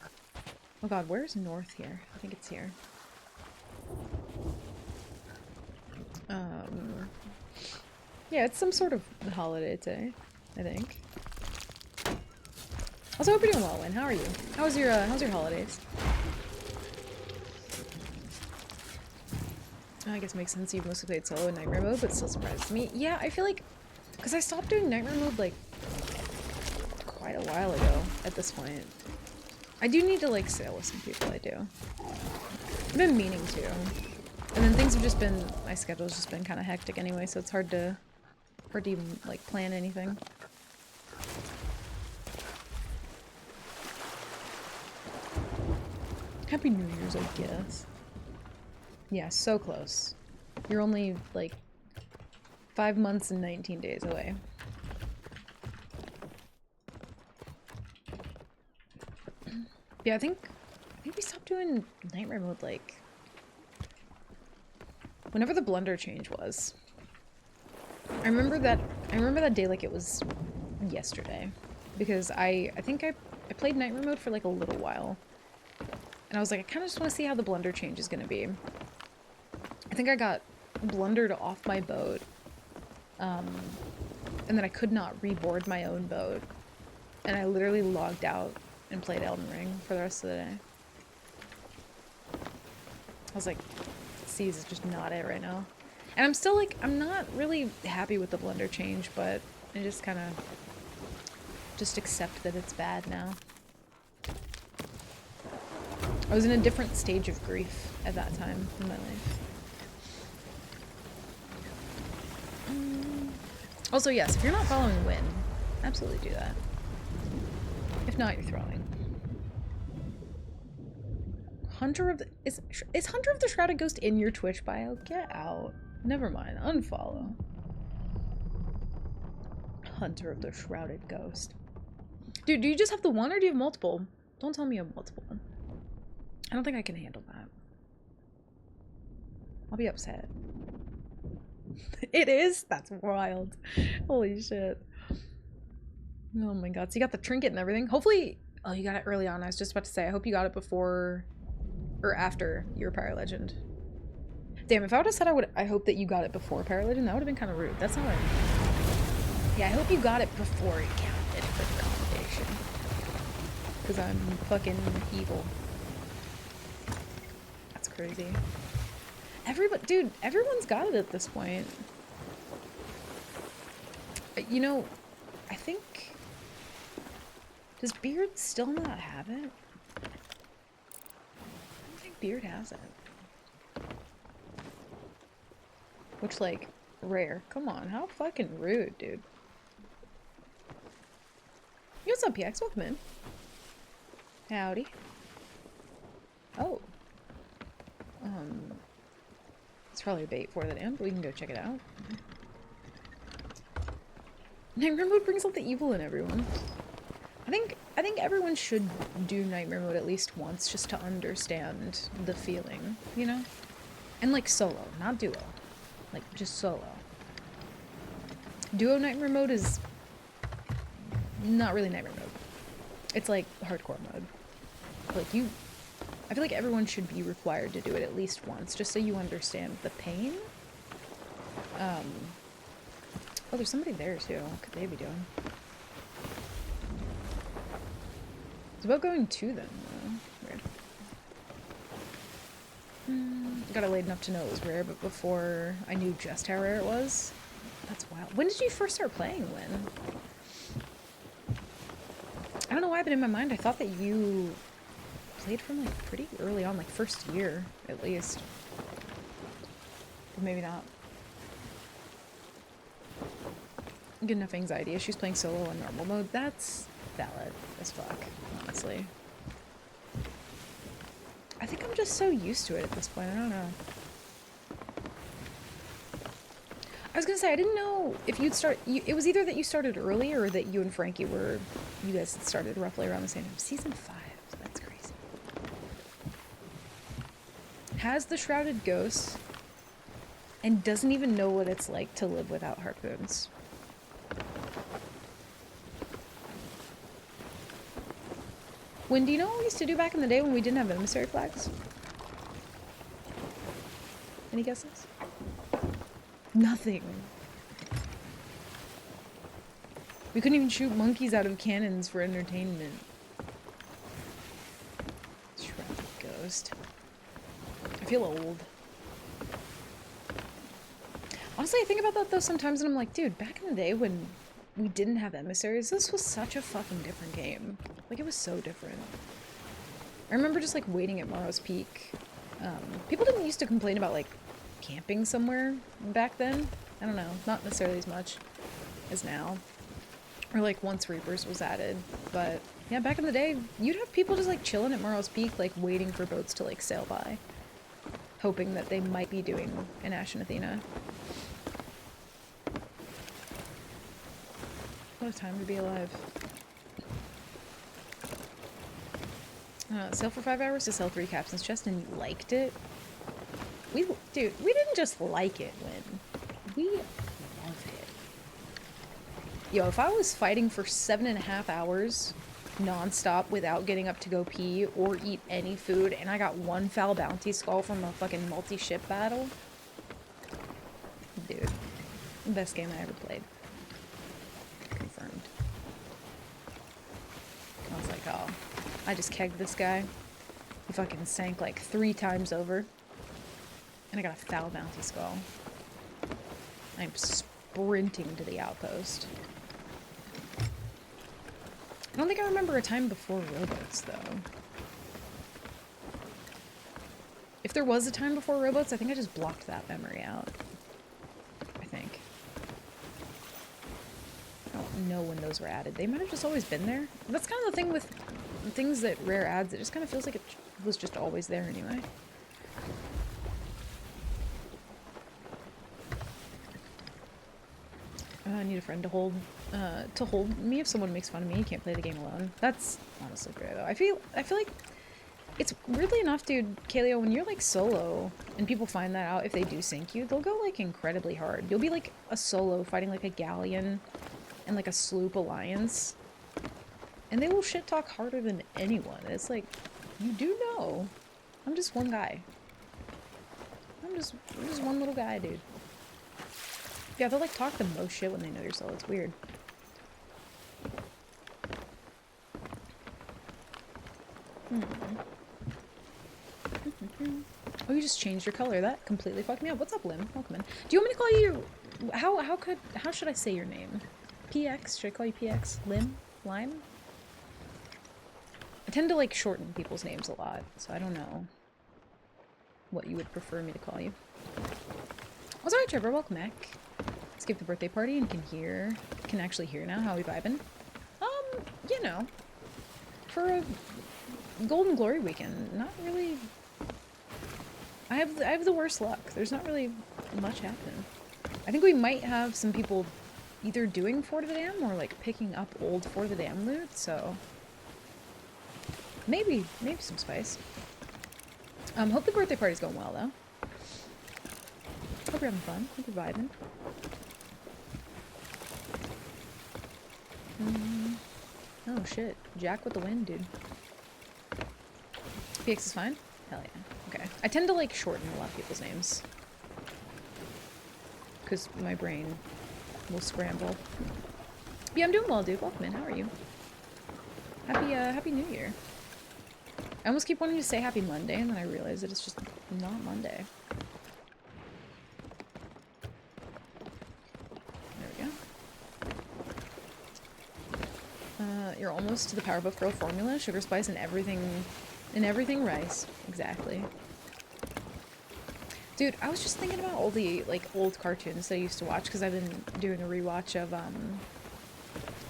Oh god, where's north here? I think it's here. Yeah, it's some sort of holiday day, I think. Also, hope you're doing well, Win. How are you? How's your holidays? I guess it makes sense you've mostly played solo in Nightmare mode, but still surprises me. Yeah, I feel like... Because I stopped doing Nightmare mode, like, quite a while ago at this point. I do need to, like, sail with some people, I do. I've been meaning to. And then things have just been... My schedule's just been kind of hectic anyway, so it's hard to even, like, plan anything. Happy New Year's, I guess. Yeah, so close. You're only, like, 5 months and 19 days away. Yeah, I think we stopped doing Nightmare mode, like, whenever the Blunder change was. I remember that day like it was yesterday. Because I think I played Nightmare mode for, like, a little while. And I was like, I kind of just want to see how the Blunder change is going to be. I think I got blundered off my boat. And then I could not reboard my own boat. And I literally logged out and played Elden Ring for the rest of the day. I was like, Seas is just not it right now. And I'm still like, I'm not really happy with the Blunder change, but I just kind of just accept that it's bad now. I was in a different stage of grief at that time in my life. Also, yes, if you're not following Win, absolutely do that. If not, you're throwing. Hunter of the... Is Hunter of the Shrouded Ghost in your Twitch bio? Get out. Never mind. Unfollow. Hunter of the Shrouded Ghost. Dude, do you just have the one or do you have multiple? Don't tell me you have multiple. I don't think I can handle that. I'll be upset. It is? That's wild. Holy shit. Oh my god. So you got the trinket and everything? Hopefully... Oh, you got it early on. I was just about to say, I hope you got it before... Or after your Pyro Legend. Damn, if I would have said I hope that you got it before Pyro Legend, that would have been kind of rude. That's not what I mean. Yeah, I hope you got it before it counted for the commendation. Because I'm fucking evil. That's crazy. Dude, everyone's got it at this point. You know, I think... Does Beard still not have it? I don't think Beard has it. Which, like, rare. Come on, how fucking rude, dude. Yo, what's up, PX? Welcome in. Howdy. Oh. It's probably a bait for the dam, but we can go check it out. Nightmare mode brings out the evil in everyone. I think everyone should do Nightmare mode at least once just to understand the feeling, you know? And like solo, not duo. Like just solo. Duo Nightmare mode is not really Nightmare mode. It's like hardcore mode. Like I feel like everyone should be required to do it at least once, just so you understand the pain. Oh, there's somebody there too. What could they be doing? It's about going to them, though. Weird. Got it late enough to know it was rare, but before I knew just how rare it was. That's wild. When did you first start playing Win? I don't know why, but in my mind I thought that you played from like pretty early on, like first year at least. But maybe not. Good enough anxiety issues playing solo on normal mode. That's valid as fuck, honestly. I think I'm just so used to it at this point. I don't know. I was gonna say, I didn't know if you'd start... it was either that you started early or that you and Frankie were... You guys started roughly around the same time. Season 5. That's crazy. Has the Shrouded Ghost and doesn't even know what it's like to live without harpoons. When do you know what we used to do back in the day when we didn't have emissary flags? Any guesses? Nothing. We couldn't even shoot monkeys out of cannons for entertainment. Shrouded Ghost. I feel old. Honestly, I think about that though sometimes and I'm like, dude, back in the day when we didn't have emissaries, this was such a fucking different game. Like, it was so different. I remember just like waiting at Morrow's Peak. People didn't used to complain about like camping somewhere back then. I don't know, not necessarily as much as now. Or like once Reapers was added. But yeah, back in the day, you'd have people just like chilling at Morrow's Peak, like waiting for boats to like sail by. Hoping that they might be doing an Ashen Athena. What a time to be alive. Sail for 5 hours to sell 3 captain's chest and you liked it? Dude, we didn't just like it, Lynn. We love it. Yo, if I was fighting for 7.5 hours non-stop without getting up to go pee or eat any food and I got 1 foul bounty skull from a fucking multi-ship battle, dude, best game I ever played. Confirmed. I was like, oh, I just kegged this guy. He fucking sank like 3 times over. And I got a foul bounty skull. I'm sprinting to the outpost. I don't think I remember a time before rowboats, though. If there was a time before rowboats, I think I just blocked that memory out. I think. I don't know when those were added. They might have just always been there. That's kind of the thing with things that Rare adds. It just kind of feels like it was just always there anyway. I need a friend to hold me if someone makes fun of me. You can't play the game alone. That's honestly fair though. I feel like it's weirdly enough, dude, Kaleo, when you're like solo and people find that out, if they do sink you, they'll go like incredibly hard. You'll be like a solo fighting like a galleon and like a sloop alliance, and they will shit talk harder than anyone. It's like, you do know, I'm just one guy. I'm just one little guy, dude. Yeah, they'll like talk the most shit when they know you're solo. It's weird. Oh, you just changed your color. That completely fucked me up. What's up, Lim? Welcome in. Do you want me to call you? How should I say your name? PX? Should I call you PX? Lim? Lime? I tend to like shorten people's names a lot, so I don't know what you would prefer me to call you. Oh, sorry, Trevor. Welcome back. Skip the birthday party and can actually hear now. How we vibing? You know, for a Golden Glory weekend, not really. I have the worst luck. There's not really much happening. I think we might have some people either doing Fort of the Dam or like picking up old Fort of the Dam loot, so maybe some spice. Hope the birthday party's going well though. Hope you're having fun. Hope you're vibing. Oh shit. Jack with the wind, dude. PX is fine? Hell yeah. Okay. I tend to like shorten a lot of people's names. Because my brain will scramble. Yeah, I'm doing well, dude. Welcome in. How are you? Happy New Year. I almost keep wanting to say Happy Monday, and then I realize that it's just not Monday. You're almost to the Powerpuff Girl formula. Sugar, spice, and everything rice. Exactly. Dude, I was just thinking about all the, like, old cartoons that I used to watch, because I've been doing a rewatch of,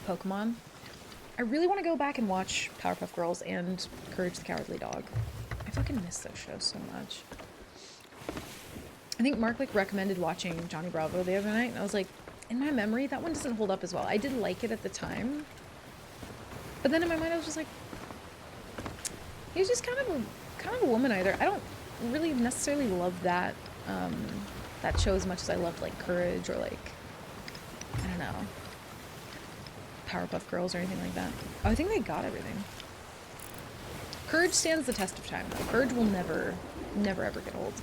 Pokemon. I really want to go back and watch Powerpuff Girls and Courage the Cowardly Dog. I fucking miss those shows so much. I think Mark, like, recommended watching Johnny Bravo the other night, and I was like, in my memory, that one doesn't hold up as well. I did like it at the time. But then in my mind, I was just like, he's just kind of a womanizer. I don't really necessarily love that that show as much as I loved like Courage or like, I don't know, Powerpuff Girls or anything like that. Oh, I think they got everything. Courage stands the test of time though. Courage will never ever get old.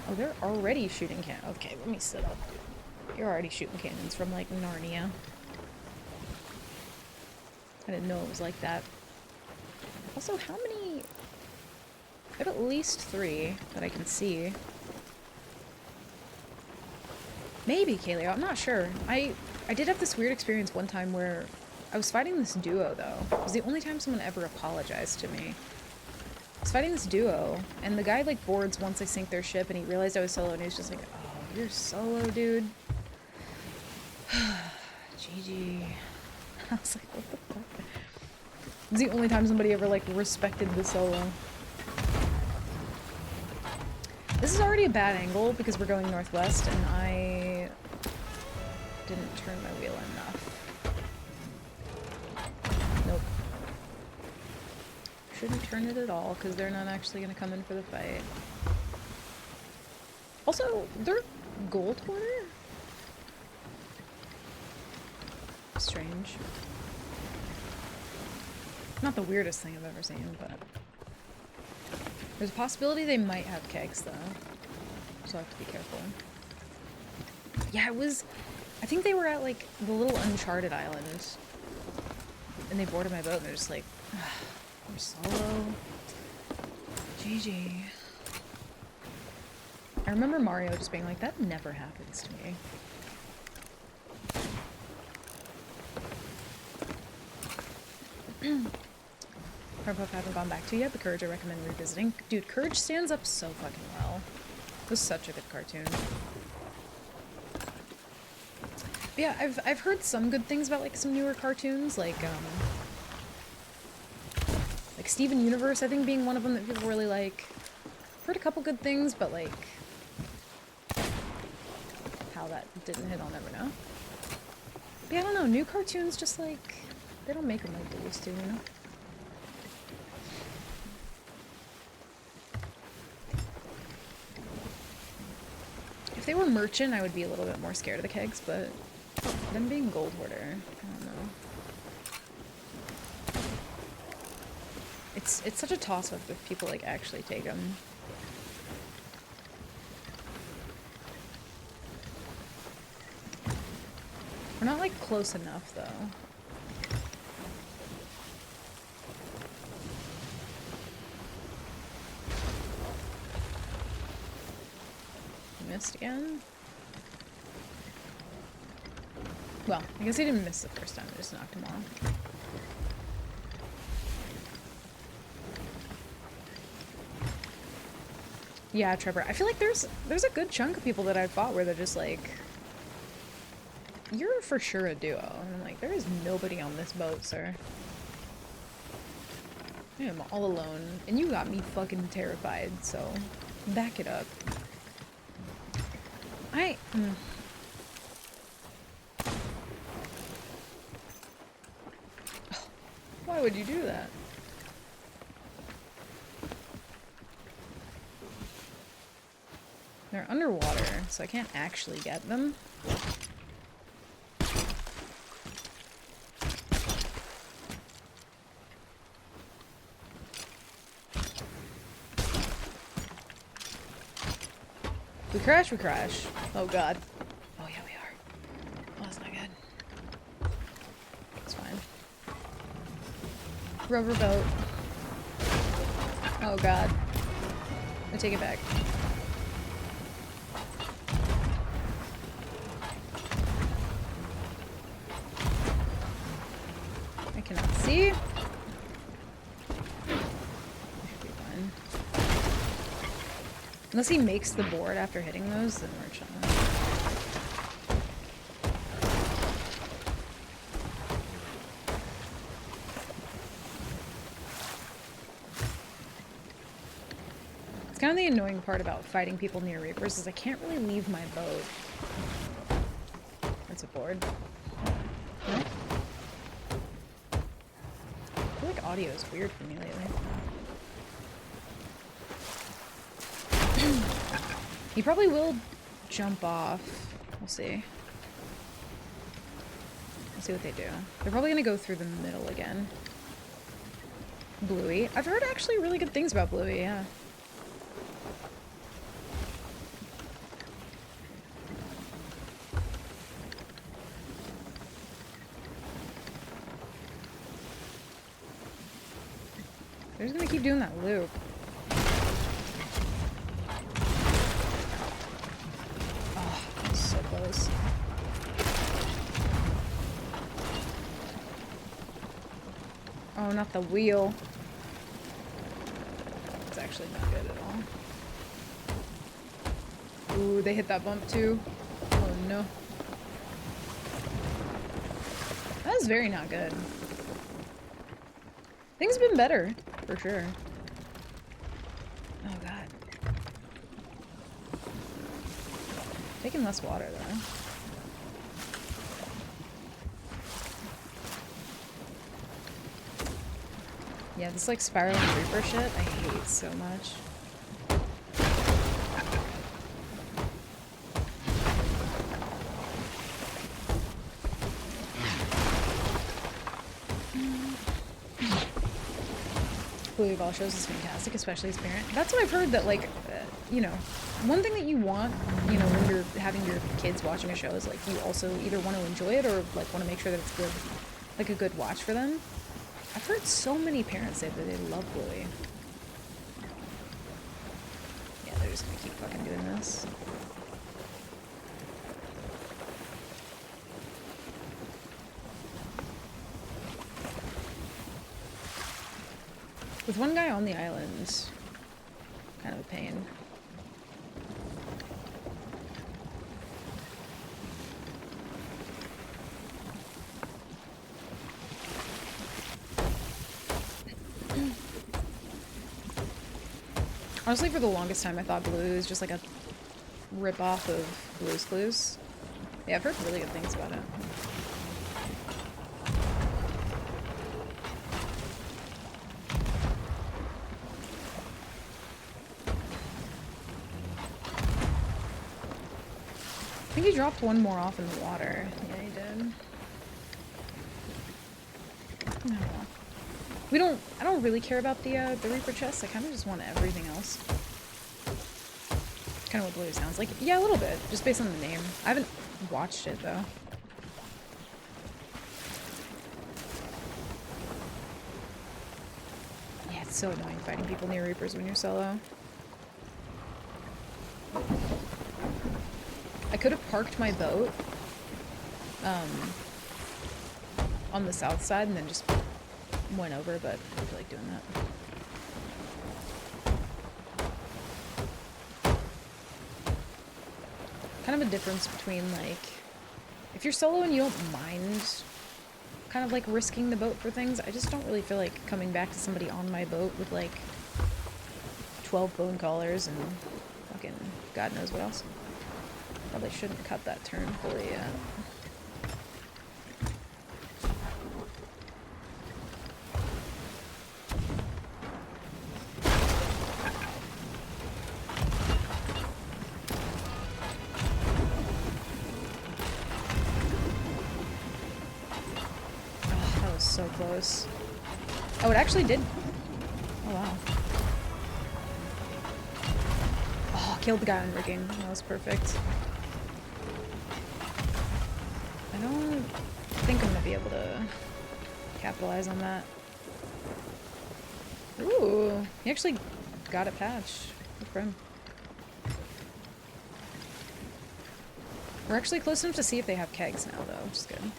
Oh, they're already shooting okay, let me sit up, dude. You're already shooting cannons from like Narnia. I didn't know it was like that. Also, how many? I have at least 3 that I can see. Maybe, Kaleo. I'm not sure. I did have this weird experience one time where I was fighting this duo, though. It was the only time someone ever apologized to me. I was fighting this duo, and the guy, like, boards once I sink their ship, and he realized I was solo, and he was just like, oh, you're solo, dude. GG. I was like, what the fuck? It was the only time somebody ever, like, respected the solo. This is already a bad angle because we're going northwest, and I didn't turn my wheel enough. Nope. Shouldn't turn it at all, because they're not actually going to come in for the fight. Also, they're gold hoarder? Strange. Not the weirdest thing I've ever seen, but... There's a possibility they might have kegs, though. So I have to be careful. Yeah, it was... I think they were at, like, the little uncharted island. And they boarded my boat, and they're just like, I'm solo. GG. I remember Mario just being like, that never happens to me. Powerpuff haven't gone back to yet, but Courage I recommend revisiting. Dude, Courage stands up so fucking well. It was such a good cartoon. But yeah, I've heard some good things about like some newer cartoons, like Steven Universe, I think being one of them that people really like. Heard a couple good things, but like how that didn't hit, I'll never know. But yeah, I don't know, new cartoons just like they don't make them like they used to, you know? If they were merchant, I would be a little bit more scared of the kegs, but them being gold hoarder, I don't know. It's such a toss-up if people like actually take them. We're not like close enough though. Missed again. Well, I guess he didn't miss the first time, I just knocked him off. Yeah, Trevor, I feel like there's a good chunk of people that I've fought where they're just like, you're for sure a duo. And I'm like, there is nobody on this boat, sir. I am all alone, and you got me fucking terrified, so back it up. Why would you do that? They're underwater, so I can't actually get them. We crash, we crash. Oh god. Oh yeah, we are. Oh, that's not good. It's fine. Rubber boat. Oh god. I take it back. I cannot see. Unless he makes the board after hitting those, then we're chilling. It's kind of the annoying part about fighting people near Reapers is I can't really leave my boat. That's a board. No? I feel like audio is weird for me lately. He probably will jump off. We'll see. We'll see what they do. They're probably gonna go through the middle again. Bluey. I've heard actually really good things about Bluey, yeah. They're just gonna keep doing that loop. close. Oh, not the wheel. It's actually not good at all. Ooh, they hit that bump too. Oh no. That was very not good. Things have been better, for sure. Oh god. Taking less water though. Yeah, this like spiraling Reaper shit, I hate so much. Blue Ball shows is fantastic, especially as a parent. That's what I've heard, that like, you know, one thing that you want, you know, when you're having your kids watching a show is like you also either want to enjoy it or like want to make sure that it's good, like a good watch for them. I've heard so many parents say that they love Bluey. Yeah, they're just gonna keep fucking doing this. With one guy on the island, kind of a pain. Honestly, for the longest time, I thought Blue was just like a rip-off of Blue's Clues. Yeah, I've heard really good things about it. I think he dropped one more off in the water. Yeah, he did. Oh well. I don't really care about the Reaper chest. I kind of just want everything else. Kind of what Blue sounds like. Yeah, a little bit, just based on the name. I haven't watched it though. Yeah, it's so annoying fighting people near Reapers when you're solo. I could have parked my boat on the south side and then just went over, but I don't feel like doing that. Kind of a difference between, like, if you're solo and you don't mind kind of like risking the boat for things, I just don't really feel like coming back to somebody on my boat with like 12 bone collars and fucking God knows what else. Probably shouldn't cut that turn fully yet. So close. Oh, it actually did. Oh, wow. Oh, killed the guy on rigging. That was perfect. I don't think I'm gonna be able to capitalize on that. Ooh, he actually got it patched. Good for him. We're actually close enough to see if they have kegs now, though, which is good.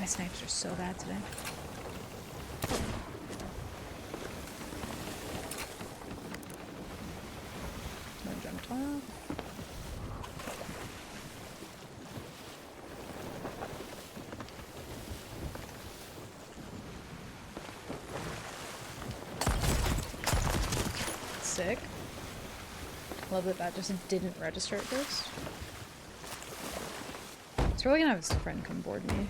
Snipes are so bad today. One jumped off. Sick. Love that that just didn't register at first. It's probably gonna have his friend come board me.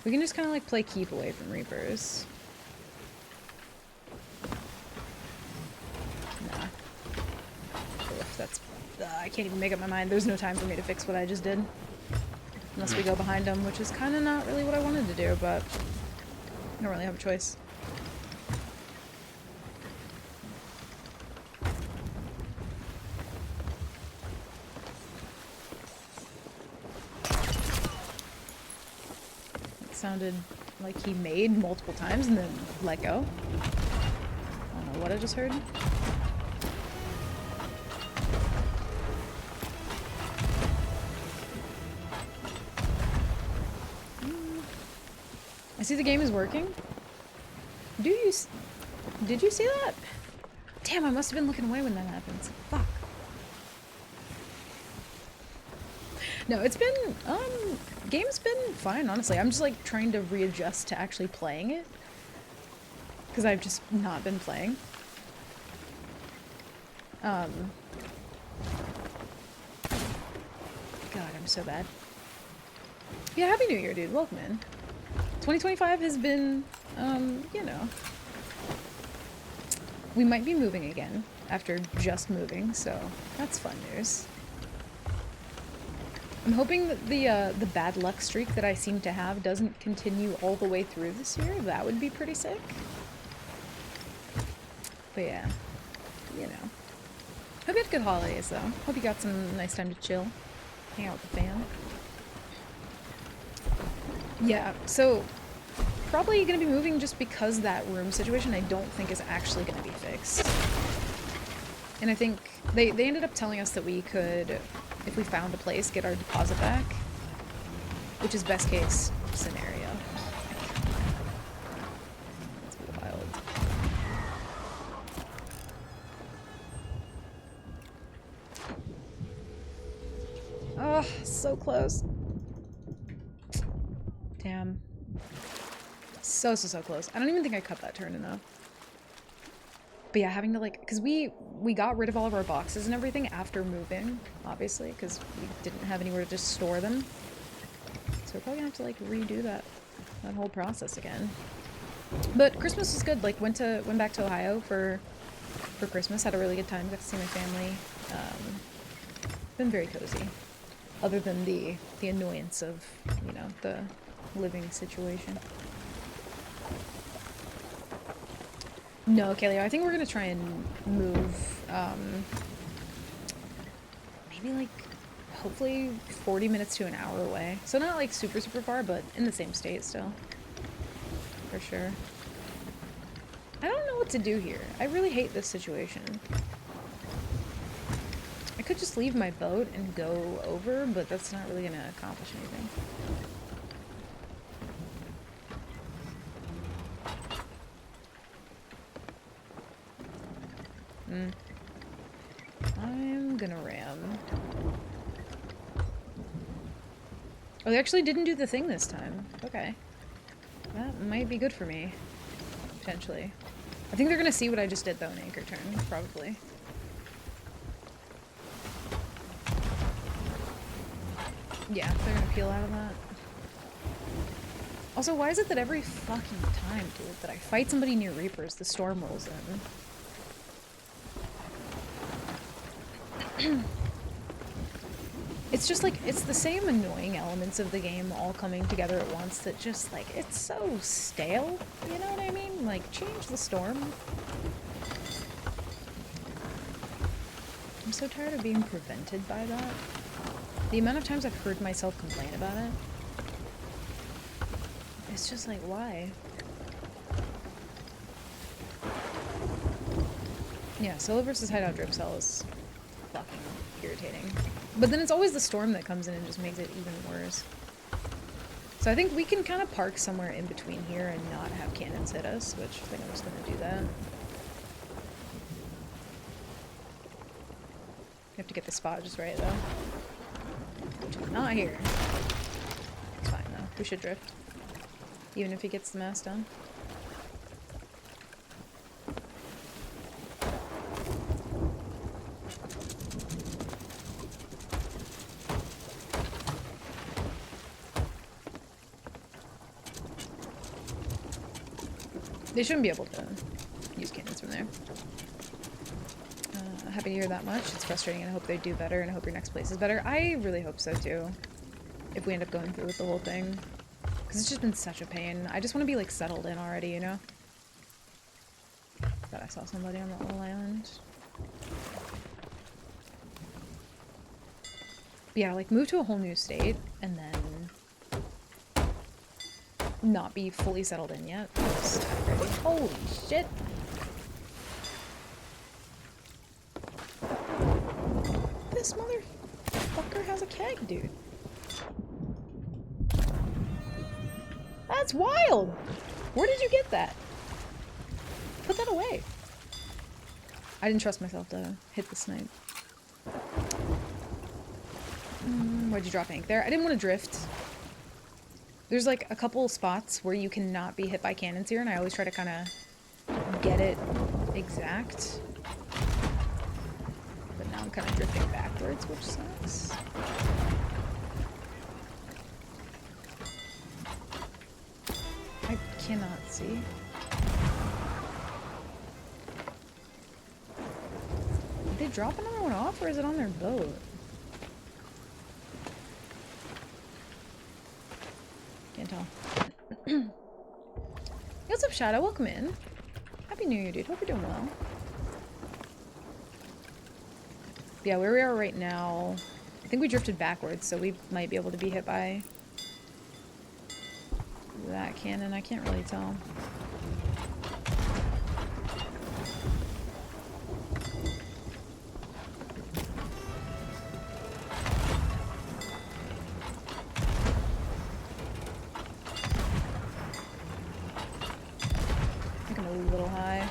We can just kind of like play keep away from Reapers. Nah. Oof, that's... I can't even make up my mind. There's no time for me to fix what I just did. Unless we go behind them, which is kind of not really what I wanted to do, but... I don't really have a choice. It sounded like he made multiple times and then let go. I don't know what I just heard. I see the game is working. Did you see that? Damn, I must have been looking away when that happens. Fuck. No, it's been, game's been fine, honestly. I'm just, like, trying to readjust to actually playing it. Because I've just not been playing. God, I'm so bad. Yeah, Happy New Year, dude. Welcome in. 2025 has been, you know. We might be moving again after just moving, so that's fun news. I'm hoping that the bad luck streak that I seem to have doesn't continue all the way through this year. That would be pretty sick. But yeah, you know. Hope you had good holidays, though. Hope you got some nice time to chill. Hang out with the fam. Yeah, so probably gonna be moving just because that room situation I don't think is actually gonna be fixed. And I think they ended up telling us that we could, if we found a place, get our deposit back, which is best case scenario. That's wild. Oh, so close. Damn. So close. I don't even think I cut that turn enough. But yeah, having to like, because we got rid of all of our boxes and everything after moving, obviously, because we didn't have anywhere to just store them. So we're probably gonna have to like redo that whole process again. But Christmas was good. Like went back to Ohio for Christmas. Had a really good time. Got to see my family. Been very cozy. Other than the annoyance of, you know, the living situation. No, Kaleo, I think we're gonna try and move, maybe like, hopefully 40 minutes to an hour away. So not like super far, but in the same state still. For sure. I don't know what to do here. I really hate this situation. I could just leave my boat and go over, but that's not really gonna accomplish anything. I'm gonna ram. Oh, they actually didn't do the thing this time. Okay. That might be good for me. Potentially. I think they're gonna see what I just did though in anchor turn, probably. Yeah, they're gonna peel out of that. Also, why is it that every fucking time, dude, that I fight somebody near Reapers, the storm rolls in? It's just like, it's the same annoying elements of the game all coming together at once that just like, it's so stale, you know what I mean? Like, change the storm. I'm so tired of being prevented by that. The amount of times I've heard myself complain about it. It's just like, why? Yeah, Solo versus Hideout Drip Cell is fucking irritating. But then it's always the storm that comes in and just makes it even worse. So I think we can kind of park somewhere in between here and not have cannons hit us, which I think I'm just gonna do that. You have to get the spot just right, though. Which is not here. It's fine, though. We should drift. Even if he gets the mast done. They shouldn't be able to use cannons from there. Happy to hear that much. It's frustrating and I hope they do better and I hope your next place is better. I really hope so too. If we end up going through with the whole thing. Because it's just been such a pain. I just want to be, like, settled in already, you know? Thought I saw somebody on that little island. But yeah, like, move to a whole new state, and then not be fully settled in yet. Just ready. Holy shit! This motherfucker has a keg, dude. That's wild! Where did you get that? Put that away. I didn't trust myself to hit the snipe. Why'd you drop ink there? I didn't want to drift. There's like a couple spots where you cannot be hit by cannons here, and I always try to kind of get it exact. But now I'm kind of drifting backwards, which sucks. I cannot see. Did they drop another one off, or is it on their boat? Can't tell. Hey, what's up, Shadow? Welcome in. Happy New Year, dude. Hope you're doing well. Yeah, where we are right now, I think we drifted backwards, so we might be able to be hit by that cannon. I can't really tell. I think I'm a little high.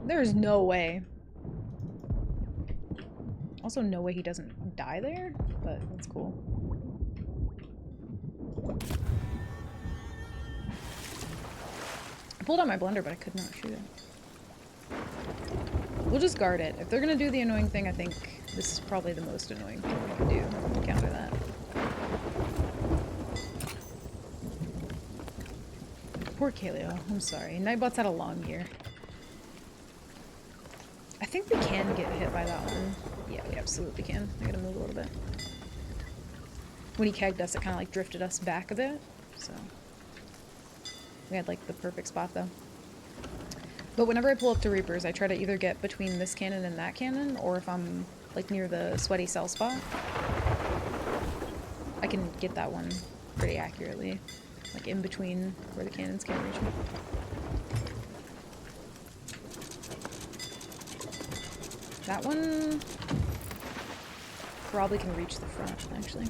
There's no way. Also, no way he doesn't die there, but that's cool. I pulled out my blender, but I could not shoot it. We'll just guard it. If they're gonna do the annoying thing, I think this is probably the most annoying thing we can do to counter that. Poor Kaleo. I'm sorry. Nightbot's had a long year. I think we can get hit by that one. Yeah, we absolutely can. I gotta move a little bit. When he kegged us, it kind of like drifted us back a bit, so we had like the perfect spot though. But whenever I pull up to Reapers, I try to either get between this cannon and that cannon, or if I'm like near the sweaty cell spot, I can get that one pretty accurately, like in between where the cannons can't reach me. That one probably can reach the front, actually.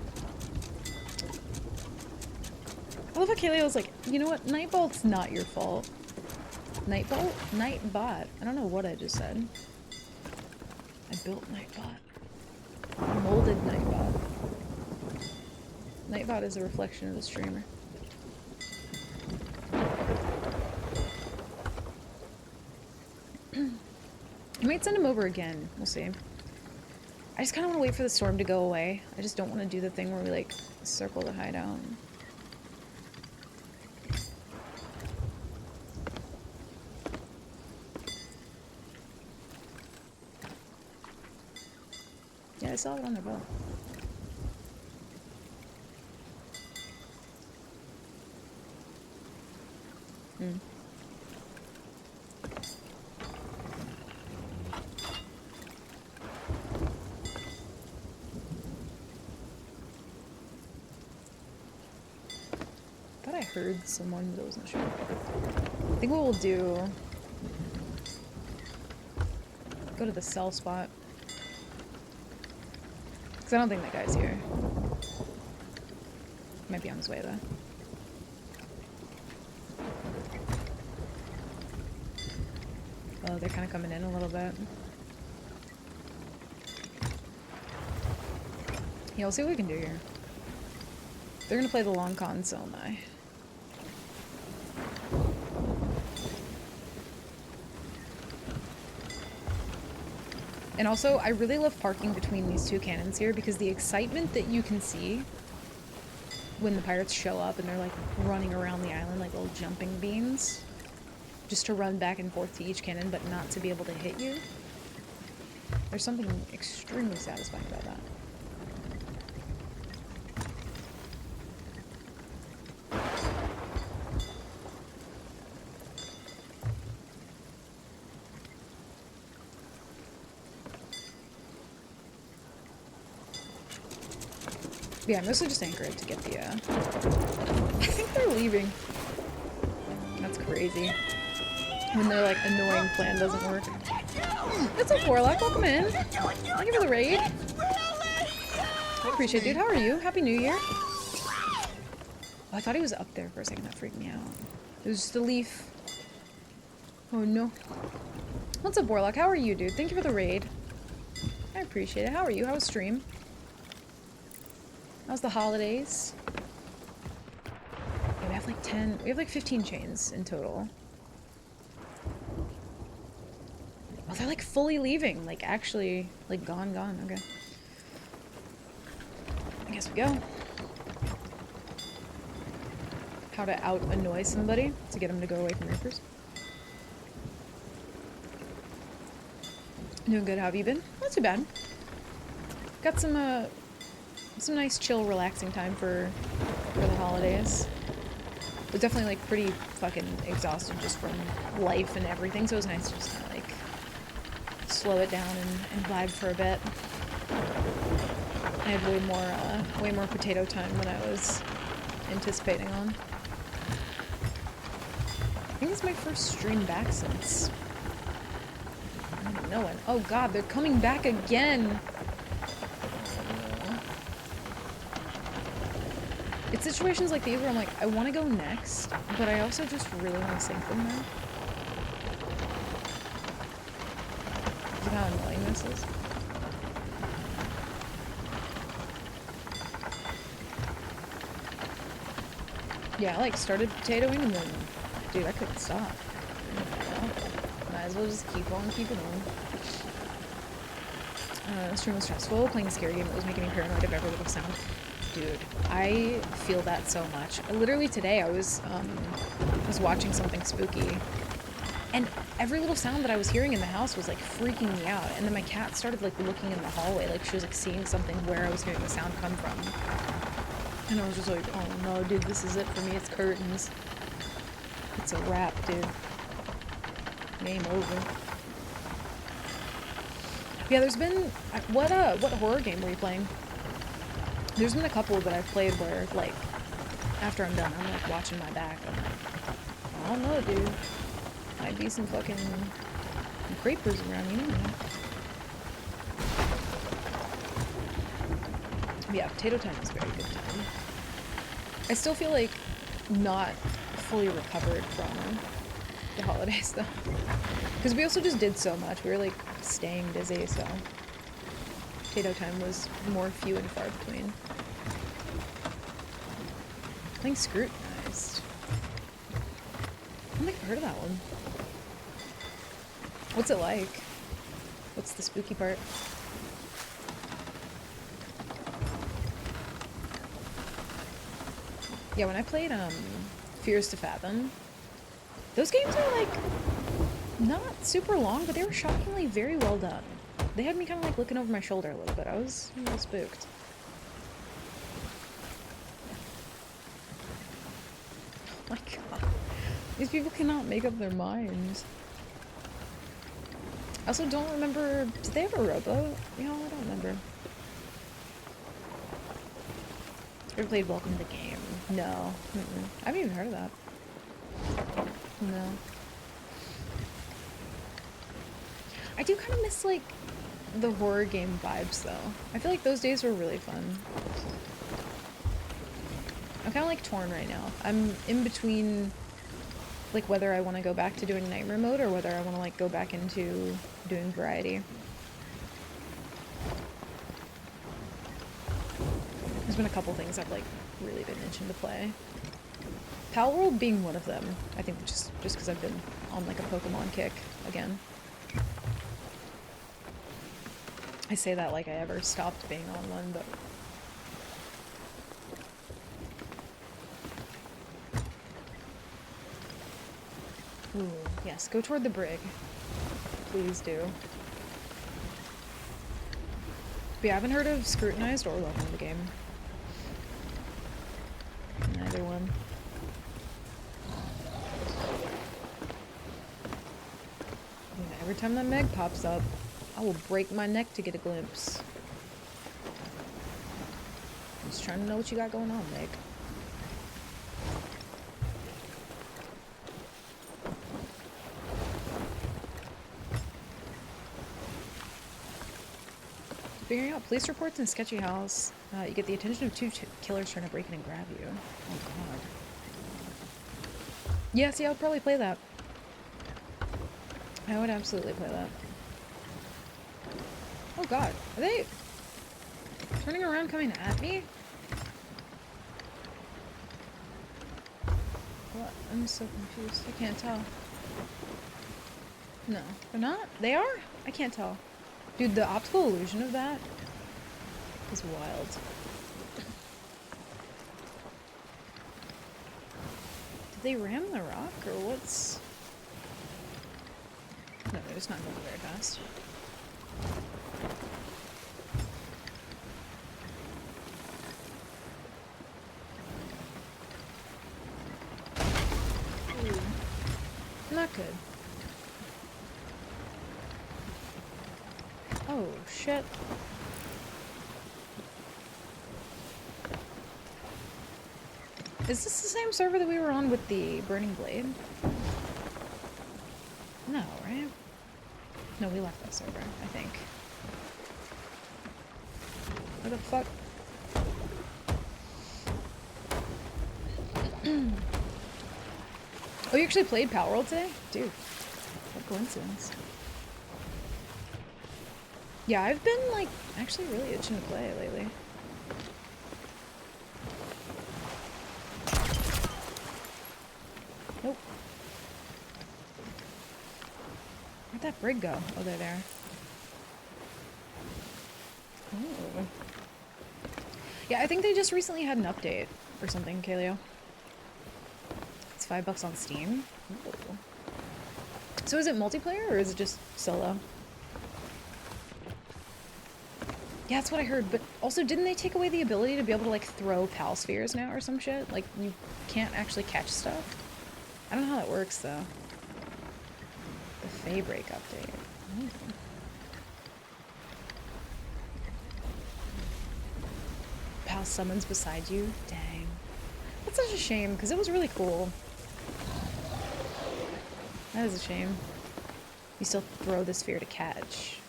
I love how Kaleo's like, you know what? Nightbolt's not your fault. Nightbolt? Nightbot. I don't know what I just said. I built Nightbot. I molded Nightbot. Nightbot is a reflection of the streamer. I might send him over again. We'll see. I just kind of want to wait for the storm to go away. I just don't want to do the thing where we, like, circle the hideout. Yeah, I saw it on their boat. Hmm. I heard someone, but I wasn't sure. I think what we'll do, go to the cell spot, because I don't think that guy's here. Might be on his way though. Oh, they're kind of coming in a little bit. Yeah, we'll see what we can do here. They're gonna play the long con, so am I. And also, I really love parking between these two cannons here because the excitement that you can see when the pirates show up and they're like running around the island like little jumping beans just to run back and forth to each cannon but not to be able to hit you. There's something extremely satisfying about that. Yeah, I mostly just anchor it to get the, I think they're leaving. That's crazy. When their, like, annoying plan doesn't work. What's up, Warlock? Welcome in. Thank you for the raid. I appreciate it, dude. How are you? Happy New Year. Oh, I thought he was up there for a second. That freaked me out. It was just a leaf. Oh, no. What's up, Warlock? How are you, dude? Thank you for the raid. I appreciate it. How are you? How was stream? How's the holidays? Yeah, we have like 10, we have like 15 chains in total. Oh, they're like fully leaving, like actually, like gone, okay. I guess we go. How to out-annoy somebody to get them to go away from Reapers. Doing good, how have you been? Not too bad. Got some nice, chill, relaxing time for the holidays. But definitely, like, pretty fucking exhausted just from life and everything, so it was nice to just kind of, like, slow it down and vibe for a bit. I had way more potato time than I was anticipating on. I think it's my first stream back since... I don't even know when. Oh god, they're coming back again! It's situations like these where I'm like, I want to go next, but I also just really want to sink them there. Look at how annoying this is. Yeah, I like started potatoing and then, dude, I couldn't stop. Might as well just keep on keeping on. The stream was stressful, playing a scary game that was making me paranoid of every little sound. Dude, I feel that so much. Literally today I was watching something spooky and every little sound that I was hearing in the house was like freaking me out, and then my cat started like looking in the hallway like she was like seeing something where I was hearing the sound come from, and I was just like, oh no dude, this is it for me, it's curtains. It's a wrap, dude. Game over. Yeah, there's been what horror game were you playing? There's been a couple that I've played where, like, after I'm done, I'm, like, watching my back. I'm like, I don't know, dude. Might be some fucking creepers around, you know? But yeah, potato time is a very good time. I still feel like not fully recovered from the holidays, though. Because we also just did so much. We were, like, staying busy, so... Potato time was more few and far between. Playing Scrutinized. I don't think I've heard of that one. What's it like? What's the spooky part? Yeah, when I played Fears to Fathom, those games are like not super long, but they were shockingly very well done. They had me kind of like looking over my shoulder a little bit. I was a little spooked. Oh my god. These people cannot make up their minds. I also don't remember... Did they have a rowboat? You know, I don't remember. Ever played Welcome to the Game? No. I haven't even heard of that. No. I do kind of miss, like, the horror game vibes, though. I feel like those days were really fun. I'm kind of, like, torn right now. I'm in between, like, whether I want to go back to doing Nightmare mode or whether I want to, like, go back into doing variety. There's been a couple things I've, like, really been itching to play. Palworld being one of them. I think just because I've been on, like, a Pokemon kick again. I say that like I ever stopped being on one, but... Ooh, yes, go toward the brig. Please do. But yeah, I haven't heard of Scrutinized or Welcome to the Game. Neither one. Yeah, every time that Meg pops up, I will break my neck to get a glimpse. I'm just trying to know what you got going on, Meg. Figuring out police reports in a sketchy house. You get the attention of two killers trying to break in and grab you. Oh god. Yeah, see, I would probably play that. I would absolutely play that. Oh god. Are they turning around coming at me? What? I'm so confused. I can't tell. No. They're not? They are? I can't tell. Dude, the optical illusion of that is wild. Did they ram the rock, or what's... No, they're just not going very fast. Ooh. Not good. Oh, shit. Is this the same server that we were on with the Burning Blade? No, right? No, we left that server, I think. Where the fuck? Oh, you actually played Palworld today? Dude, what coincidence. Yeah, I've been, like, actually really itching to play lately. Nope. Where'd that brig go? Oh, they're there. Ooh. Yeah, I think they just recently had an update or something, Kaleo. It's $5 on Steam. Ooh. So is it multiplayer or is it just solo? Yeah, that's what I heard, but also didn't they take away the ability to be able to like throw pal spheres now or some shit? Like you can't actually catch stuff? I don't know how that works though. The Faybreak update. Ooh. Pal summons beside you? Dang. That's such a shame, because it was really cool. That is a shame. You still throw the sphere to catch.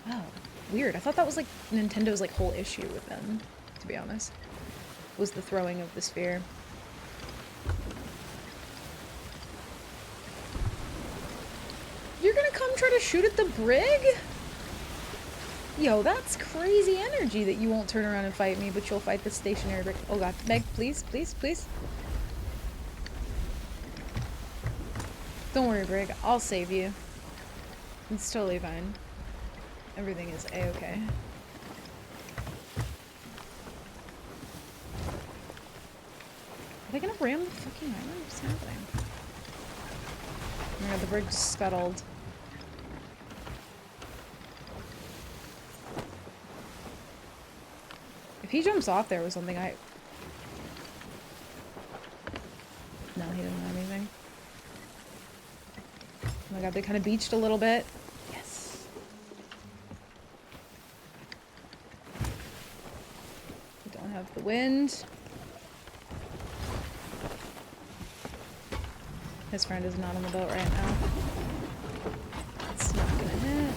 Oh, weird. I thought that was like Nintendo's like whole issue with them, to be honest. Was the throwing of the sphere. You're gonna come try to shoot at the brig? Yo, that's crazy energy that you won't turn around and fight me, but you'll fight the stationary brig. Oh god, Meg, please, please, please. Don't worry, brig. I'll save you. It's totally fine. Everything is a-okay. Are they gonna ram the fucking island? What's happening? Oh my god, the brig just scuttled. If he jumps off there with something, No, he doesn't have anything. Oh my god, they kind of beached a little bit. Yes. We don't have the wind. His friend is not on the boat right now. It's not gonna hit.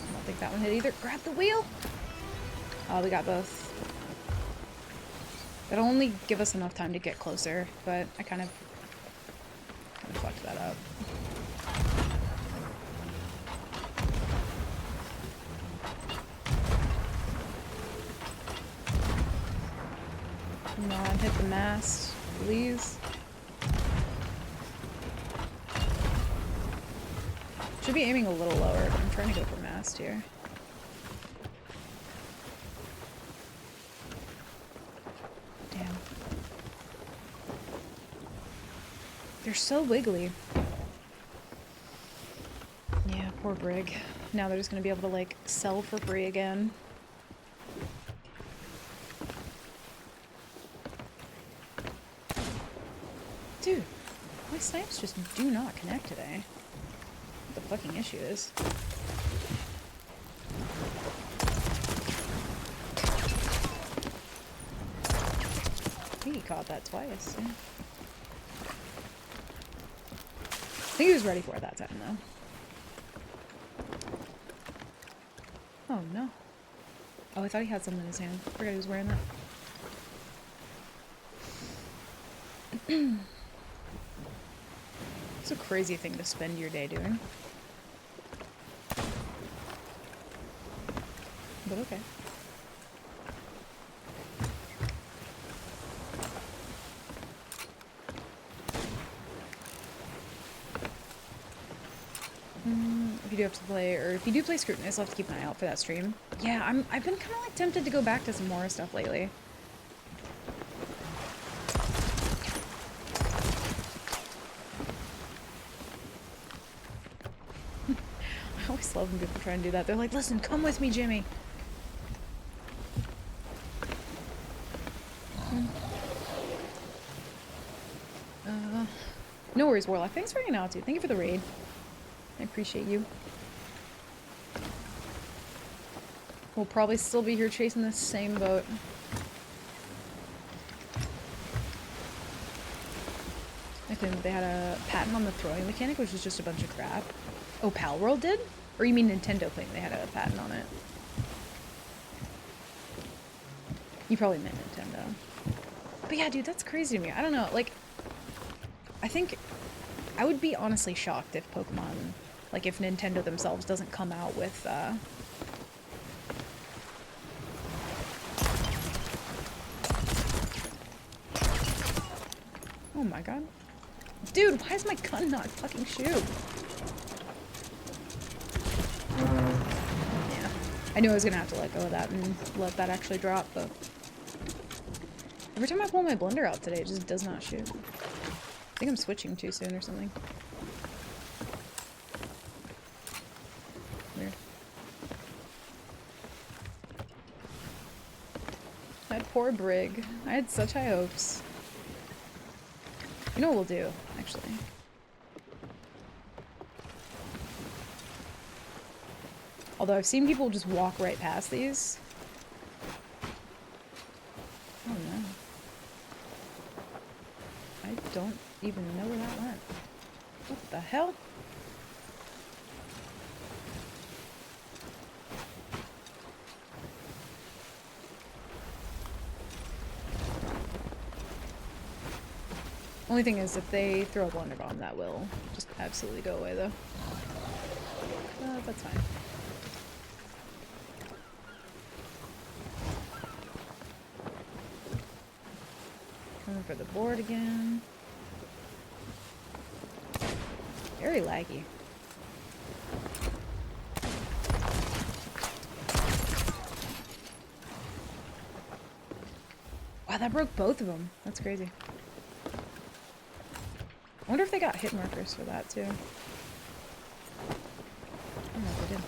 I don't think that one hit either. Grab the wheel! Oh, we got both. That'll only give us enough time to get closer, but I kind of fucked that up. Come on, hit the mast, please. Should be aiming a little lower, but I'm trying to go for mast here. Damn. They're so wiggly. Yeah, poor Brig. Now they're just gonna be able to, like, sell for free again. Dude, my snipes just do not connect today. What the fucking issue is. I think he caught that twice, yeah. I think he was ready for it that time, though. Oh, no. Oh, I thought he had something in his hand. I forgot he was wearing that. It's a crazy thing to spend your day doing. But okay. If you do have to play, or if you do play Scrutinize, I'll have to keep an eye out for that stream. Yeah, I've been kind of like tempted to go back to some more stuff lately. I always love when people try and do that. They're like, listen, come with me, Jimmy. No worries, Warlock. Thanks for hanging out, dude. Thank you for the raid. I appreciate you. We'll probably still be here chasing this same boat. I think they had a patent on the throwing mechanic, which was just a bunch of crap. Oh, Palworld did? Or you mean Nintendo claimed they had a patent on it? You probably meant Nintendo. But yeah, dude, that's crazy to me. I don't know, like... I think... I would be honestly shocked if Pokemon... Like, if Nintendo themselves doesn't come out with, Oh my god. Dude, why is my gun not fucking shoot? Yeah. I knew I was gonna have to let go of that and let that actually drop, but... Every time I pull my blender out today, it just does not shoot. I think I'm switching too soon or something. Weird. That poor Brig. I had such high hopes. You know what we'll do, actually? Although I've seen people just walk right past these. Oh no. I don't even know where that went. What the hell? Only thing is, if they throw a Blunder Bomb, that will just absolutely go away, though. That's fine. Coming for the board again. Very laggy. Wow, that broke both of them. That's crazy. I wonder if they got hit markers for that, too. I don't know if they did.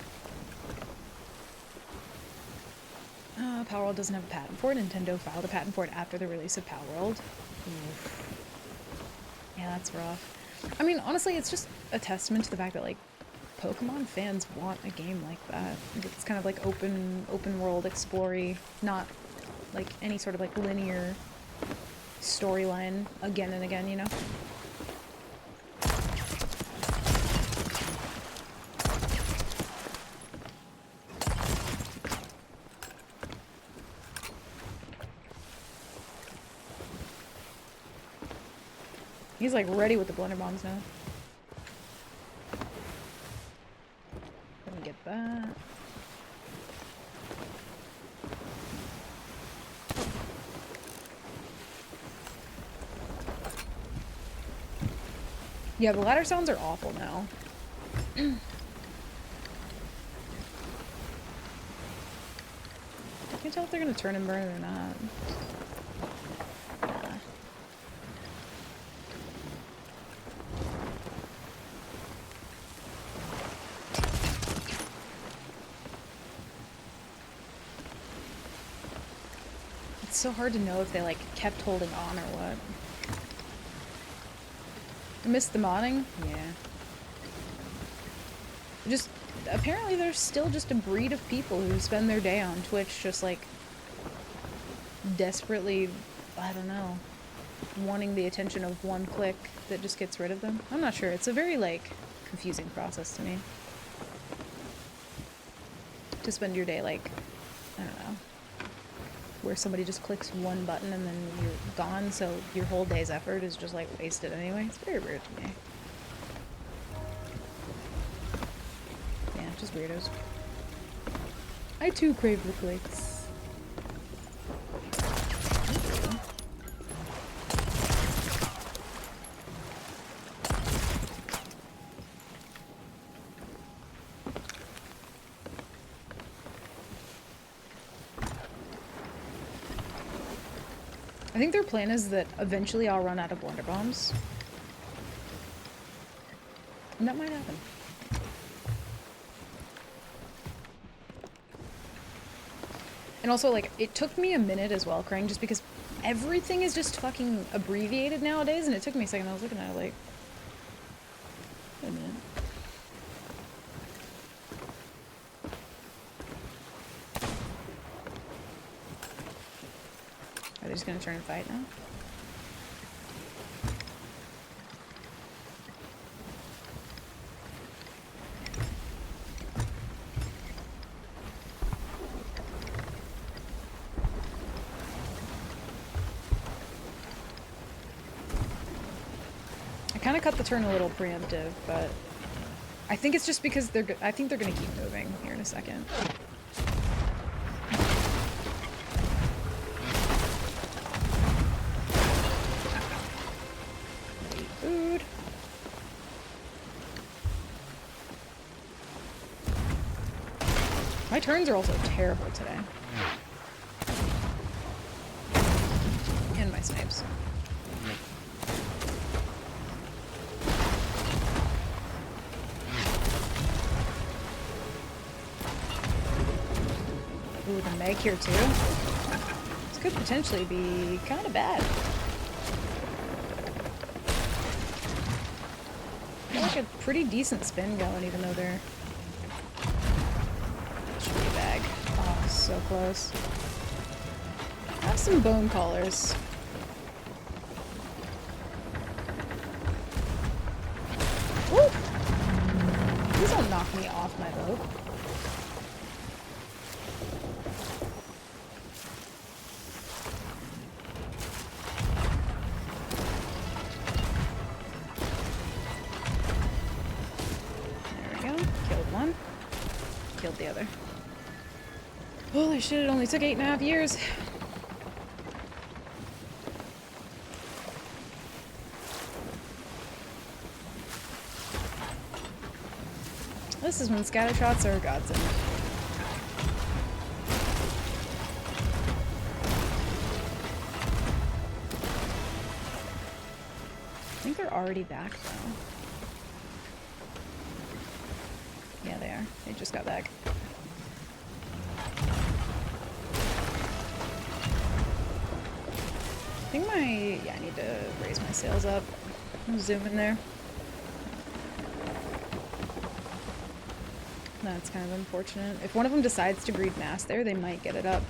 Palworld doesn't have a patent for it. Nintendo filed a patent for it after the release of Palworld. Oof. Yeah, that's rough. I mean, honestly, it's just a testament to the fact that, like, Pokemon fans want a game like that. Like, it's kind of like open world, explory, not like any sort of like linear storyline again and again, you know? He's like ready with the Blunder Bombs now. Let me get that. Yeah, the ladder sounds are awful now. Can't tell if they're gonna turn and burn it or not. It's so hard to know if they like kept holding on or what. I missed the modding? Yeah. Just, apparently there's still just a breed of people who spend their day on Twitch just like desperately, I don't know, wanting the attention of one click that just gets rid of them. I'm not sure. It's a very like confusing process to me. To spend your day like, I don't know, where somebody just clicks one button and then you're gone, so your whole day's effort is just like wasted anyway. It's very weird to me. Yeah, just weirdos. I too crave the clicks. I think their plan is that eventually I'll run out of wonder bombs. And that might happen. And also, like, it took me a minute as well, Krang, just because everything is just fucking abbreviated nowadays, and it took me a second. I was looking at it like, wait a minute. Are they just gonna turn and fight now? I kind of cut the turn a little preemptive, but I think it's just because I think they're gonna keep moving here in a second. Food. My turns are also terrible today. And my snipes. Ooh, the Meg here too. This could potentially be kind of bad. Got like a pretty decent spin going, even though they're... Should be a bag. Oh, so close. Have some bone collars. Woo! Please don't knock me off my boat. Killed the other. Holy shit, it only took 8.5 years. This is when scatter shots are a godsend. I think they're already back though. Yeah, they are. They just got back. I think yeah, I need to raise my sails up. Zoom in there. That's kind of unfortunate. If one of them decides to breed mass there, they might get it up.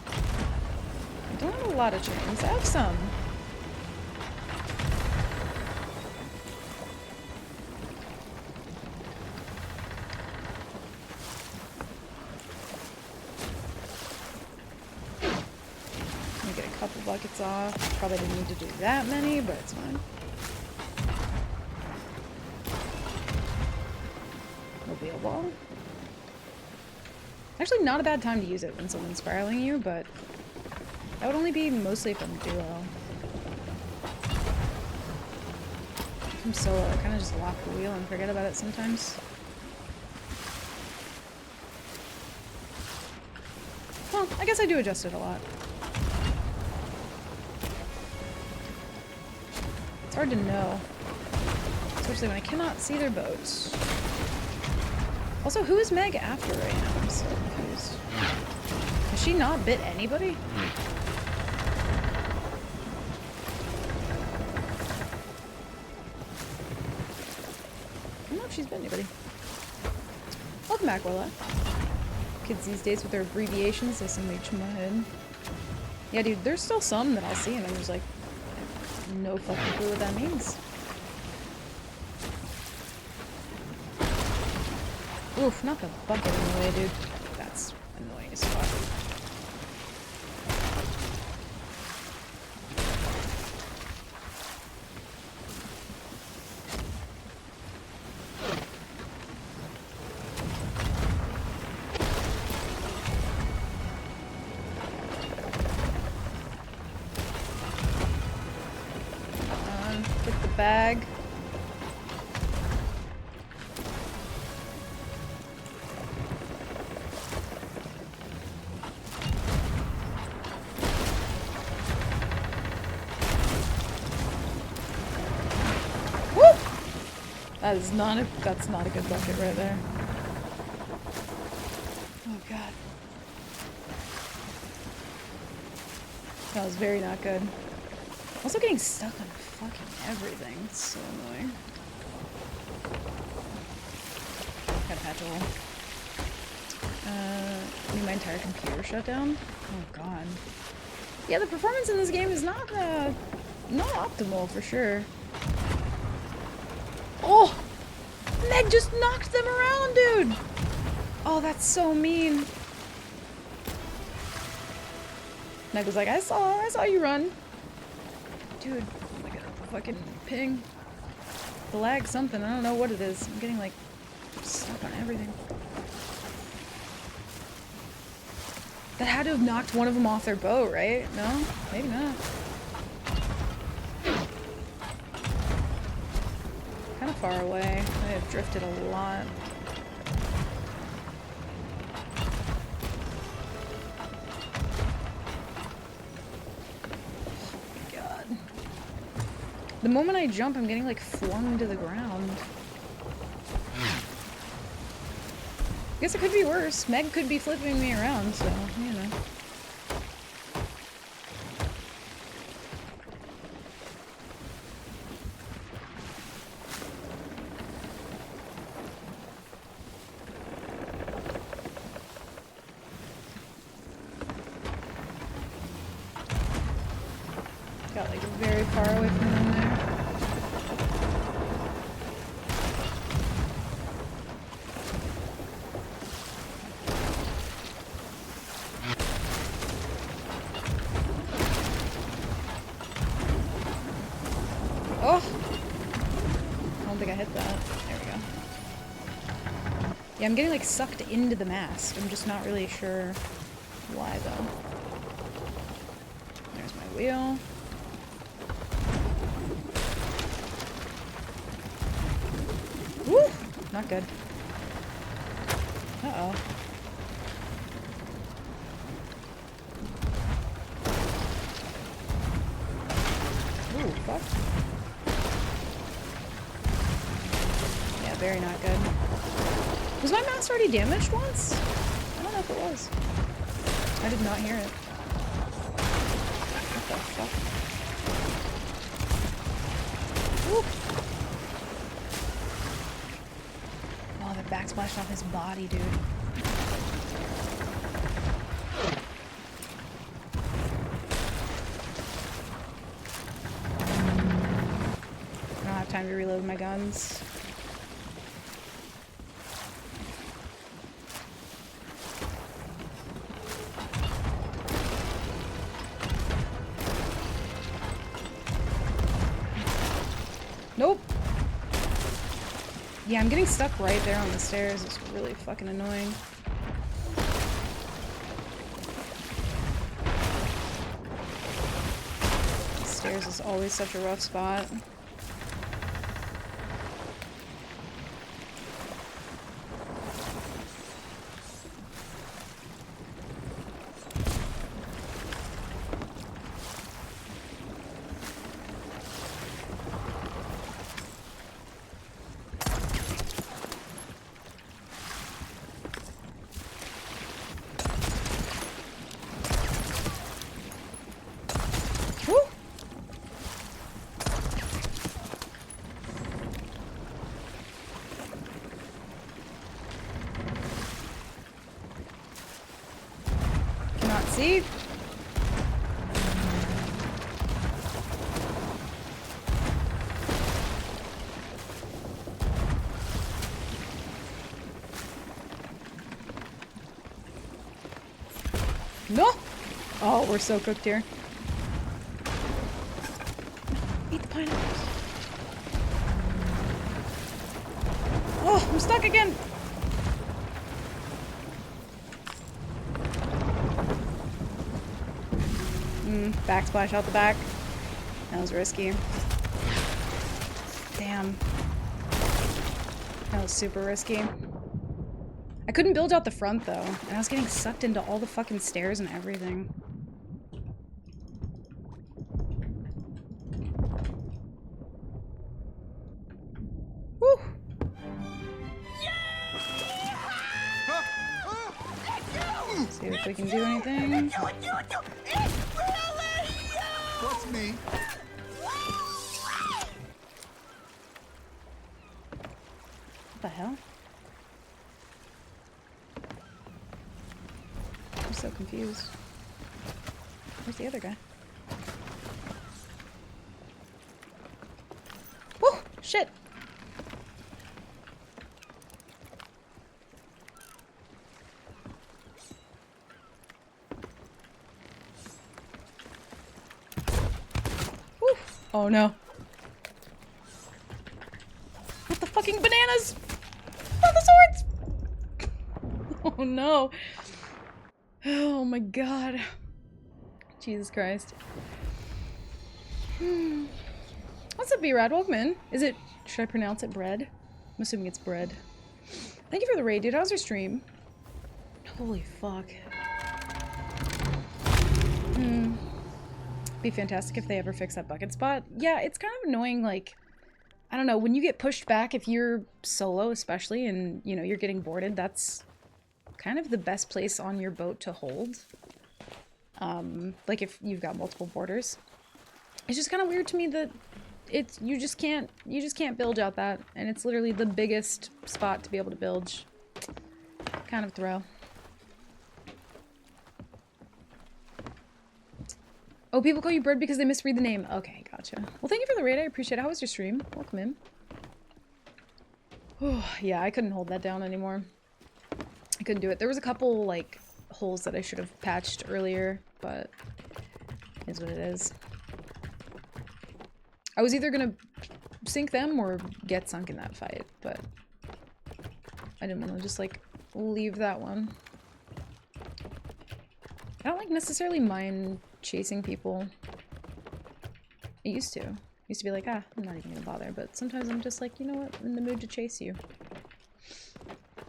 I don't have a lot of chains. I have some. Buckets off. Probably didn't need to do that many, but it's fine. Mobile ball. Actually, not a bad time to use it when someone's spiraling you, but that would only be mostly if I'm duo. If I'm solo, I kind of just lock the wheel and forget about it sometimes. I guess I do adjust it a lot. It's hard to know. Especially when I cannot see their boats. Also, who is Meg after right now? I'm so confused. Has she not bit anybody? I don't know if she's bit anybody. Welcome back, Willa. Kids these days with their abbreviations, they send me to my head. Yeah, dude, there's still some that I'll see and I'm just like, I have no fucking clue what that means. Oof, not the bucket in the way, dude. That's annoying as fuck. Get the bag. That's not a good bucket right there. Oh god. That was very not good. Also getting stuck on fucking everything. It's so annoying. Gotta patch a hole. My entire computer shut down? Oh god. Yeah, the performance in this game is not optimal for sure. Oh! Meg just knocked them around, dude! Oh, that's so mean. Meg was like, I saw you run. Dude, oh my god, fucking ping. The lag something, I don't know what it is. I'm getting like stuck on everything. That had to have knocked one of them off their boat, right? No? Maybe not. Kind of far away. I have drifted a lot. Oh my god. The moment I jump, I'm getting like flung to the ground. I guess it could be worse. Meg could be flipping me around, so, you know. Got like very far away from them there. Oh! I don't think I hit that. There we go. Yeah, I'm getting like sucked into the mast. I'm just not really sure why though. There's my wheel. Woo! Not good. Uh-oh. Ooh, fuck. Yeah, very not good. Was my mouse already damaged once? I don't know if it was. I did not hear it. What the fuck? Woo! Oh, the backsplashed off his body, dude. I don't have time to reload my guns. Nope. Yeah, I'm getting stuck right there on the stairs. It's really fucking annoying. The stairs is always such a rough spot. See? No! Oh, we're so cooked here. Eat the pineapples. Oh, I'm stuck again! Backsplash out the back. That was risky. Damn. That was super risky. I couldn't build out the front, though. And I was getting sucked into all the fucking stairs and everything. Woo! See if we can do anything. That's me. What the hell? I'm so confused. Where's the other guy? Woo! Shit! Woo! Oh no. Not the fucking bananas! Not the swords! Oh no. Oh my god. Jesus Christ. What's up, B-Rad? Welcome in. Is it... should I pronounce it bread? I'm assuming it's bread. Thank you for the raid, dude. How's your stream? Holy fuck. Be fantastic if they ever fix that bucket spot. Yeah, it's kind of annoying, like... I don't know, when you get pushed back, if you're solo especially, and, you know, you're getting boarded, that's kind of the best place on your boat to hold. Like if you've got multiple boarders. It's just kind of weird to me that it's, you just can't bilge out that, and it's literally the biggest spot to be able to bilge. Kind of throw. Oh, people call you Bird because they misread the name. Okay, gotcha. Well, thank you for the raid. I appreciate it. How was your stream? Welcome in. Oh, yeah, I couldn't hold that down anymore. I couldn't do it. There was a couple, like, holes that I should have patched earlier, but it is what it is. I was either gonna sink them or get sunk in that fight, but I didn't want to just, like, leave that one. I don't, like, necessarily mind chasing people. I used to. Used to be like, ah, I'm not even gonna bother, but sometimes I'm just like, you know what, I'm in the mood to chase you.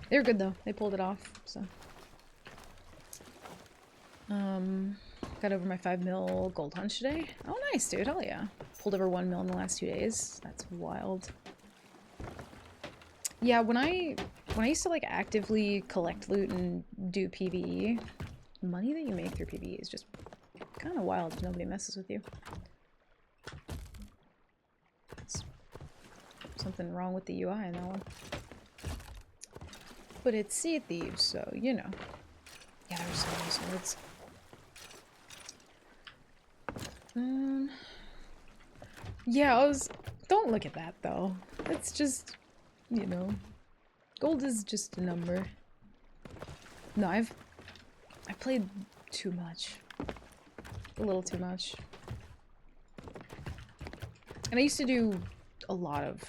They were good though, they pulled it off, so. Got over my 5 mil gold hunch today. Oh nice, dude, hell yeah. Pulled over 1 mil in the last 2 days. That's wild. Yeah, when I used to like actively collect loot and do PvE, money that you make through PvE is just kind of wild if nobody messes with you. It's something wrong with the UI in that one. But it's Sea Thieves, so, you know. Yeah, there's so many swords. Yeah, don't look at that, though. It's just, you know. Gold is just a number. No, I played too much. A little too much. And I used to do a lot of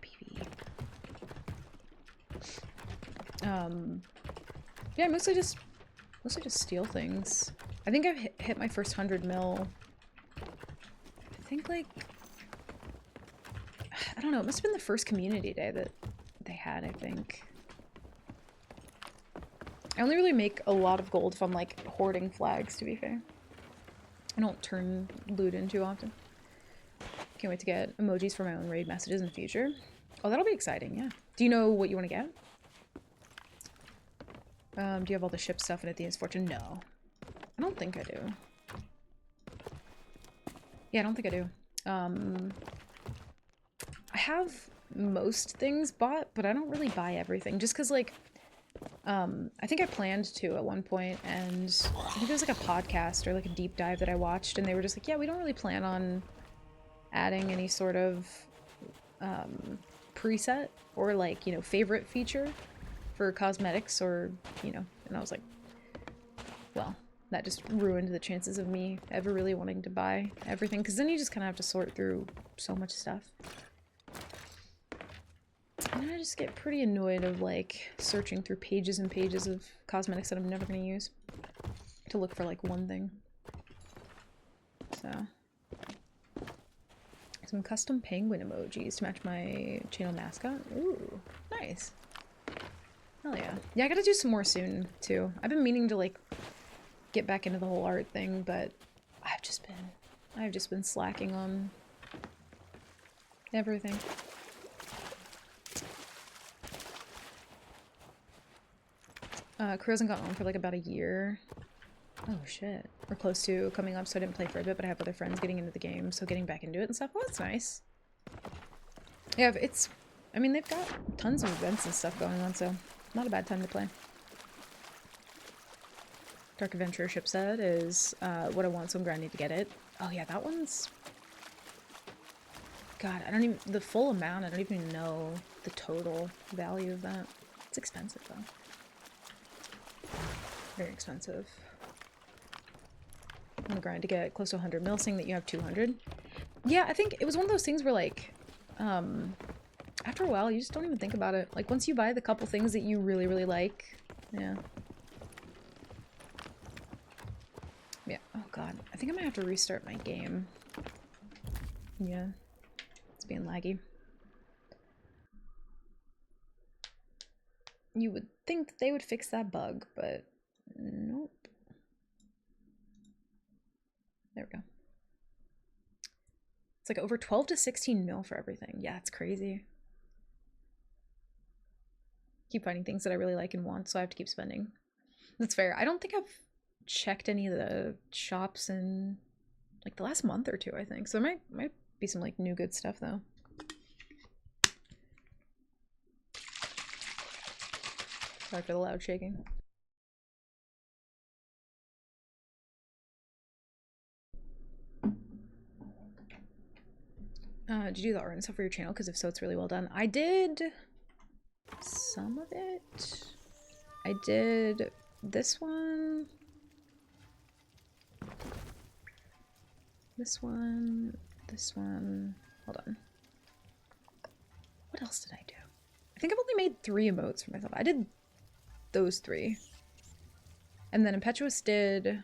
PvE. Yeah, mostly just steal things. I think I've hit my first 100 mil. I think like, I don't know, it must have been the first community day that they had, I think. I only really make a lot of gold if I'm like hoarding flags, to be fair. I don't turn loot in too often. Can't wait to get emojis for my own raid messages in the future. Oh, that'll be exciting, yeah. Do you know what you want to get? Do you have all the ship stuff in Athena's Fortune? No. I don't think I do. Yeah, I don't think I do. I have most things bought, but I don't really buy everything. Just because, like, I think I planned to at one point, and I think it was like a podcast or like a deep dive that I watched, and they were just like, yeah, we don't really plan on adding any sort of preset or like, you know, favorite feature for cosmetics or, you know, and I was like, well, that just ruined the chances of me ever really wanting to buy everything, because then you just kind of have to sort through so much stuff. And I just get pretty annoyed of like searching through pages and pages of cosmetics that I'm never going to use to look for like one thing. So, some custom penguin emojis to match my channel mascot. Ooh, nice. Hell yeah. Yeah, I gotta do some more soon too. I've been meaning to like get back into the whole art thing, but I've just been slacking on everything. Crew hasn't gotten on for like about a year. Oh shit. We're close to coming up, so I didn't play for a bit, but I have other friends getting into the game, so getting back into it and stuff. Oh, that's nice. Yeah, it's... I mean, they've got tons of events and stuff going on, so not a bad time to play. Dark Adventure Ship Set is what I want, so I'm grinding to get it. Oh yeah, that one's... God, I don't even... The full amount, I don't even know the total value of that. It's expensive, though. Very expensive. I'm gonna grind to get close to 100 mil, saying that you have 200. Yeah, I think it was one of those things where, like, after a while, you just don't even think about it. Like, once you buy the couple things that you really, really like, yeah. Yeah, oh god. I think I might have to restart my game. Yeah. It's being laggy. You would think they would fix that bug, but nope. There we go. It's like over 12 to 16 mil for everything. Yeah, it's crazy. Keep finding things that I really like and want, so I have to keep spending. That's fair. I don't think I've checked any of the shops in like the last month or two, I think. So there might be some like new good stuff though. Sorry for the loud shaking. Did you do the art and stuff for your channel? Because if so, it's really well done. I did some of it. I did this one. This one. This one. Hold on. What else did I do? I think I've only made 3 emotes for myself. I did those 3. And then Impetuous did...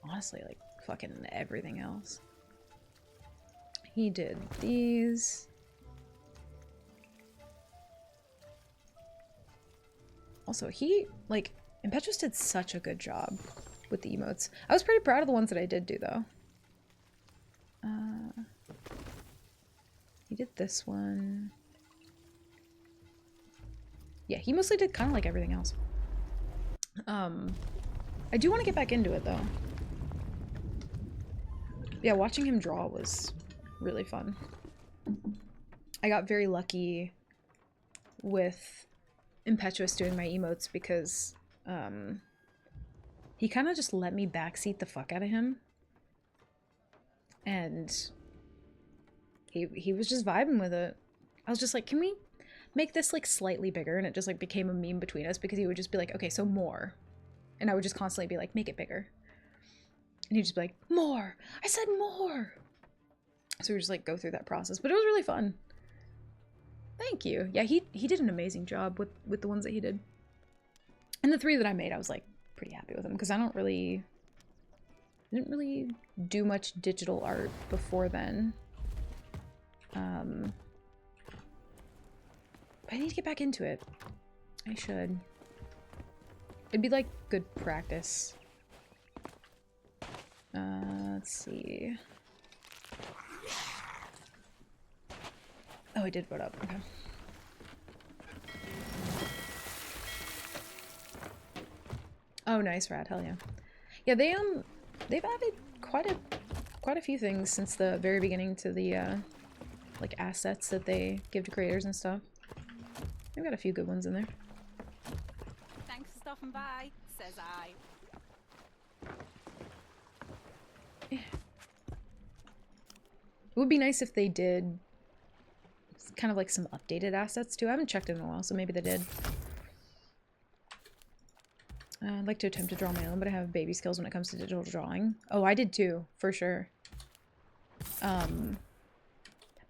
honestly, like, fucking everything else. He did these. Also, he, like, Impetuous did such a good job with the emotes. I was pretty proud of the ones that I did do, though. He did this one. Yeah, he mostly did kind of like everything else. I do want to get back into it, though. Yeah, watching him draw was really fun. I got very lucky with Impetuous doing my emotes because he kind of just let me backseat the fuck out of him. And he was just vibing with it. I was just like, can we make this like slightly bigger? And it just like became a meme between us because he would just be like, okay, so more. And I would just constantly be like, make it bigger. And he'd just be like, more! I said more! So we just like go through that process, but it was really fun. Thank you. Yeah, he did an amazing job with the ones that he did. And the 3 that I made, I was like pretty happy with them because I didn't really do much digital art before then. But I need to get back into it. I should. It'd be like good practice. Let's see. Oh, I did vote up. Okay. Oh, nice, Rad. Hell yeah. Yeah, they've added quite a few things since the very beginning to the like assets that they give to creators and stuff. I've got a few good ones in there. Thanks for stopping by, says I. It would be nice if they did kind of like some updated assets too. I haven't checked in a while, so maybe they did. I'd like to attempt to draw my own, but I have baby skills when it comes to digital drawing. Oh, I did too, for sure. But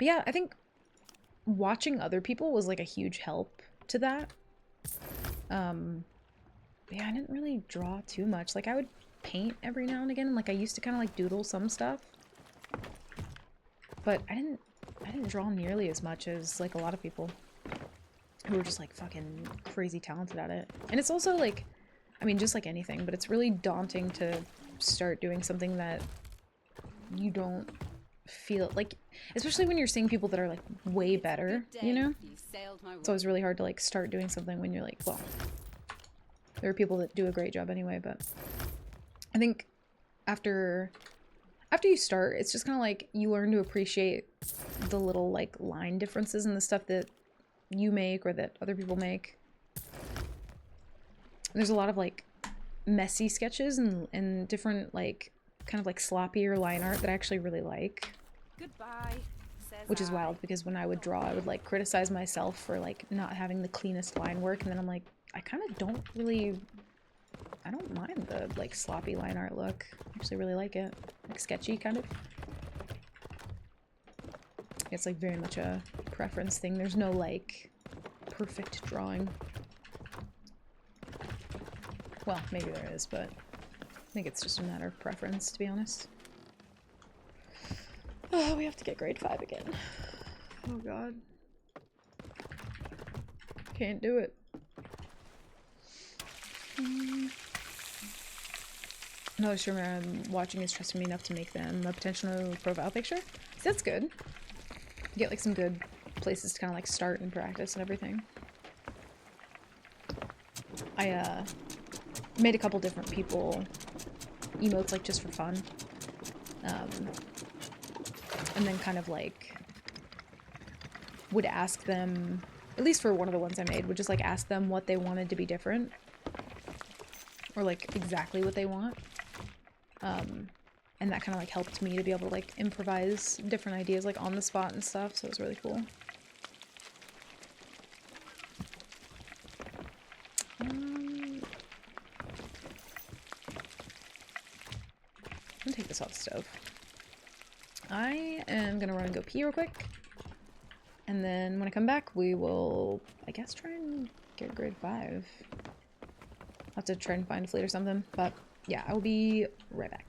yeah, I think watching other people was like a huge help to that. But yeah, I didn't really draw too much. Like I would paint every now and again, and like I used to kind of like doodle some stuff. But I didn't draw nearly as much as like a lot of people who were just like fucking crazy talented at it. And it's also like, I mean, just like anything, but it's really daunting to start doing something that you don't feel like, especially when you're seeing people that are like way better, you know? It's always really hard to like start doing something when you're like, well, there are people that do a great job anyway, but I think after you start, it's just kind of like you learn to appreciate the little like line differences in the stuff that you make or that other people make. There's a lot of like messy sketches and different like kind of like sloppier line art that I actually really like. Goodbye, says Which is I. wild because when I would draw, I would like criticize myself for like not having the cleanest line work, and then I'm like, I kind of don't really, I don't mind the like sloppy line art look. I actually really like it. Like sketchy kind of. It's like very much a preference thing. There's no like perfect drawing. Well, maybe there is, but I think it's just a matter of preference, to be honest. Oh, we have to get grade 5 again. Oh god. Can't do it. No, streamer I'm watching is trusting me enough to make them a potential profile picture. So that's good. Get like some good places to kind of like start and practice and everything. I made a couple different people emotes like just for fun. And then kind of like would ask them, at least for one of the ones I made, would just like ask them what they wanted to be different. Or like exactly what they want. And that kind of like helped me to be able to like improvise different ideas like on the spot and stuff, so it was really cool. I'm gonna take this off the stove. I am gonna run and go pee real quick. And then when I come back, we will, I guess, try and get grade 5. I'll have to try and find a fleet or something, but yeah, I will be right back.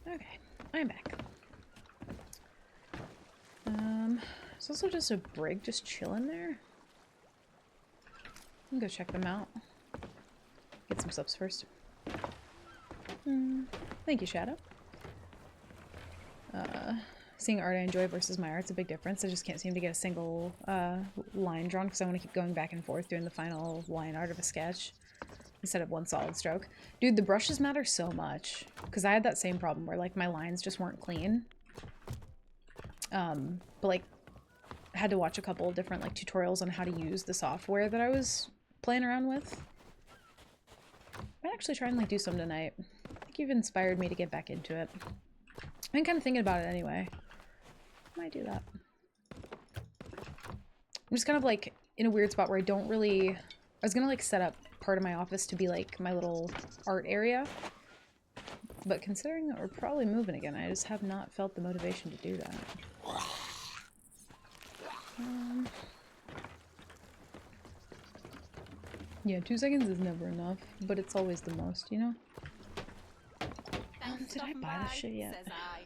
Okay, I'm back. There's also just a brig just chilling there. I'm gonna go check them out. Get some subs first. Thank you, Shadow. Seeing art I enjoy versus my art's a big difference. I just can't seem to get a single line drawn because I want to keep going back and forth doing the final line art of a sketch instead of one solid stroke. Dude, the brushes matter so much because I had that same problem where like my lines just weren't clean. But like I had to watch a couple of different like tutorials on how to use the software that I was playing around with. I might actually try and like do some tonight. I think you've inspired me to get back into it. I've been kind of thinking about it anyway. I might do that. I'm just kind of like in a weird spot where I don't really... I was gonna like set up part of my office to be like my little art area. But considering that we're probably moving again, I just have not felt the motivation to do that. Yeah, 2 seconds is never enough, but it's always the most, you know? Thanks for Did I stopping buy this by, shit yet? says I.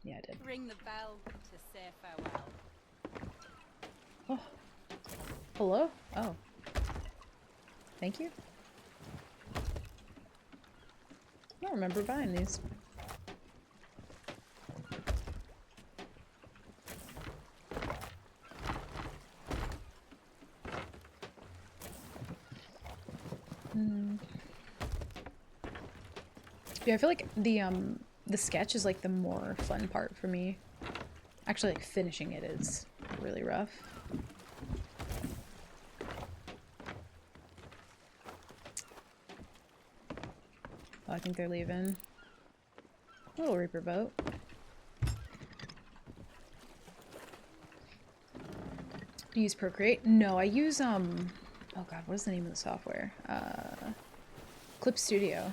Yeah, I did. Ring the bell to say farewell. Oh. Hello? Oh. Thank you. I don't remember buying these. Yeah, I feel like the sketch is like the more fun part for me. Actually, like finishing it is really rough. Oh, I think they're leaving. Little Reaper boat. Do you use Procreate? No, I use oh god, what is the name of the software? Clip Studio.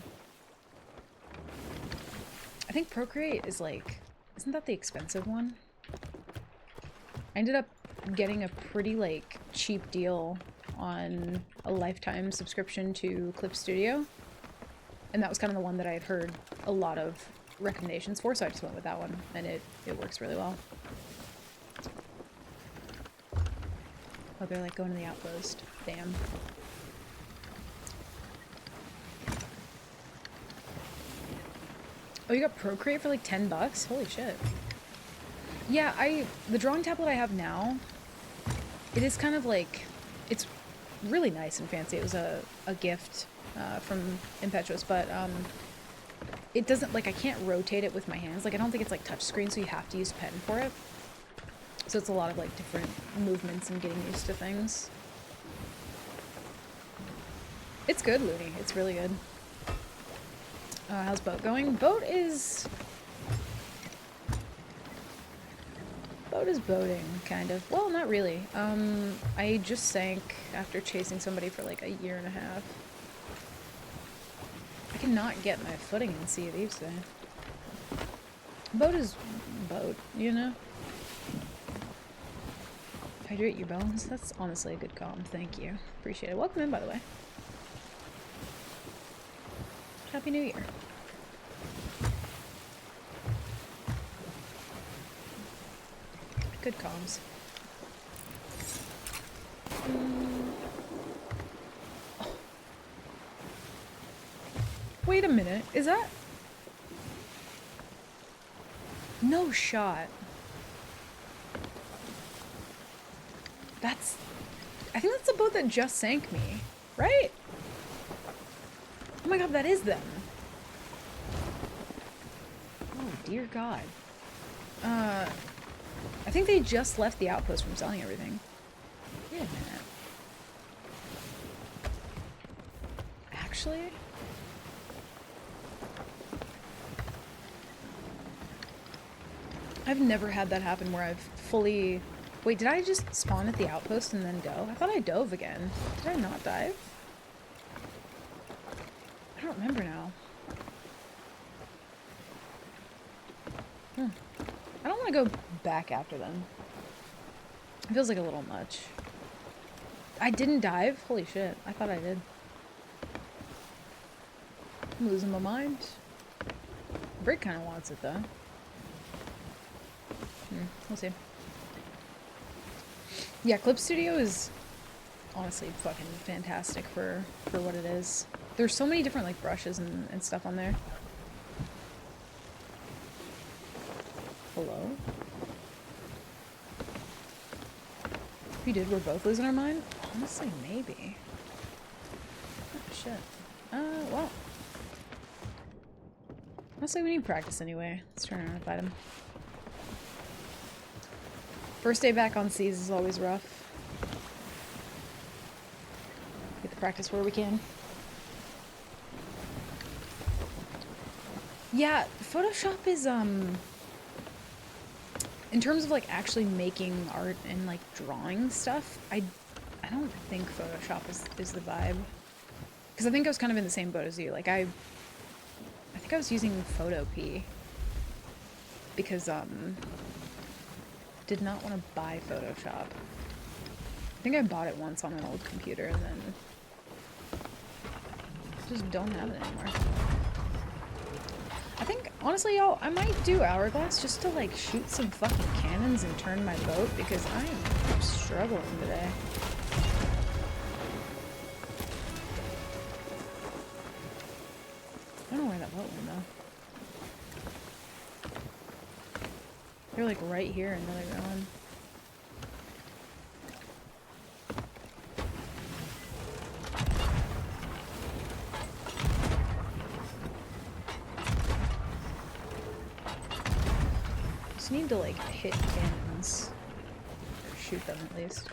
I think Procreate is like, isn't that the expensive one? I ended up getting a pretty like cheap deal on a lifetime subscription to Clip Studio. And that was kind of the one that I had heard a lot of recommendations for, so I just went with that one, and it works really well. Oh, they're like going to the outpost. Damn. Oh, you got Procreate for like 10 bucks? Holy shit. Yeah, the drawing tablet I have now, it is kind of like, it's really nice and fancy. It was a gift from Impetuous, but it doesn't, like, I can't rotate it with my hands. Like, I don't think it's like touchscreen, so you have to use a pen for it. So it's a lot of like different movements and getting used to things. It's good, Looney. It's really good. How's boat going? Boat is boating, kind of. Well, not really. I just sank after chasing somebody for like a year and a half. I cannot get my footing in Sea of Thieves today. Boat is boat, you know? Hydrate your bones. That's honestly a good calm. Thank you. Appreciate it. Welcome in, by the way. Happy New Year. Good comms. Oh. Wait a minute. Is that... No shot. That's... I think that's the boat that just sank me. Right? Oh my god, that is them. Oh, dear god. I think they just left the outpost from selling everything. Wait a minute. Actually? I've never had that happen where I've fully... Wait, did I just spawn at the outpost and then go? I thought I dove again. Did I not dive? I don't remember now. I don't want to go back after them. It feels like a little much. I didn't dive? Holy shit. I thought I did. I'm losing my mind. Brig kind of wants it though. We'll see. Yeah, Clip Studio is honestly fucking fantastic for what it is. There's so many different like brushes and stuff on there. Hello? If we did, we're both losing our mind? Honestly, maybe. Oh, shit. Well. Honestly, we need practice anyway. Let's turn around and fight him. First day back on seas is always rough. Get the practice where we can. Yeah, Photoshop is, in terms of, like, actually making art and, like, drawing stuff, I don't think Photoshop is the vibe. Because I think I was kind of in the same boat as you. Like, I think I was using Photopea. Because, did not want to buy Photoshop. I think I bought it once on an old computer and then just don't have it anymore. I think, honestly, y'all, I might do Hourglass just to, like, shoot some fucking cannons and turn my boat because I am struggling today. I don't know where that boat went, though. They're, like, right here and they're going. Just need to, like, hit cannons. Or shoot them, at least.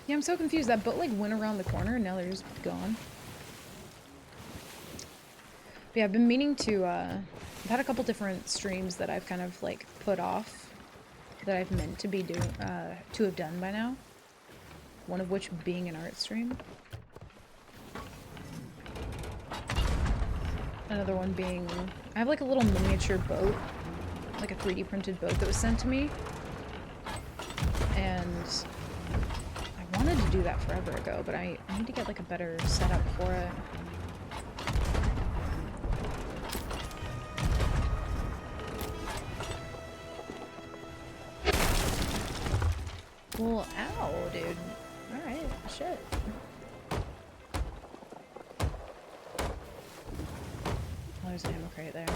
Yeah, I'm so confused. That boat, like, went around the corner and now they're just gone. But yeah, I've been meaning to, I've had a couple different streams that I've kind of, like, put off. That I've meant to be to have done by now. One of which being an art stream. Another one being, I have like a little miniature boat, like a 3D printed boat that was sent to me. And I wanted to do that forever ago, but I need to get like a better setup for it. Well, ow, dude. Alright, shit. Oh, there's an ammo crate there.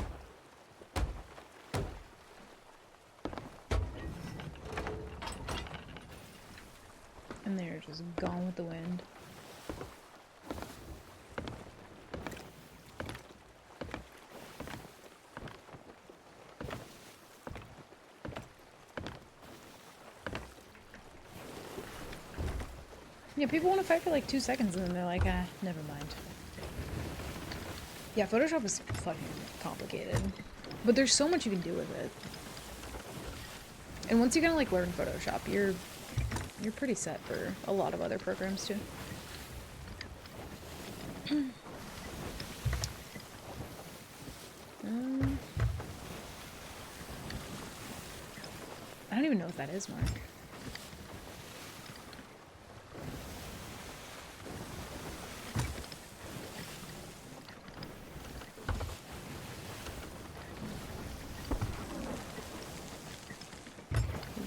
And they're just gone with the wind. Yeah, people want to fight for like 2 seconds and then they're like, ah, never mind. Yeah, Photoshop is fucking complicated. But there's so much you can do with it. And once you kind of like learn Photoshop, you're pretty set for a lot of other programs too. I don't even know what that is, Mark.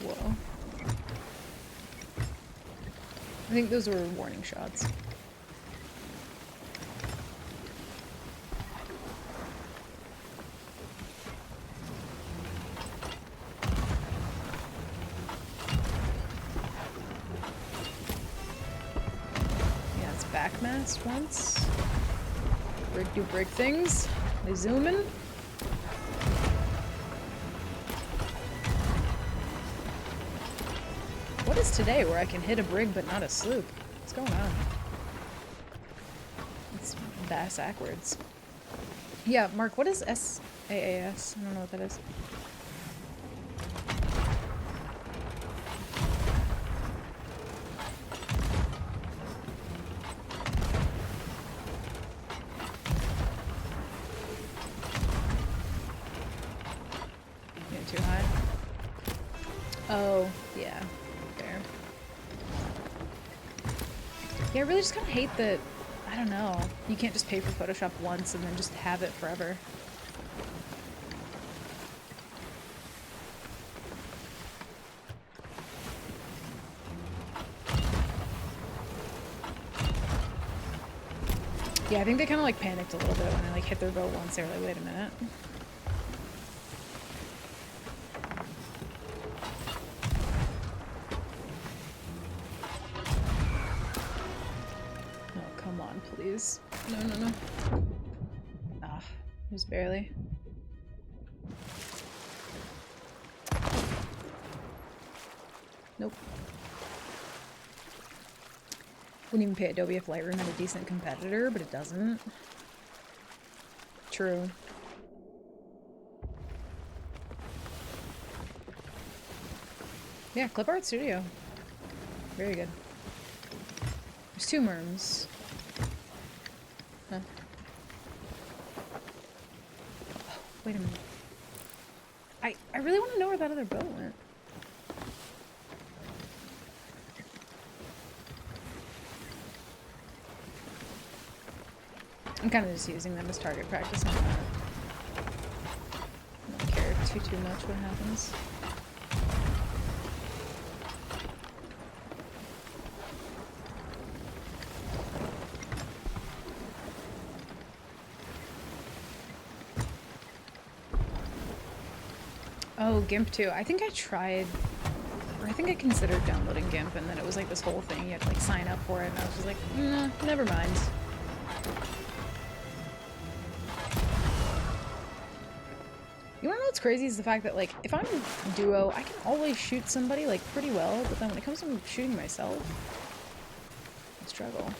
Whoa. I think those were warning shots. Yeah, it's backmast once. Brig do brig things. They zoom in. What is today where I can hit a brig but not a sloop? What's going on? It's bass backwards. Yeah, Mark, what is SAAS? I don't know what that is. Getting too high? Oh, yeah. Fair. Yeah, I really just kind of hate that. I don't know. You can't just pay for Photoshop once and then just have it forever. Yeah, I think they kind of like panicked a little bit when they like hit their boat once. They were like, wait a minute. Oh, come on, please. No, no, no. Ah, just barely. Nope. Wouldn't even pay Adobe if Lightroom had a decent competitor, but it doesn't. True. Yeah, Clip Art Studio. Very good. There's 2 merms. Huh. Oh, wait a minute. I really want to know where that other boat went. I'm kind of just using them as target practice. I don't care too much what happens. Oh, GIMP too. I think I tried, or I think I considered downloading GIMP, and then it was like this whole thing. You had to like sign up for it, and I was just like, nah, never mind. You wanna know what's crazy is the fact that, like, if I'm duo, I can always shoot somebody, like, pretty well, but then when it comes to shooting myself, I struggle.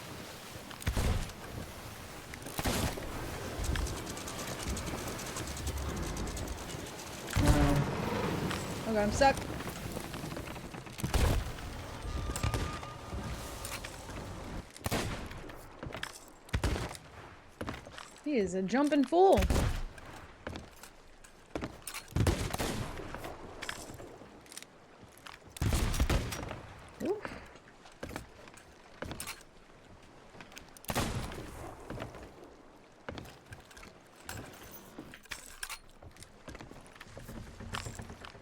Oh god, I'm stuck. He is a jumping fool.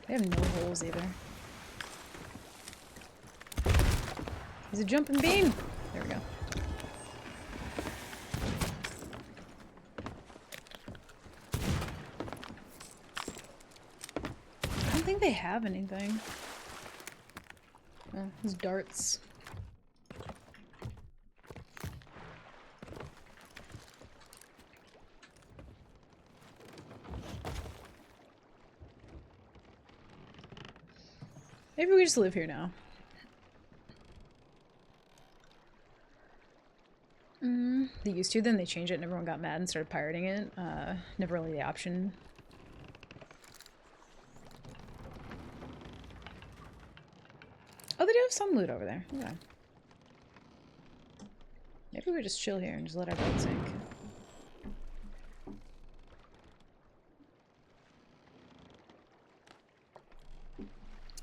They have no holes either. He's a jumping beam! There we go. I don't think they have anything. Oh, his darts. Maybe we just live here now. They used to, then they changed it and everyone got mad and started pirating it. Never really the option. Oh, they do have some loot over there. Okay. Maybe we just chill here and just let our boat sink.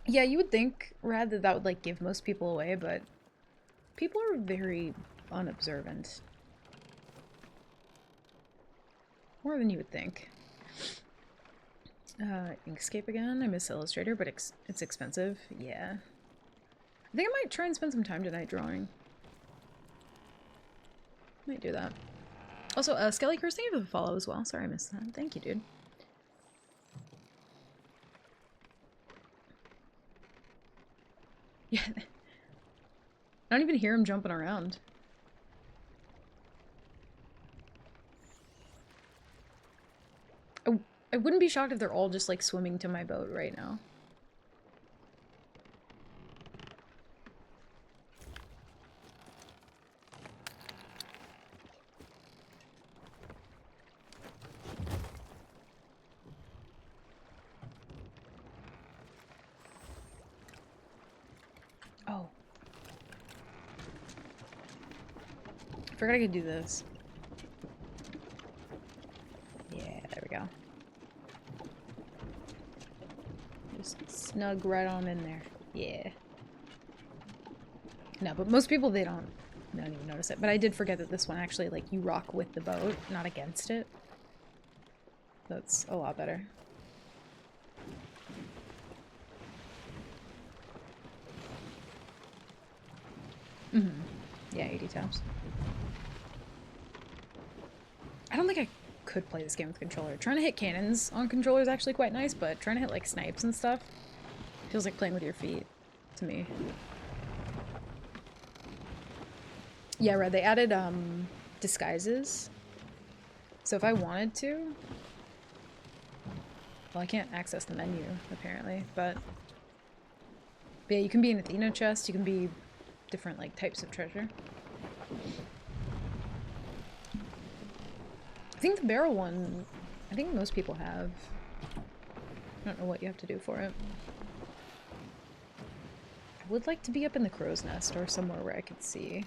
Yeah, you would think, Rad, that would, like, give most people away, but people are very unobservant. More than you would think. Inkscape again? I miss Illustrator, but it's expensive. Yeah. I think I might try and spend some time tonight drawing. Might do that. Also, Skelly Curse, thank you for the follow as well. Sorry I missed that. Thank you, dude. Yeah. I don't even hear him jumping around. I wouldn't be shocked if they're all just like swimming to my boat right now. Oh. I forgot I could do this. Yeah, there we go. Just snug right on in there. Yeah. No, but most people, they don't I didn't even notice it. But I did forget that this one actually, like, you rock with the boat, not against it. That's a lot better. Mm-hmm. Yeah, 80 taps. I don't think I could play this game with controller. Trying to hit cannons on controller is actually quite nice, but trying to hit, like, snipes and stuff feels like playing with your feet to me. Yeah, Red, they added, disguises. So if I wanted to... Well, I can't access the menu, apparently, but yeah, you can be an Athena chest, you can be different, like, types of treasure. I think the barrel one, I think most people have. I don't know what you have to do for it. I would like to be up in the crow's nest or somewhere where I could see.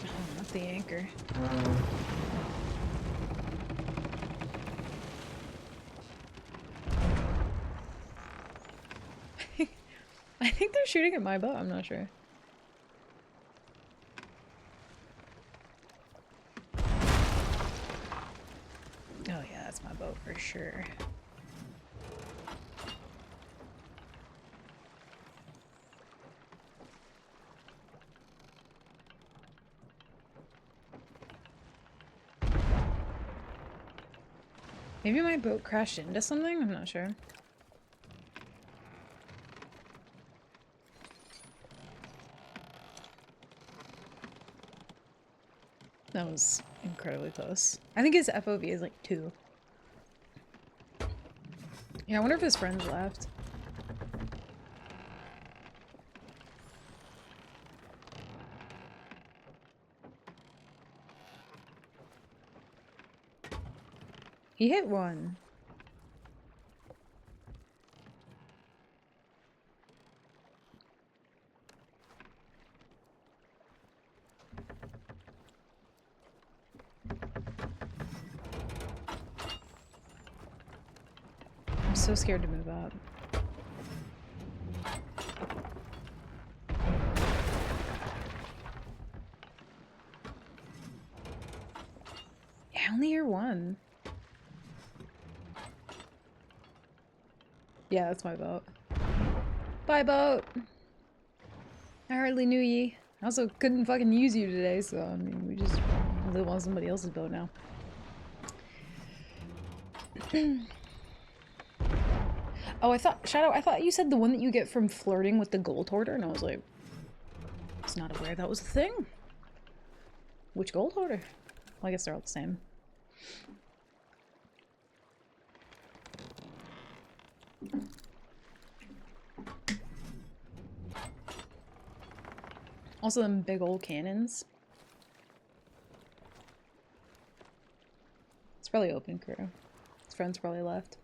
Oh, not the anchor. I think they're shooting at my boat, I'm not sure. Oh yeah, that's my boat for sure. Maybe my boat crashed into something? I'm not sure. That was incredibly close. I think his FOV is like 2. Yeah, I wonder if his friends left. He hit one. I'm so scared to move up. Yeah, I only hear one. Yeah, that's my boat. Bye, boat! I hardly knew ye. I also couldn't fucking use you today, so I mean, we just live on somebody else's boat now. Oh, I thought, Shadow, I thought you said the one that you get from flirting with the gold hoarder, and I was like, I was not aware that was a thing. Which gold hoarder? Well, I guess they're all the same. Also, them big old cannons. It's probably open crew. His friends probably left.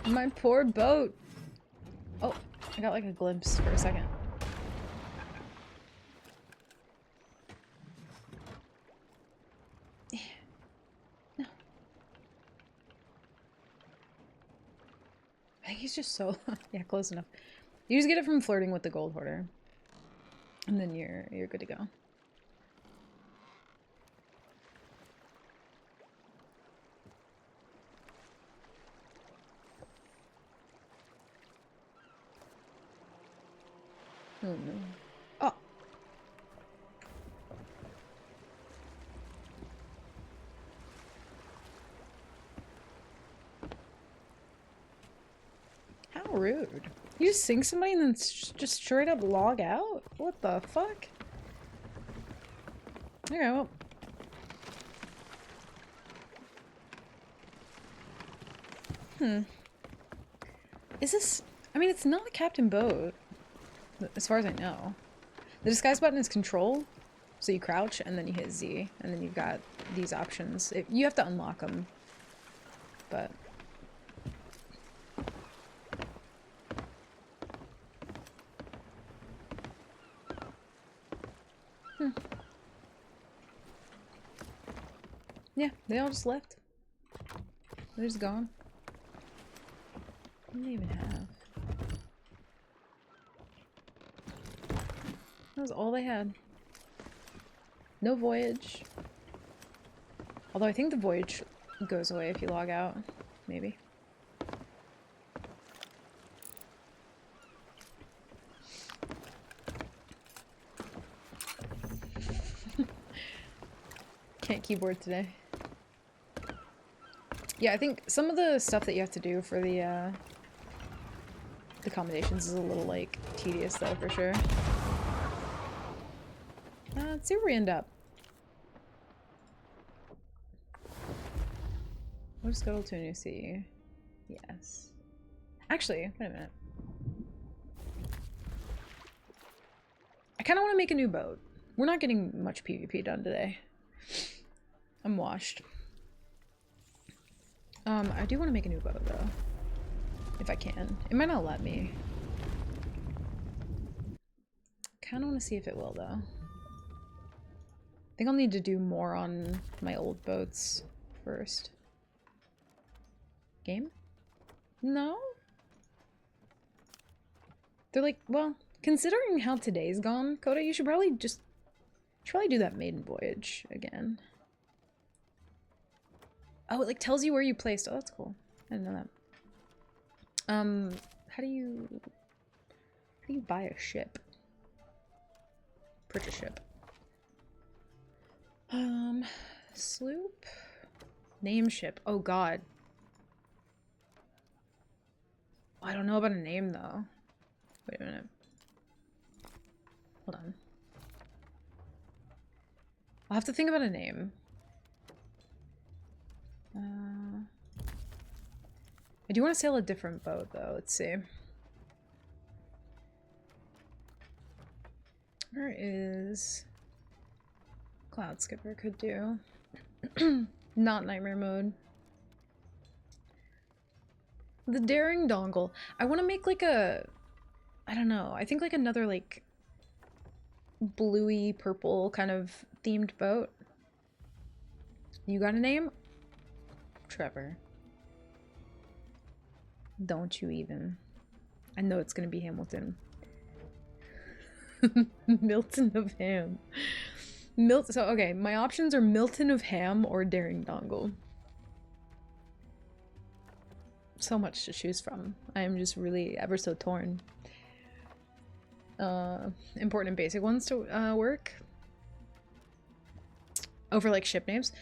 My poor boat. Oh, I got like a glimpse for a second. No. I think he's just so yeah, close enough. You just get it from flirting with the gold hoarder. And then you're good to go. Oh no. Oh. How rude. You just sink somebody and then just straight up log out? What the fuck? Okay, well. Is this... I mean, it's not a captain boat. As far as I know. The disguise button is control. So you crouch and then you hit Z. And then you've got these options. You have to unlock them. But... Yeah, they all just left. They're just gone. What do they even have? That was all they had. No voyage. Although I think the voyage goes away if you log out. Maybe. Can't keyboard today. Yeah, I think some of the stuff that you have to do for the accommodations is a little, like, tedious, though, for sure. Let's see where we end up. We'll just go to a new sea. Yes. Actually, wait a minute. I kind of want to make a new boat. We're not getting much PvP done today. I'm washed. I do want to make a new boat, though. If I can. It might not let me. Kind of want to see if it will, though. I think I'll need to do more on my old boats first. Game? No? They're like, well, considering how today's gone, Coda, you should probably do that maiden voyage again. Oh, it like tells you where you placed. Oh, that's cool. I didn't know that. How do you buy a ship? Purchase ship. Sloop? Name ship. Oh god. I don't know about a name though. Wait a minute. Hold on. I'll have to think about a name. I do want to sail a different boat though. Let's see. Where is Cloud Skipper could do? Not nightmare mode. The Daring Dongle. I want to make like a, I don't know. I think like another like bluey purple kind of themed boat. You got a name? Trevor. Don't you even. I know it's gonna be Hamilton. Milton of Ham. So okay, my options are Milton of Ham or Daring Dongle. So much to choose from. I am just really ever so torn. Important and basic ones to work. Oh, for like ship names?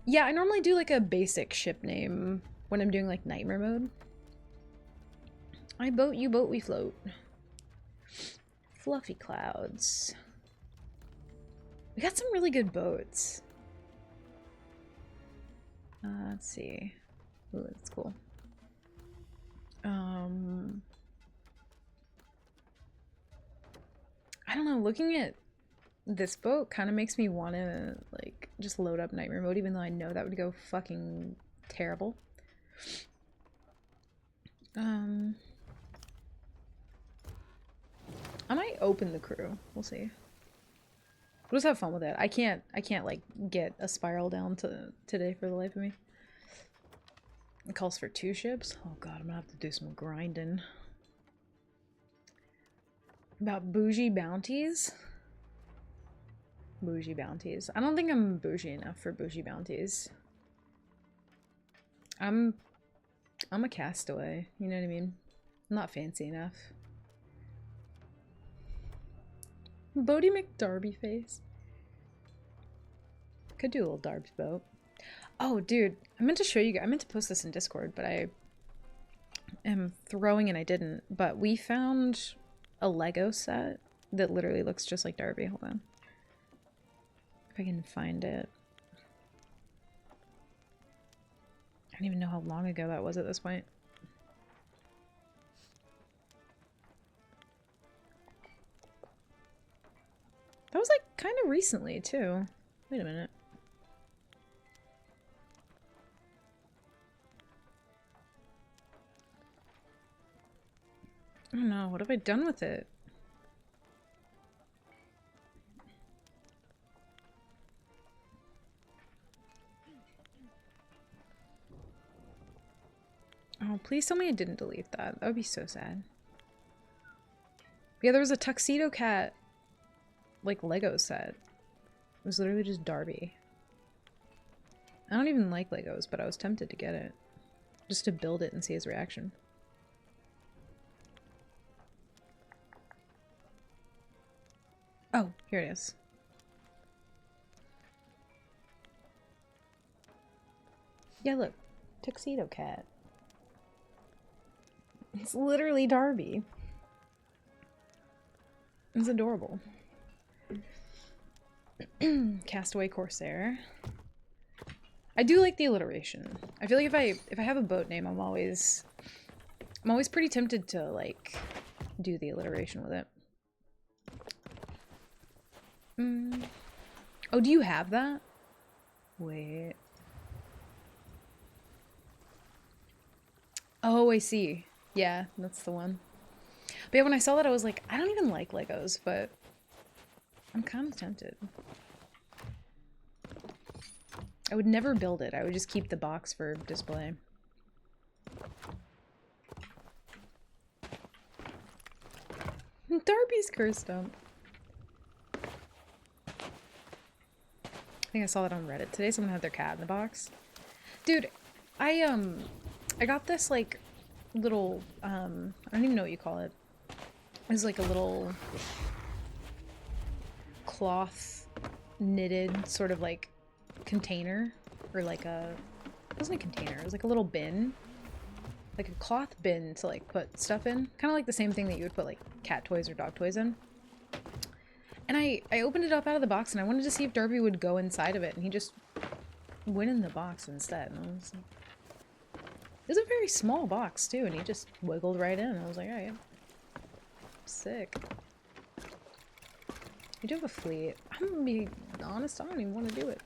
Yeah, I normally do like a basic ship name when I'm doing like nightmare mode. I boat, you boat, we float. Fluffy clouds. We got some really good boats. Let's see. Ooh, that's cool. I don't know, looking at this boat kind of makes me want to like just load up nightmare mode, even though I know that would go fucking terrible. I might open the crew. We'll see. We'll just have fun with it. I can't like get a spiral down today for the life of me. It calls for 2 ships. Oh god, I'm gonna have to do some grinding. About bougie bounties? Bougie bounties. I don't think I'm bougie enough for bougie bounties. I'm a castaway, you know what I mean? I'm not fancy enough. Bodie McDarby face. Could do a little Darb's boat. Oh, dude, I meant to show you guys. I meant to post this in Discord, but I am throwing and I didn't. But we found a Lego set that literally looks just like Darby. Hold on. If I can find it. I don't even know how long ago that was at this point. That was like kind of recently too. Wait a minute. I don't know. What have I done with it? Please tell me I didn't delete that. That would be so sad. Yeah, there was a Tuxedo Cat, like, Lego set. It was literally just Darby. I don't even like Legos, but I was tempted to get it. Just to build it and see his reaction. Oh, here it is. Yeah, look. Tuxedo Cat. It's literally Darby. It's adorable. Castaway Corsair. I do like the alliteration. I feel like if I have a boat name, I'm always pretty tempted to like do the alliteration with it. Oh, do you have that? Wait. Oh, I see. Yeah, that's the one. But yeah, when I saw that, I was like, I don't even like Legos, but I'm kind of tempted. I would never build it. I would just keep the box for display. Darby's curse dump. I think I saw that on Reddit today. Someone had their cat in the box. Dude, I got this like little I don't even know what you call it. It's like a little cloth knitted sort of like container, or like a, it wasn't a container, it was like a little bin, like a cloth bin to like put stuff in, kind of like the same thing that you would put like cat toys or dog toys in. And I opened it up out of the box and I wanted to see if Darby would go inside of it, and he just went in the box instead. And I was like, it was a very small box too, and he just wiggled right in. I was like, alright, sick. You do have a fleet. I'm gonna be honest, I don't even want to do it.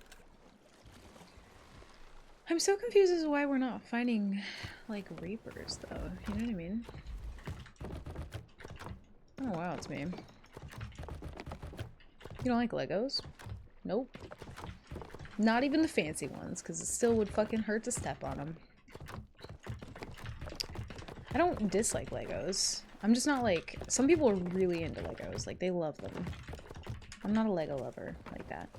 I'm so confused as to why we're not finding, like, Reapers, though. You know what I mean? Oh, wow, it's me. You don't like Legos? Nope. Not even the fancy ones, because it still would fucking hurt to step on them. I don't dislike Legos. I'm just not like... Some people are really into Legos. Like, they love them. I'm not a Lego lover like that.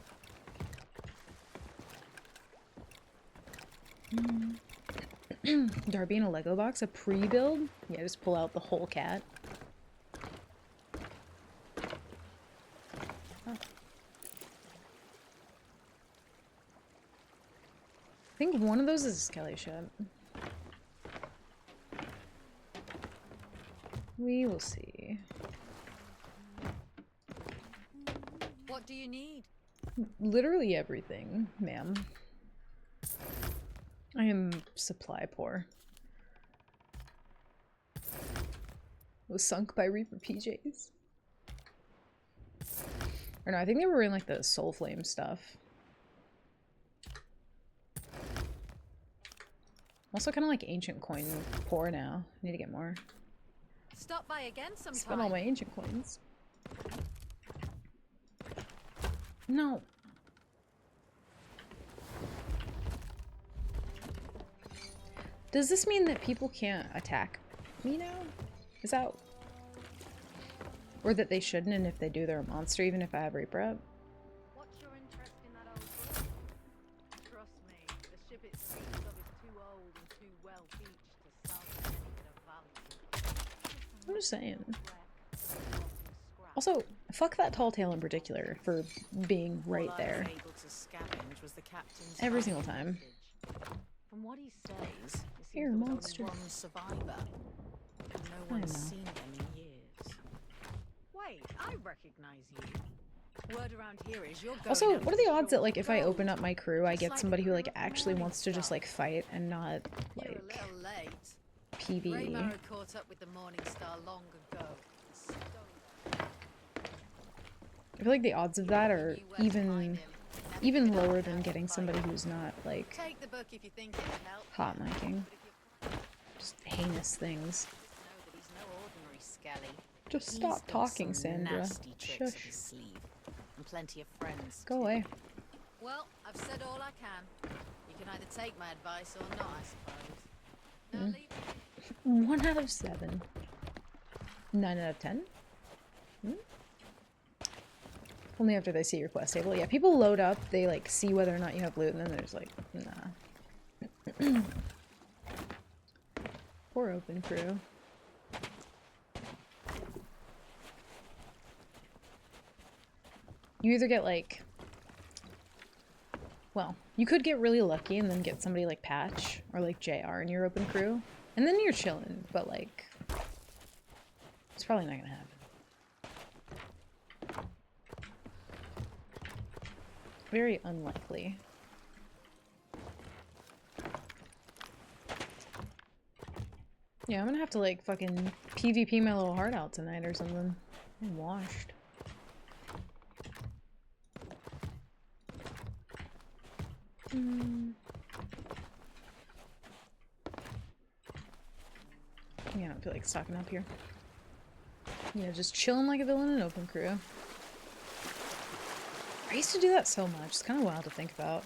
Darby in a Lego box? A pre-build? Yeah, just pull out the whole cat. Oh. I think one of those is a Skelly ship. We will see. What do you need? Literally everything, ma'am. I am supply poor. Was sunk by Reaper PJs. Or no, I think they were in like the Soul Flame stuff. I'm also kind of like ancient coin poor now. I need to get more. Stop by again sometime. Spend all my ancient coins. No. Does this mean that people can't attack me now? Is that... Or that they shouldn't, and if they do, they're a monster, even if I have Reaper up? What's your interest in that old book? Trust me, the ship it speaks of is too old and too well beached to salvage anything of value. I'm just saying. Also, fuck that tall tale in particular for being right there. Every single time. From what he says, You're a monster. one survivor. No one's seen them in years. Wait, I recognize you. Word around here is you're going. Also, what are the odds that like if I open up my crew, I get somebody who like actually wants to just like fight and not like PvE? Raymarrow caught up with the Morning Star long ago. I feel like the odds of that are even lower than getting somebody who's not like Take the book if you think it'll help. hot micing. Just heinous things. Know that he's no ordinary Skelly. Just He's stop got talking, some Sandra. nasty tricks up his Shush. sleeve. And plenty of friends. Go too. away. Well, I've said all I can. You can either take my advice or not, I suppose. Now leave. 1 out of 7. 9 out of 10? Hmm? Only after they see your quest table. Yeah, people load up, they like see whether or not you have loot, and then there's like, nah. Poor open crew. You either get like, well, you could get really lucky and then get somebody like Patch or like JR in your open crew, and then you're chilling, but like, it's probably not gonna happen. Very unlikely. Yeah, I'm gonna have to like fucking PvP my little heart out tonight or something. I'm washed. Yeah, I don't feel like stocking up here. Yeah, just chilling like a villain in open crew. I used to do that so much. It's kind of wild to think about.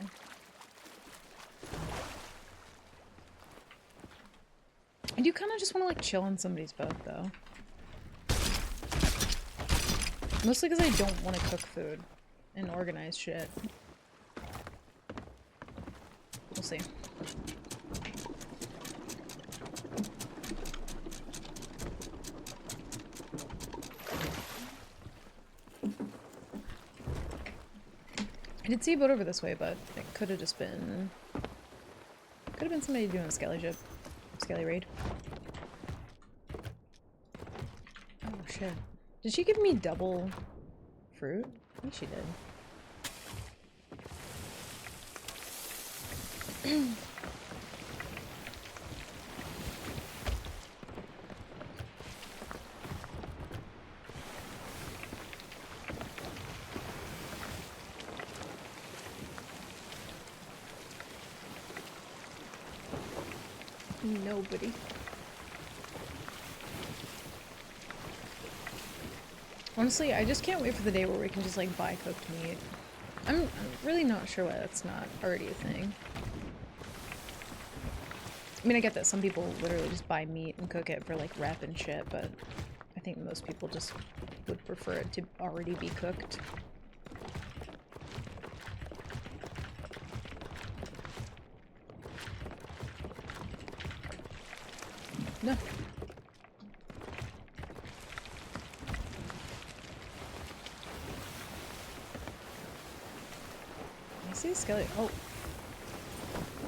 I do kind of just want to like chill on somebody's boat though. Mostly because I don't want to cook food and organize shit. We'll see. I did see a boat over this way, but it could have just been... Could have been somebody doing a skelly ship. Skelly raid. Oh shit. Did she give me double fruit? I think she did. Nobody. Honestly, I just can't wait for the day where we can just like buy cooked meat. I'm really not sure why that's not already a thing. I mean, I get that some people literally just buy meat and cook it for like rep and shit, but I think most people just would prefer it to already be cooked. No. I see a skelly. Oh.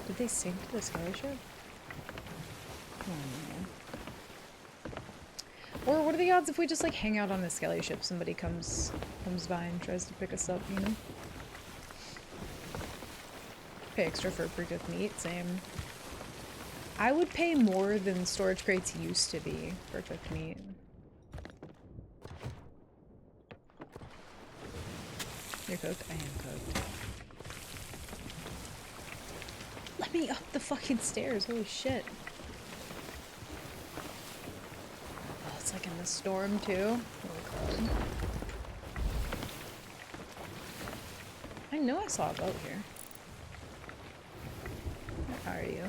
Did they sink to the skelly ship? Oh no. Or what are the odds if we just like hang out on the skelly ship, somebody comes by and tries to pick us up, you know? Pay extra for pre-cooked meat, same. I would pay more than storage crates used to be for cooked meat. You're cooked? I am cooked. Let me up the fucking stairs, holy shit. Oh, it's like in the storm too. Oh, God. I know I saw a boat here. Where are you?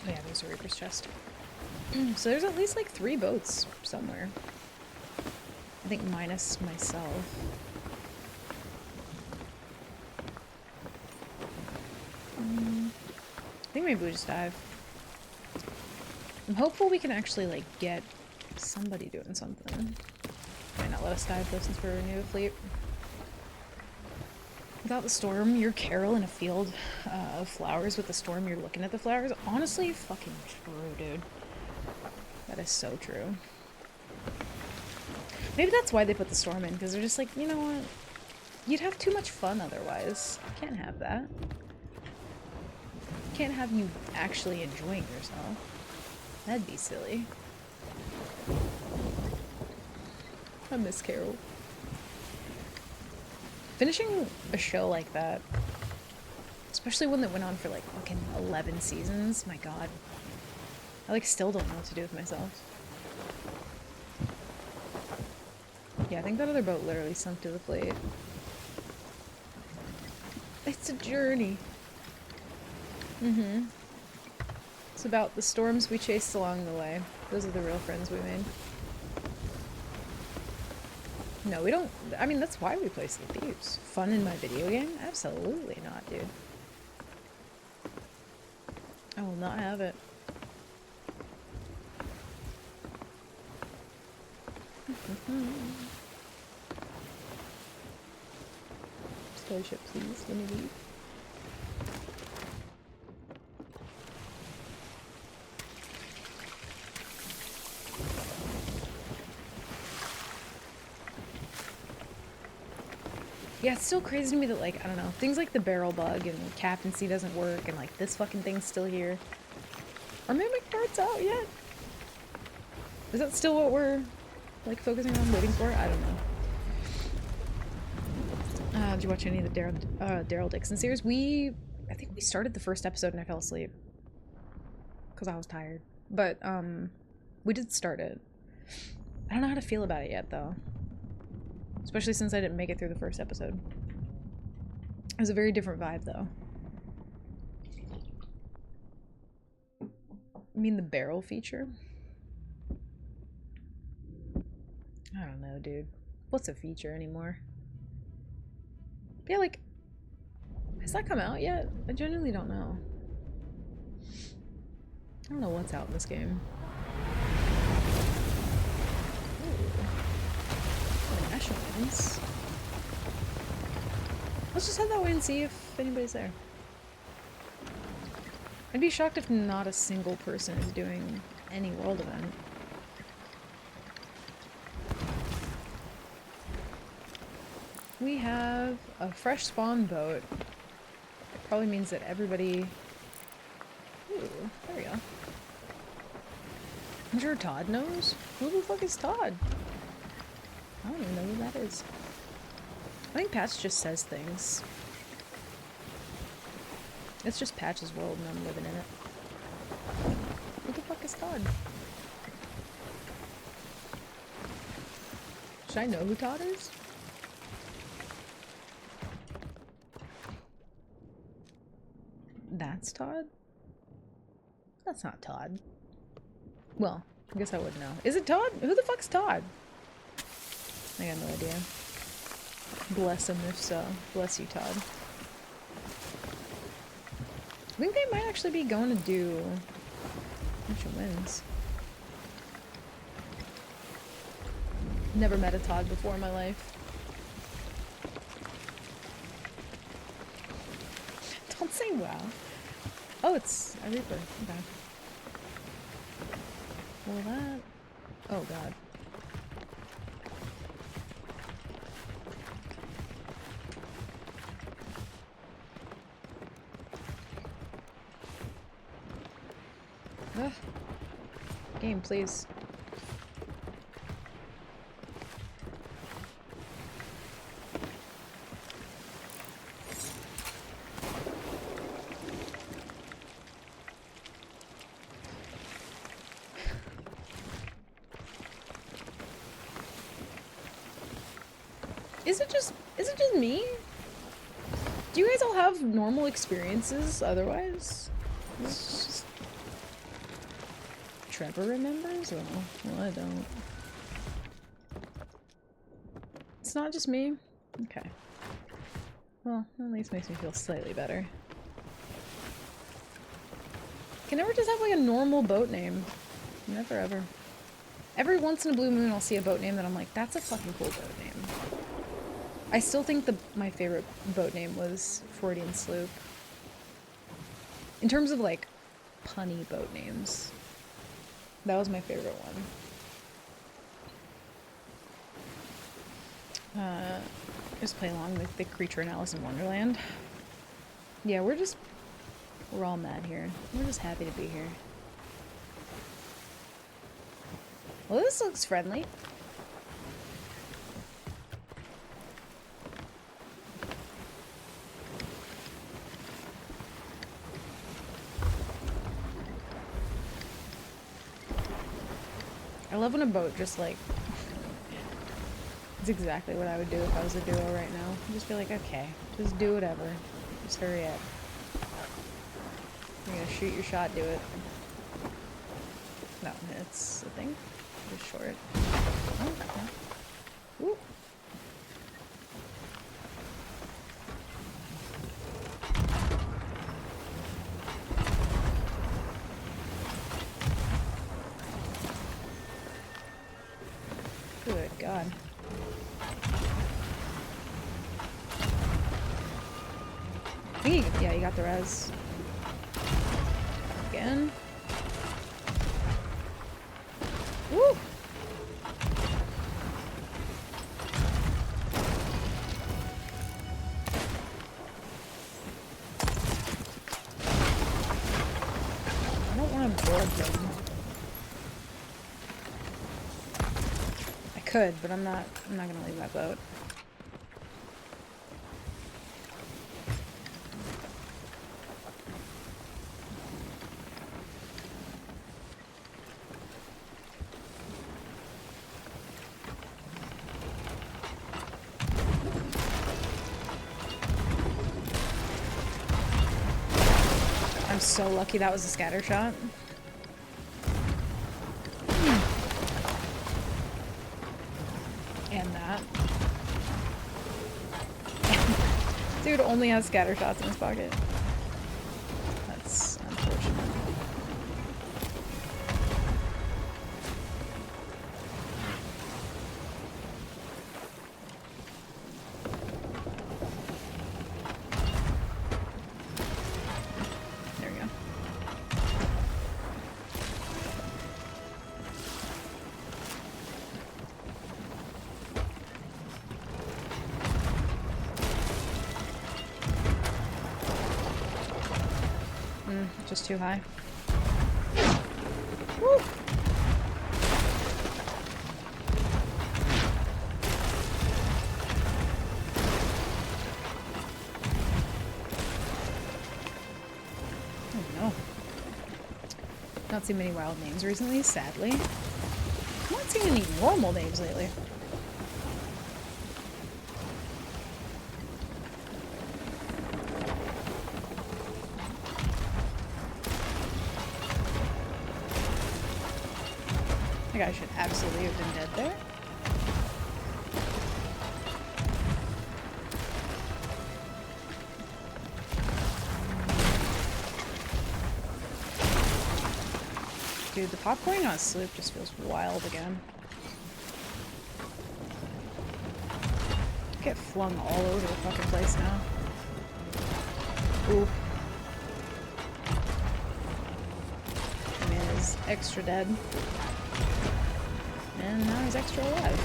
Oh yeah, there's a Reaper's chest. So there's at least like 3 boats somewhere. I think minus myself. I think maybe we just dive. I'm hopeful we can actually like get somebody doing something. Might not let us dive though since we're new to fleet. Without the storm, you're Carol in a field of flowers. With the storm, you're looking at the flowers. Honestly, fucking true, dude. That is so true. Maybe that's why they put the storm in, because they're just like, you know what? You'd have too much fun otherwise. Can't have that. Can't have you actually enjoying yourself. That'd be silly. I miss Carol. Finishing a show like that, especially one that went on for like fucking 11 seasons, my god. I like still don't know what to do with myself. Yeah, I think that other boat literally sunk to the plate. It's a journey. Mm-hmm. It's about the storms we chased along the way. Those are the real friends we made. No, we don't. I mean, that's why we play Sea of Thieves. Fun in my video game? Absolutely not, dude. I will not have it. Starship, please. Let me leave. Yeah, it's still crazy to me that, like, I don't know, things like the barrel bug and captaincy doesn't work and, like, this fucking thing's still here. Are mimic cards out yet? Is that still what we're, like, focusing on, waiting for? I don't know. Did you watch any of the Daryl Dixon series? I think we started the first episode and I fell asleep. Because I was tired. But, we did start it. I don't know how to feel about it yet, though. Especially since I didn't make it through the first episode. It was a very different vibe, though. You mean the barrel feature? I don't know, dude. What's a feature anymore? But yeah, like, has that come out yet? I genuinely don't know. I don't know what's out in this game. Nationals. Let's just head that way and see if anybody's there. I'd be shocked if not a single person is doing any world event. We have a fresh spawn boat. It probably means that everybody... Ooh, there we go. I'm sure Todd knows. Who the fuck is Todd? I don't even know who that is. I think Patch just says things. It's just Patch's world and I'm living in it. Who the fuck is Todd? Should I know who Todd is? That's Todd? That's not Todd. Well, I guess I would know. Is it Todd? Who the fuck's Todd? I got no idea. Bless him if so. Bless you, Todd. I think they might actually be going to do Ancient Winds. Never met a Todd before in my life. Don't say wow. Oh, it's a Reaper. Okay. Well, that... Oh, God. Ugh. Game, please. Is it just me? Do you guys all have normal experiences otherwise? It's just... Trevor remembers? Oh, well, I don't. It's not just me? Okay. Well, at least makes me feel slightly better. Can never just have like a normal boat name. Never ever. Every once in a blue moon I'll see a boat name that I'm like, that's a fucking cool boat name. I still think my favorite boat name was Freudian Sloop. In terms of like punny boat names. That was my favorite one. Just play along with the creature in Alice in Wonderland. Yeah, we're all mad here. We're just happy to be here. Well, this looks friendly. I love when a boat just like... It's exactly what I would do if I was a duo right now. I'd just be like, okay, just do whatever. Just hurry up. You're gonna shoot your shot, do it. No, it's a thing. Just short. Oh, no. Ooh. Good God. I think yeah, you got the res. Again. Woo! I don't want to board them. I could, but I'm not gonna leave that boat. I'm so lucky that was a scatter shot. And that. Dude only has scatter shots in his pocket. That's unfortunate. There we go. Just too high. Woo! Oh no. Not seen many wild names recently, sadly. Not seen any normal names lately. That guy should absolutely have been dead there. Dude, the popcorn on a sloop just feels wild again. Get flung all over the fucking place now. Ooh. My man is extra dead. And now he's extra alive.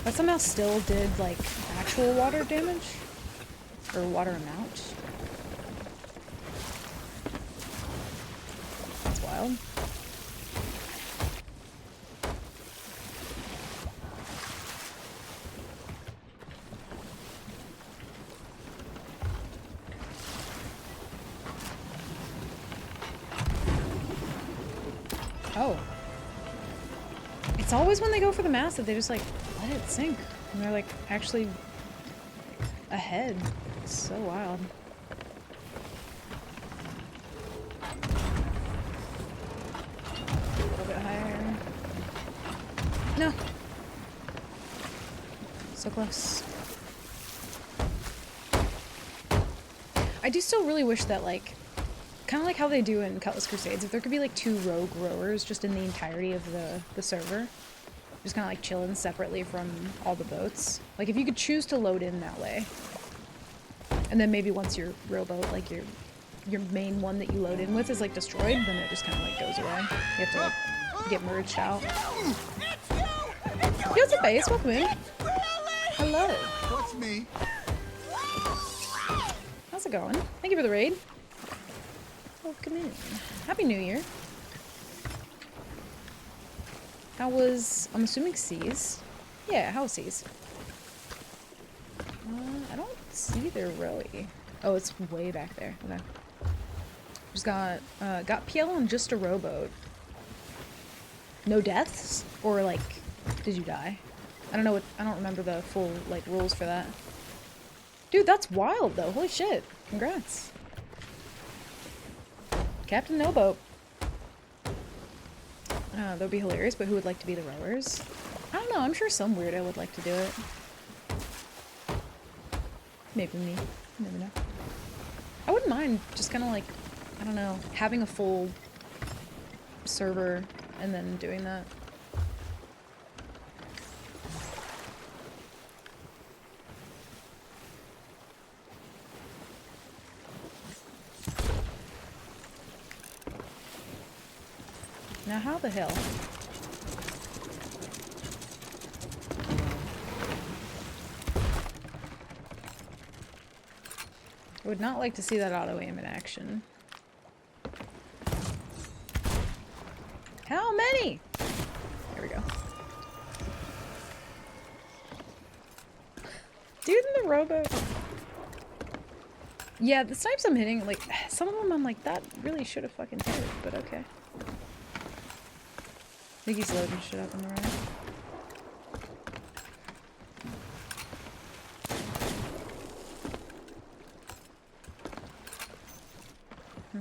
That somehow still did, like, actual water damage? Or water amount? That's wild. Oh. It's always when they go for the mass that they just, like, let it sink. And they're, like, actually ahead. It's so wild. A little bit higher. No. So close. I do still really wish that, like, kind of like how they do in Cutlass Crusades, if there could be like 2 rogue rowers just in the entirety of the server, just kind of like chilling separately from all the boats. Like if you could choose to load in that way, and then maybe once your rowboat, like your main one that you load in with is like destroyed, then it just kind of like goes away. You have to like get merged out. Yo, what's up, Base? Welcome in. Hello. What's me? How's it going? Thank you for the raid. Welcome in. Happy New Year. How was, I'm assuming C's? Yeah, how was C's? I don't see their rowie. Oh, it's way back there. Okay. Just got PL on just a rowboat. No deaths? Or like, did you die? I don't know what, I don't remember the full like rules for that. Dude, that's wild though. Holy shit. Congrats. Captain No Boat. That would be hilarious, but who would like to be the rowers? I don't know, I'm sure some weirdo would like to do it. Maybe me. You never know. I wouldn't mind just kind of like, I don't know, having a full server and then doing that. Now how the hell? I would not like to see that auto aim in action. How many? There we go. Dude in the rowboat. Yeah, the snipes I'm hitting, like, some of them I'm like, that really should have fucking hit, but okay. I think he's loading shit up on the right.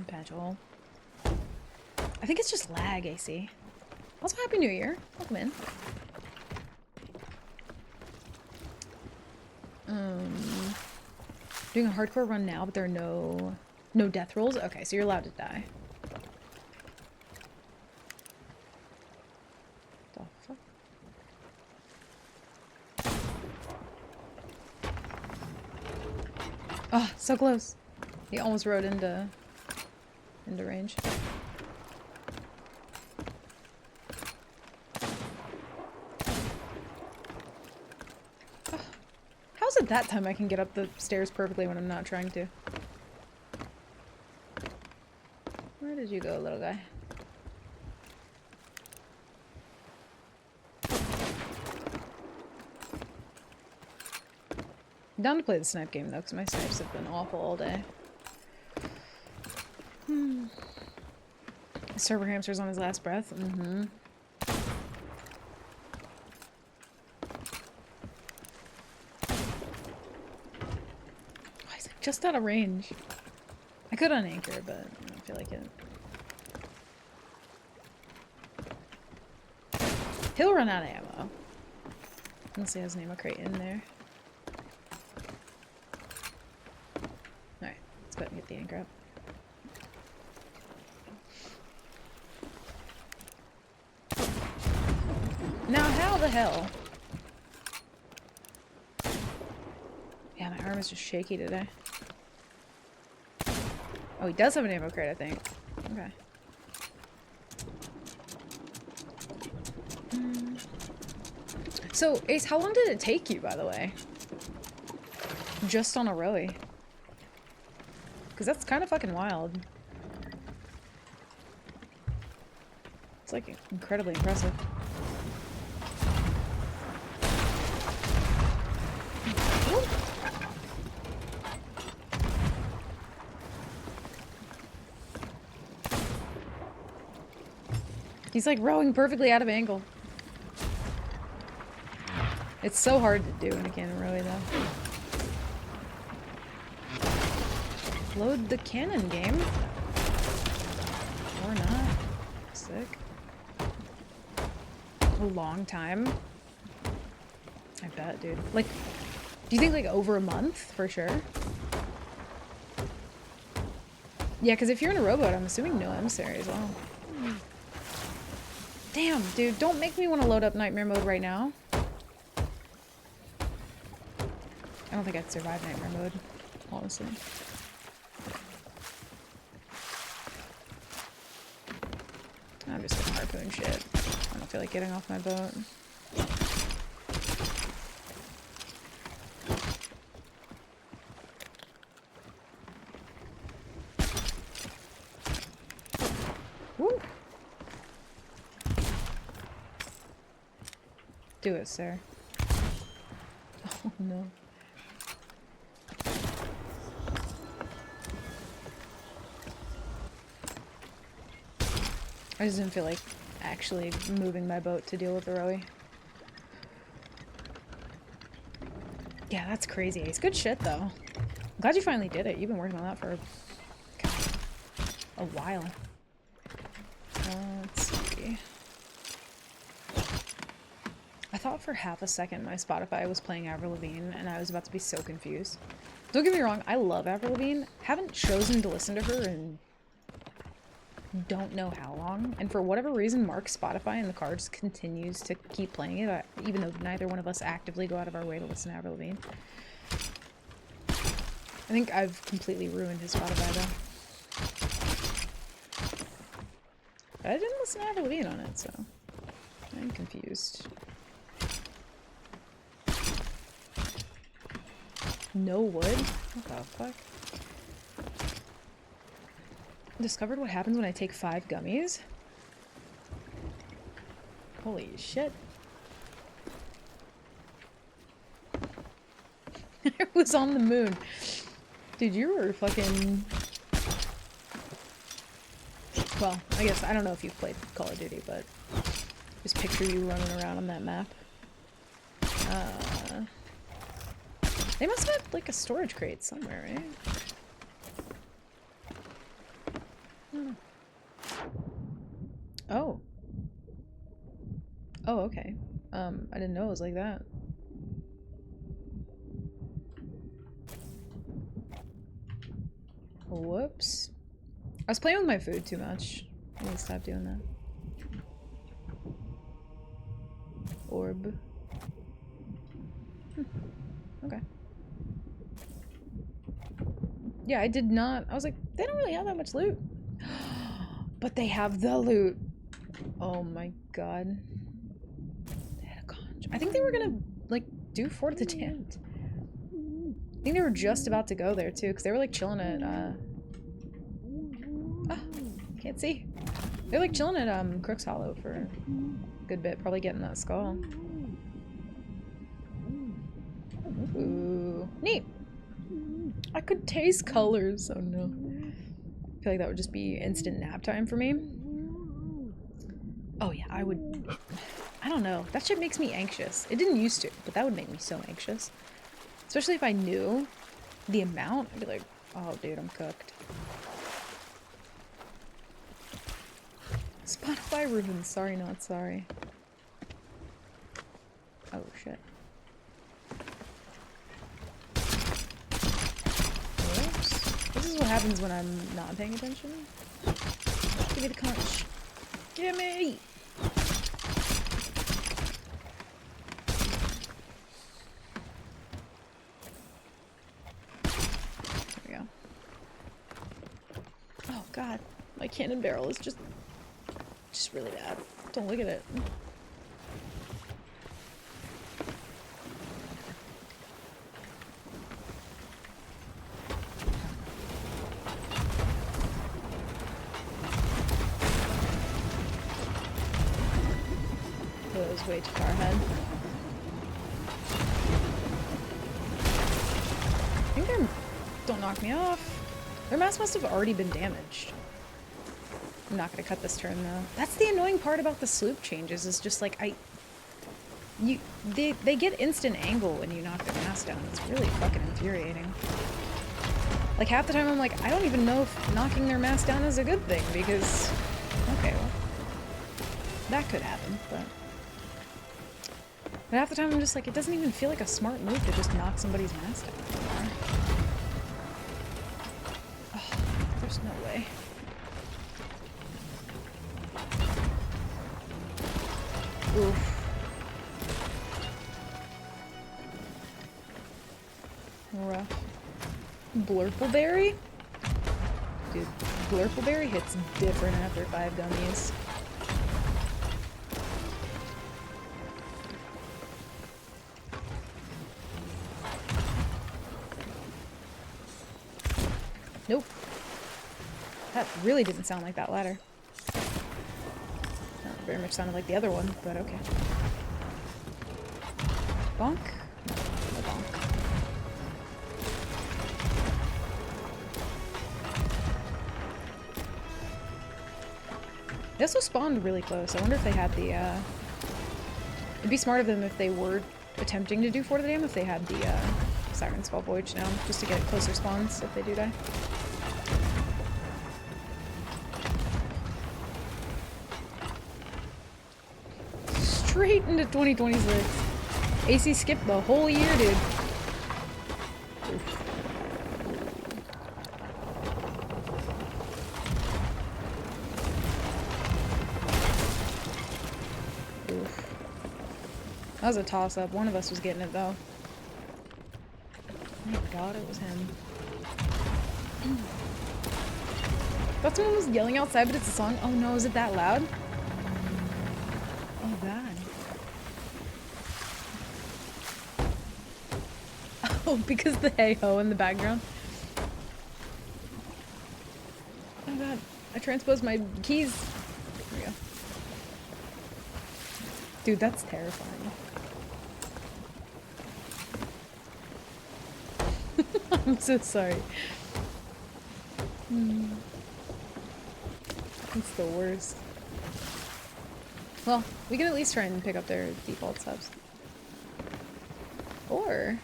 Patch hole. I think it's just lag, AC. Also, Happy New Year. Welcome in. Doing a hardcore run now, but there are no death rolls? Okay, so you're allowed to die. The fuck? Oh, so close. He almost rode into range. Oh, how's it that time I can get up the stairs perfectly when I'm not trying to? Where did you go, little guy? I'm down to play the snipe game though, because my snipes have been awful all day. Server hamster's on his last breath. Mm-hmm. Why is it just out of range? I could on anchor, but I don't feel like it. He'll run out of ammo. Unless he has an ammo crate in there. Alright, let's go ahead and get the anchor up. Now how the hell? Yeah, my arm is just shaky today. Oh, he does have an ammo crate, I think. Okay. So, Ace, how long did it take you, by the way? Just on a rowie. Because that's kind of fucking wild. It's like incredibly impressive. He's like rowing perfectly out of angle. It's so hard to do in a cannon rowie though. Load the cannon game. Or not. Sick. A long time. I bet, dude. Like, do you think like over a month for sure? Yeah, because if you're in a rowboat, I'm assuming no emissary as well. Damn, dude, don't make me want to load up nightmare mode right now. I don't think I'd survive nightmare mode, honestly. I'm just gonna harpoon shit. I don't feel like getting off my boat. Do it, sir. Oh no. I just didn't feel like actually moving my boat to deal with the Rowie. Yeah, that's crazy, Ace. Good shit, though. I'm glad you finally did it. You've been working on that for a while. Let's see. I thought for half a second my Spotify was playing Avril Lavigne, and I was about to be so confused. Don't get me wrong, I love Avril Lavigne. Haven't chosen to listen to her in don't know how long, and for whatever reason Mark's Spotify in the car just continues to keep playing it, even though neither one of us actively go out of our way to listen to Avril Lavigne. I think I've completely ruined his Spotify though. But I didn't listen to Avril Lavigne on it, so I'm confused. No wood? What the fuck? Discovered what happens when I take 5 gummies? Holy shit. I was on the moon. Dude, you were fucking... Well, I guess, I don't know if you've played Call of Duty, but just picture you running around on that map. They must have had, like, a storage crate somewhere, right? Oh. Oh, okay. I didn't know it was like that. Whoops. I was playing with my food too much. I need to stop doing that. Orb. Okay. Yeah, I did not. I was like, they don't really have that much loot. But they have the loot. Oh my god. They had a conch. I think they were gonna, like, do Fort of the Damned. I think they were just about to go there, too, because they were, like, chilling at, Ah, can't see. They were, like, chilling at, Crooks Hollow for a good bit. Probably getting that skull. Ooh. Neat! I could taste colors. Oh no. I feel like that would just be instant nap time for me. Oh yeah, I would... I don't know. That shit makes me anxious. It didn't used to, but that would make me so anxious. Especially if I knew the amount. I'd be like, oh dude, I'm cooked. Spotify ruins. Sorry, not sorry. Oh shit. This is what happens when I'm not paying attention. Give me the conch. Give me! There we go. Oh god, my cannon barrel is just really bad. Don't look at it. That was way too far ahead. I think they're... Don't knock me off. Their mask must have already been damaged. I'm not gonna cut this turn though. That's the annoying part about the sloop changes, is just like they get instant angle when you knock their mask down. It's really fucking infuriating. Like half the time I'm like, I don't even know if knocking their mask down is a good thing, because okay, well, that could happen, but half the time I'm just like, it doesn't even feel like a smart move to just knock somebody's mask down anymore. Oh, there's no way. Oof. Rough. Blurpleberry? Dude, Blurpleberry hits different after 5 gummies. Nope. That really didn't sound like that ladder. Not very much sounded like the other one, but okay. Bonk? No bonk. They also spawned really close. I wonder if they had the, it'd be smart of them if they were attempting to do Fort of the Dam if they had the, Siren's Fall Voyage now, just to get closer spawns if they do die. Straight into 2026. AC skipped the whole year, dude. Oof. Oof. That was a toss-up. One of us was getting it, though. Thank God it was him. Thought someone was yelling outside, but it's a song. Oh no, is it that loud? Oh God. Oh, because the hey-ho in the background. Oh God, I transposed my keys. There we go. Dude, that's terrifying. I'm so sorry. It's the worst. Well, we can at least try and pick up their default subs. Or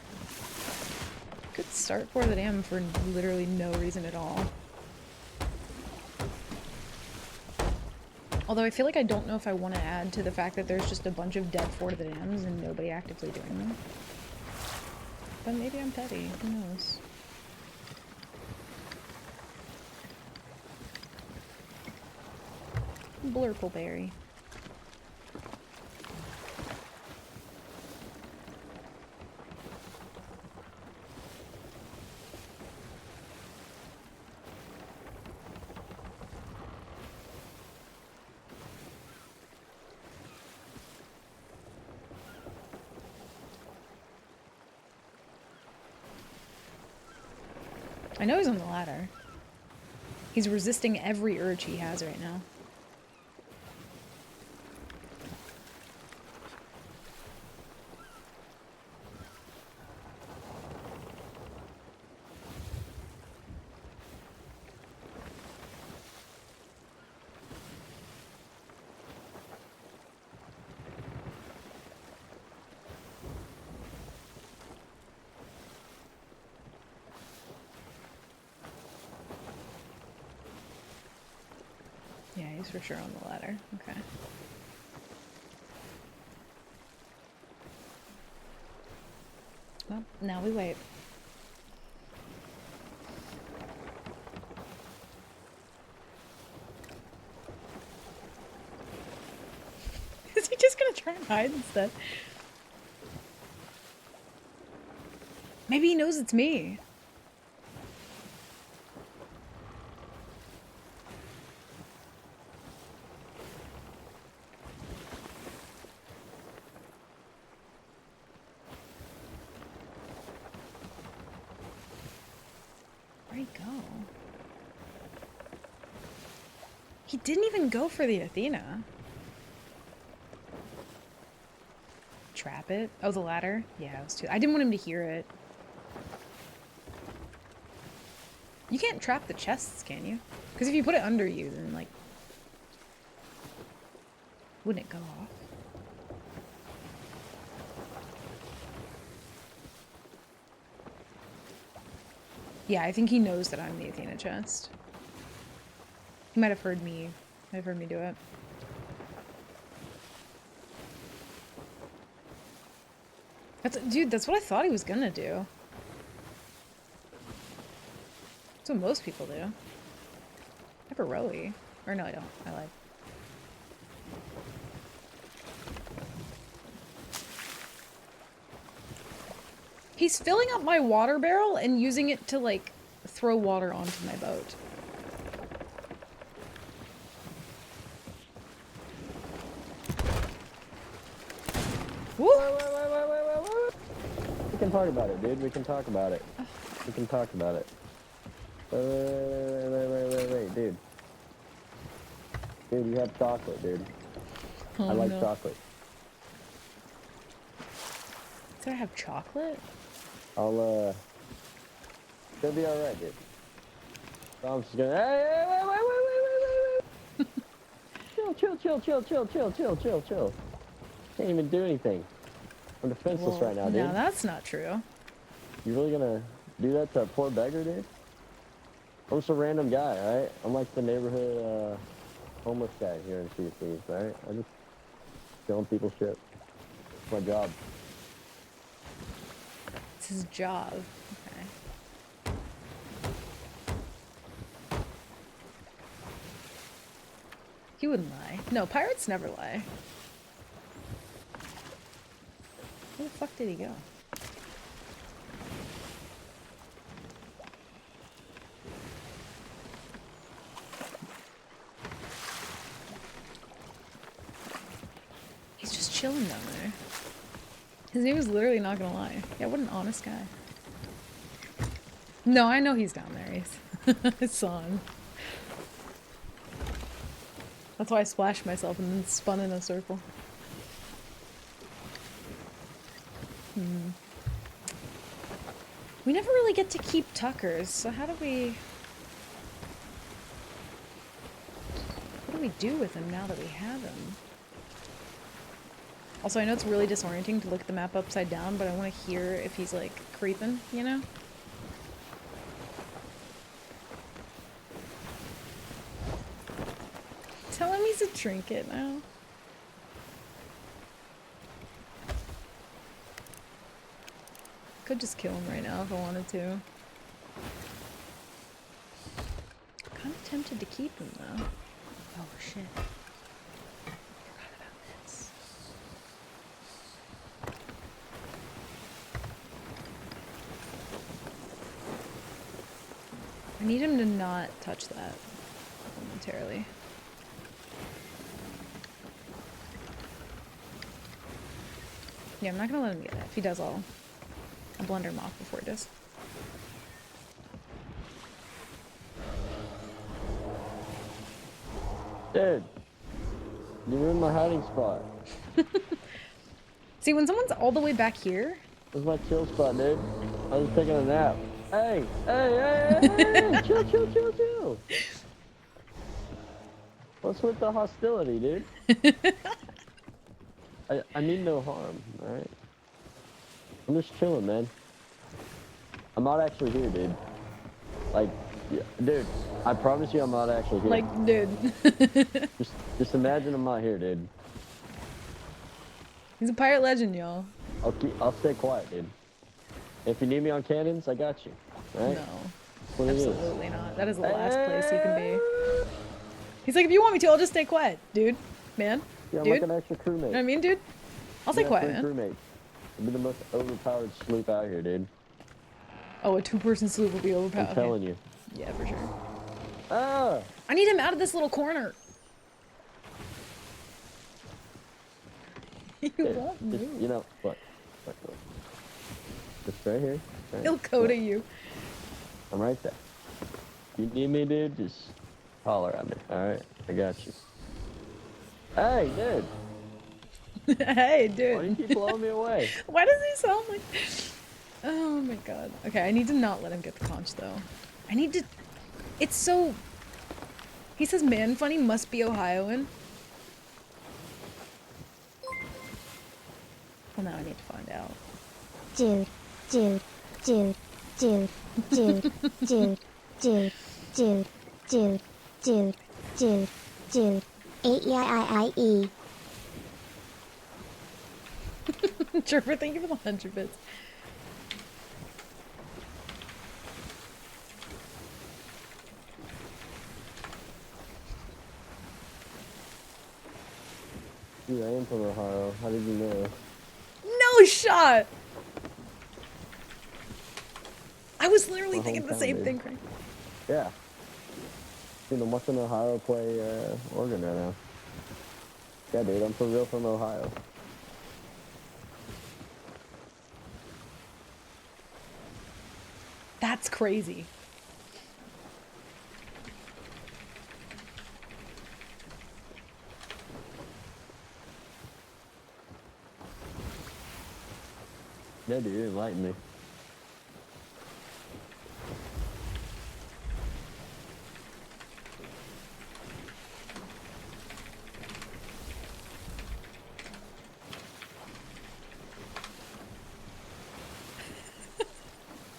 could start for the dam for literally no reason at all. Although I feel like I don't know if I want to add to the fact that there's just a bunch of dead Fort of the Dams and nobody actively doing them. But maybe I'm petty, who knows? Blurpleberry. I know he's on the ladder. He's resisting every urge he has right now. Yeah, he's for sure on the ladder. Okay. Well, now we wait. Is he just gonna try and hide instead? Maybe he knows it's me. Where'd he go? He didn't even go for the Athena. Trap it? Oh, the ladder? Yeah, it was too. I didn't want him to hear it. You can't trap the chests, can you? Because if you put it under you, then, like... wouldn't it go off? Yeah, I think he knows that I'm the Athena chest. He might have heard me. Might have heard me do it. Dude, that's what I thought he was gonna do. That's what most people do. I have a Rowie. Or no, I don't. I lied. He's filling up my water barrel and using it to, like, throw water onto my boat. Woo! We can talk about it, dude. We can talk about it. We can talk about it. Wait, dude. Dude, you have chocolate, dude. Oh, I like no. chocolate. It's Do I have chocolate? I'll, It'll be alright, dude. So I'm just gonna, hey, wait. Chill. Can't even do anything. I'm defenseless right now, dude. No, that's not true. You really gonna do that to a poor beggar, dude? I'm just a random guy, alright? I'm like the neighborhood, homeless guy here in Sea of Thieves, alright? I just stealing people's shit. It's my job. It's his job. Okay. He wouldn't lie. No, pirates never lie. Where the fuck did he go? He's just chilling down there. His name is literally not gonna lie. Yeah, what an honest guy. No, I know he's down there. I saw him. That's why I splashed myself and then spun in a circle. We never really get to keep Tuckers, so how do we... What do we do with him now that we have him? Also, I know it's really disorienting to look at the map upside down, but I want to hear if he's, like, creeping, you know? Tell him he's a trinket now. Could just kill him right now if I wanted to. Kind of tempted to keep him, though. Oh, shit. Forgot about this. I need him to not touch that momentarily. Yeah, I'm not gonna let him get it. If he does, I'll blunder him off before it does. Dude, you ruined my hiding spot. See, when someone's all the way back here... This is my chill spot, dude. I was taking a nap. Hey! Chill. What's with the hostility, dude? I mean no harm, alright? I'm just chilling, man. I'm not actually here, dude. Like, yeah, dude, I promise you I'm not actually here. Like, dude. just imagine I'm not here, dude. He's a pirate legend, y'all. I'll stay quiet, dude. If you need me on cannons, I got you. Right? No. What it is. Absolutely not. That is the last place he can be. He's like, if you want me to, I'll just stay quiet. Dude. Man. Yeah, I'm dude. like an extra crewmate. You know what I mean, dude? I'll stay quiet, man. Crewmate. I'll be the most overpowered sloop out here, dude. Oh, a two-person sloop will be overpowered. I'm telling you. Yeah, for sure. Ah! I need him out of this little corner. You won't move. Just, you know, look. Just right here. Right. He'll go to you. I'm right there. If you need me, dude, just holler at me. Alright? I got you. Hey, dude! Hey, dude. Why do you keep blowing me away? Why does he sound like... Oh my god. Okay, I need to not let him get the conch, though. I need to... It's so... He says man funny must be Ohioan. Well, now I need to find out. Dude. A-E-I-I-I-E. Trevor, thank you for the 100 bits. Dude, I am from Ohio. How did you know? No shot! I was literally My thinking the hometown, same dude. thing, Craig. Yeah. Dude, I'm watching Ohio play Oregon right now. Yeah, dude, I'm for real from Ohio. That's crazy. Yeah, dude, enlighten me.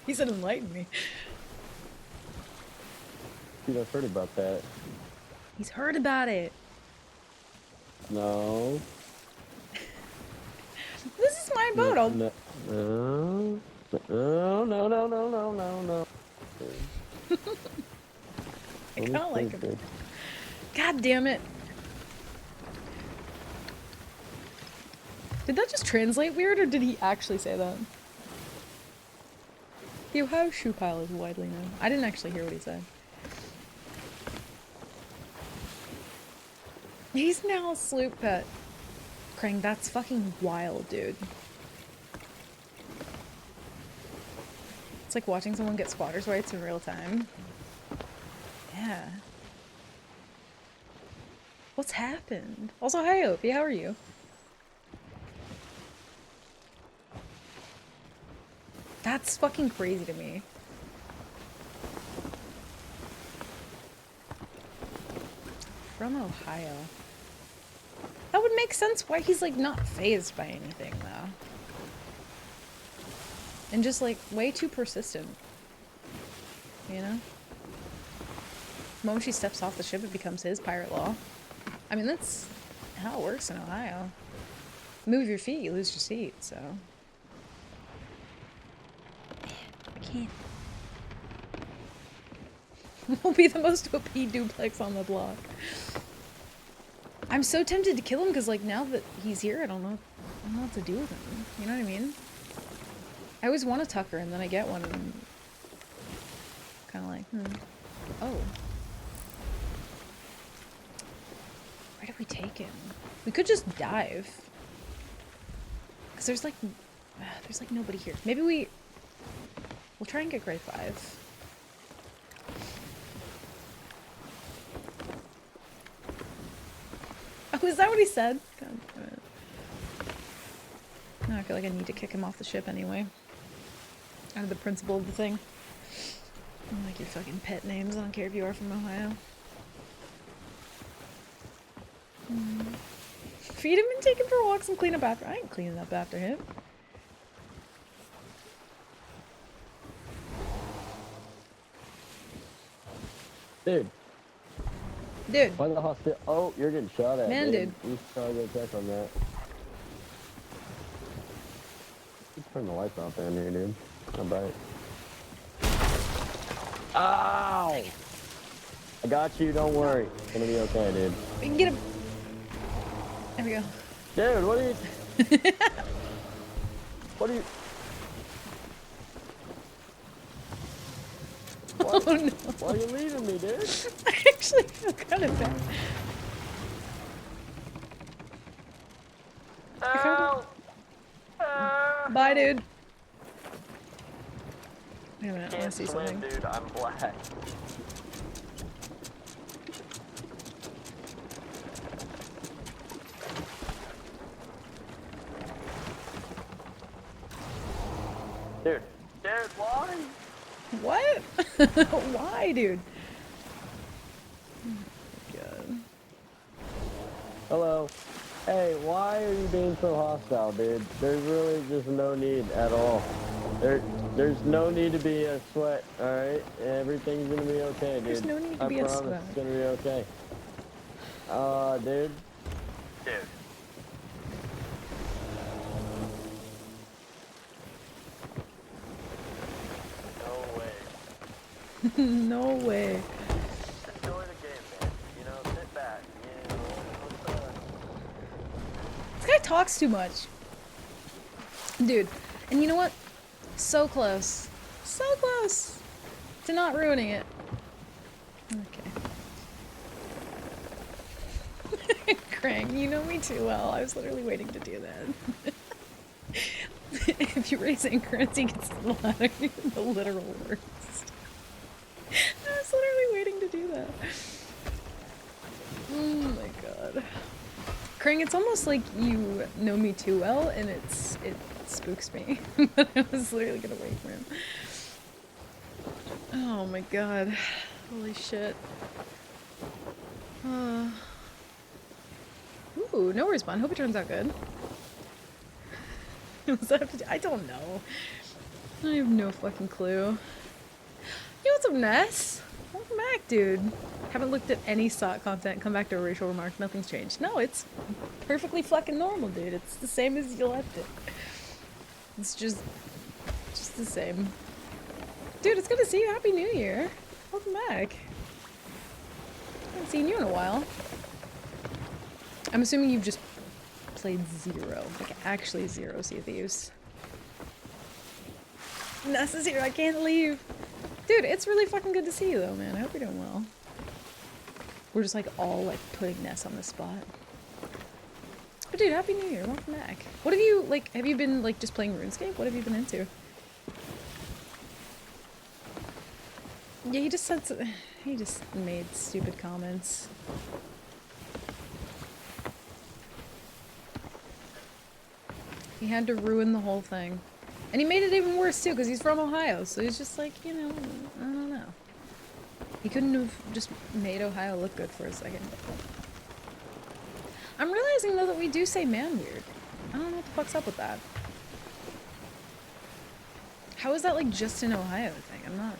He said enlighten me. Dude, I've heard about that. He's heard about it. No. This is my boat. I'll... No. No, no, no, no, no, no, no. I kind of like him. God damn it. Did that just translate weird, or did he actually say that? The Ohio shoe pile is widely known. I didn't actually hear what he said. He's now a sloop pet. Krang, that's fucking wild, dude. It's like watching someone get squatters' rights in real time. Yeah. What's happened? Also, hi, Opie, how are you? That's fucking crazy to me. From Ohio. That would make sense why he's like not phased by anything though. And just like way too persistent. You know? The moment she steps off the ship it becomes his pirate law. I mean that's how it works in Ohio. Move your feet, you lose your seat, so. I can't. We'll be the most OP duplex on the block. I'm so tempted to kill him because, like, now that he's here, I don't know what to do with him. You know what I mean? I always want a Tucker, and then I get one, and kind of like, oh. Where did we take him? We could just dive. Because there's like nobody here. Maybe we'll try and get grade 5. Oh, is that what he said? God damn it. Now I feel like I need to kick him off the ship anyway. Out of the principle of the thing. I don't like your fucking pet names. I don't care if you are from Ohio. Feed him and take him for walks and clean up after. I ain't cleaning up after him. Dude. Dude. Why the hostel? Oh, you're getting shot at. Man, dude. You should probably go check on that. Let's turn the lights off down here, dude. How bright. Ow! I got you, don't worry. It's gonna be okay, dude. We can get him. There we go. Dude, what are you... What are you... Oh no. Why are you leaving me, dude? I actually feel kind of bad. Bye, dude. Wait a minute, I want to see something. Dude, I'm black. Dude, why? What? Why, dude? Oh my God. Hello. Hey, why are you being so hostile, dude? There's really just no need at all. There's no need to be a sweat, alright? Everything's gonna be okay, dude. There's no need to be a I promise sweat. it's gonna be okay. Dude. Dude. No way. Enjoy the game, man. You know, sit back. You know, This guy talks too much. Dude, and you know what? So close. So close to not ruining it. Okay. Krang, you know me too well. I was literally waiting to do that. If you raise incurrency, gets the literal worst. I was literally waiting to do that. Oh my God. Krang, it's almost like you know me too well, and it's spooks me. But I was literally gonna wait for him. Oh my god. Holy shit. Ooh, no respawn. Hope it turns out good. I don't know. I have no fucking clue. Yo, what's up, Ness? Welcome back, dude. Haven't looked at any SOT content. Come back to a racial remark. Nothing's changed. No, it's perfectly fucking normal, dude. It's the same as you left it. It's just the same. Dude, it's good to see you. Happy New Year. Welcome back. I haven't seen you in a while. I'm assuming you've just played zero. Like, actually zero Sea of Thieves. Ness is here. I can't leave. Dude, it's really fucking good to see you, though, man. I hope you're doing well. We're just, like, all, like, putting Ness on the spot. But, dude, Happy New Year. Welcome back. What have you, like, have you been, like, just playing RuneScape? What have you been into? Yeah, he just said he just made stupid comments. He had to ruin the whole thing. And he made it even worse, too, because he's from Ohio, so he's just like, you know, I don't know. He couldn't have just made Ohio look good for a second. I'm realizing, though, that we do say man weird. I don't know what the fuck's up with that. How is that, like, just an Ohio thing? I'm not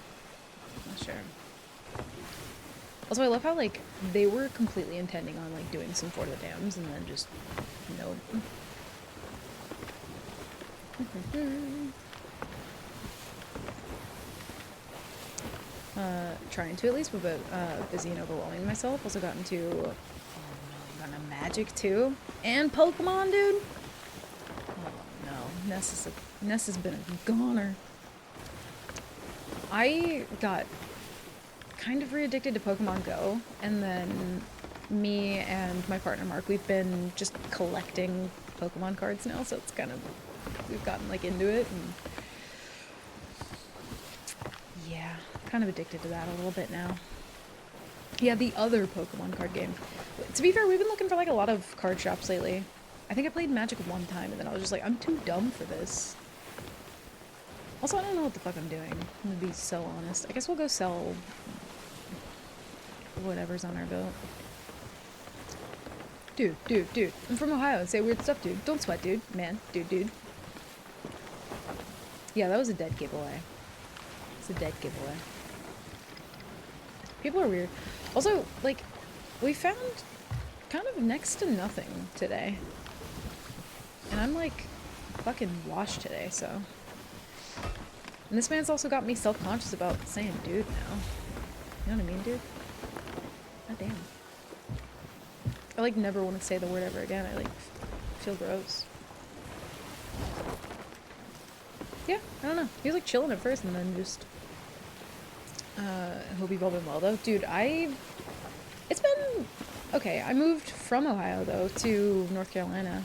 sure. Also, I love how, like, they were completely intending on, like, doing some Fort of the Dams, and then just, no. Trying to at least, but busy and overwhelming myself. Also got into, oh no, got into Magic too, and Pokemon, dude. Oh no, Ness has been a goner. I got kind of re-addicted to Pokemon Go, and then me and my partner Mark, we've been just collecting Pokemon cards now, so it's kind of, we've gotten like into it, and yeah, kind of addicted to that a little bit now. Yeah, the other Pokemon card game. To be fair, we've been looking for like a lot of card shops lately. I think I played Magic one time, and then I was just like, I'm too dumb for this. Also, I don't know what the fuck I'm doing. I'm gonna be so honest. I guess we'll go sell whatever's on our boat. Dude. I'm from Ohio. Say weird stuff, dude. Don't sweat, dude. Man. Dude. Yeah, that was a dead giveaway. It's a dead giveaway. People are weird. Also, like, we found kind of next to nothing today. And I'm, like, fucking washed today, so. And this man's also got me self-conscious about saying dude now. You know what I mean, dude? God damn. I, like, never want to say the word ever again. I, like, feel gross. Yeah, I don't know. He was, like, chilling at first and then just... hope you've all been well, though. Dude, it's been... Okay, I moved from Ohio, though, to North Carolina.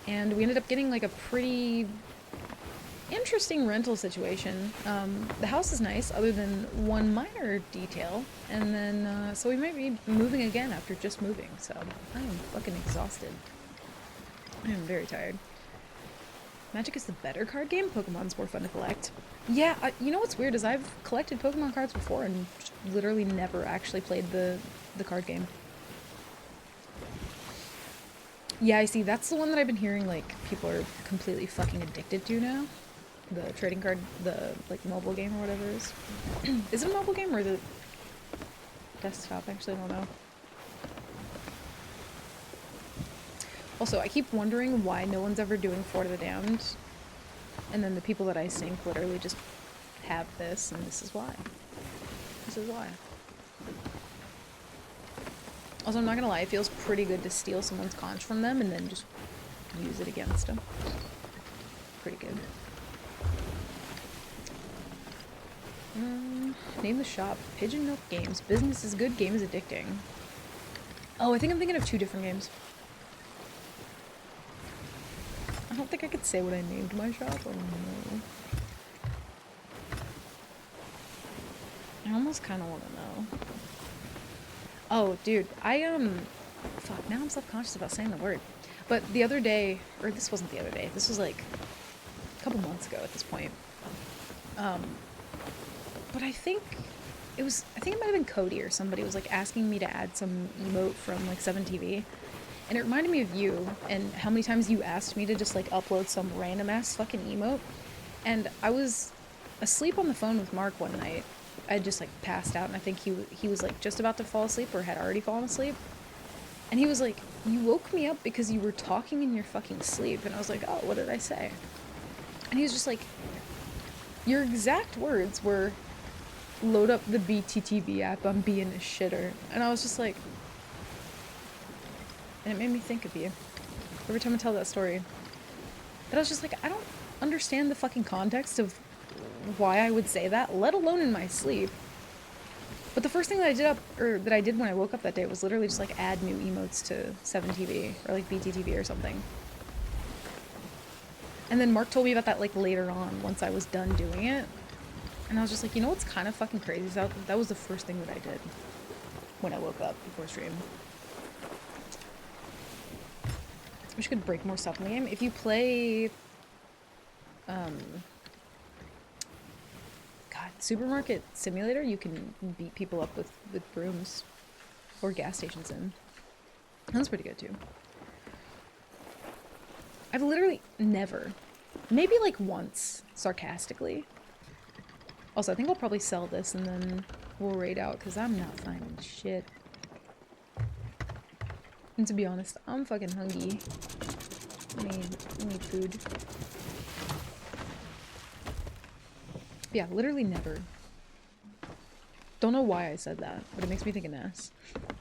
And we ended up getting, like, a pretty interesting rental situation. The house is nice, other than one minor detail. And then, so we might be moving again after just moving. So, I am fucking exhausted. I am very tired. Magic is the better card game. Pokemon's more fun to collect. Yeah, you know what's weird is I've collected Pokemon cards before and literally never actually played the card game. Yeah, I see. That's the one that I've been hearing, like, people are completely fucking addicted to now. The trading card, the, like, mobile game or whatever it is. Is it a mobile game or is it desktop? Actually, I don't know. Also, I keep wondering why no one's ever doing Fort of the Damned. And then the people that I sync literally just have this, and this is why. This is why. Also, I'm not gonna lie, it feels pretty good to steal someone's conch from them and then just use it against them. Pretty good. Name the shop. Pigeon Milk Games. Business is good, game is addicting. Oh, I think I'm thinking of two different games. I don't think I could say what I named my shop. Oh no. I almost kind of want to know. Oh, dude, fuck, now I'm self-conscious about saying the word. But the other day, or this wasn't the other day, this was like a couple months ago at this point. But I think it might have been Cody or somebody was like asking me to add some emote from like 7TV. And it reminded me of you and how many times you asked me to just like upload some random ass fucking emote. And I was asleep on the phone with Mark one night. I had just like passed out and I think he was like just about to fall asleep or had already fallen asleep. And he was like, "You woke me up because you were talking in your fucking sleep." And I was like, "Oh, what did I say?" And he was just like, "Your exact words were, load up the BTTV app, I'm being a shitter." And I was just like, and it made me think of you every time I tell that story. But I was just like, I don't understand the fucking context of why I would say that, let alone in my sleep. But the first thing that I did when I woke up that day was literally just like add new emotes to 7TV or like BTTV or something. And then Mark told me about that like later on once I was done doing it. And I was just like, you know what's kind of fucking crazy? So that was the first thing that I did when I woke up before stream. I wish I could break more stuff in the game. If you play Supermarket Simulator, you can beat people up with brooms or gas stations in. That's pretty good too. I've literally never, maybe like once, sarcastically. Also, I think I'll probably sell this and then we'll raid out because I'm not finding shit. And to be honest, I'm fucking hungry. I need food. Yeah, literally never. Don't know why I said that, but it makes me think of Ness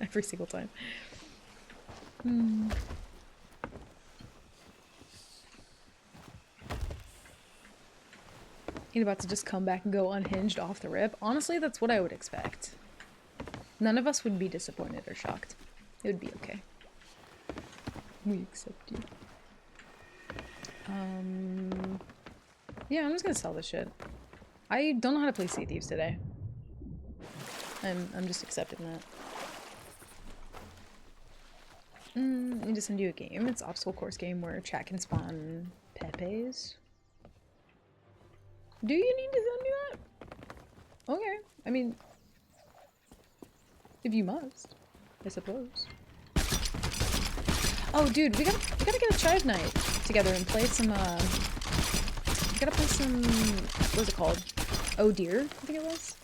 every single time. He's about to just come back and go unhinged off the rip. Honestly, that's what I would expect. None of us would be disappointed or shocked. It would be okay. We accept you. Yeah, I'm just gonna sell this shit. I don't know how to play Sea Thieves today. I'm just accepting that. I need to send you a game. It's an obstacle course game where chat can spawn Pepes. Do you need to send me that? Okay. I mean, if you must, I suppose. Oh, dude, we gotta get a Chive night together and play some. We gotta play some. What was it called? Oh dear, I think it was.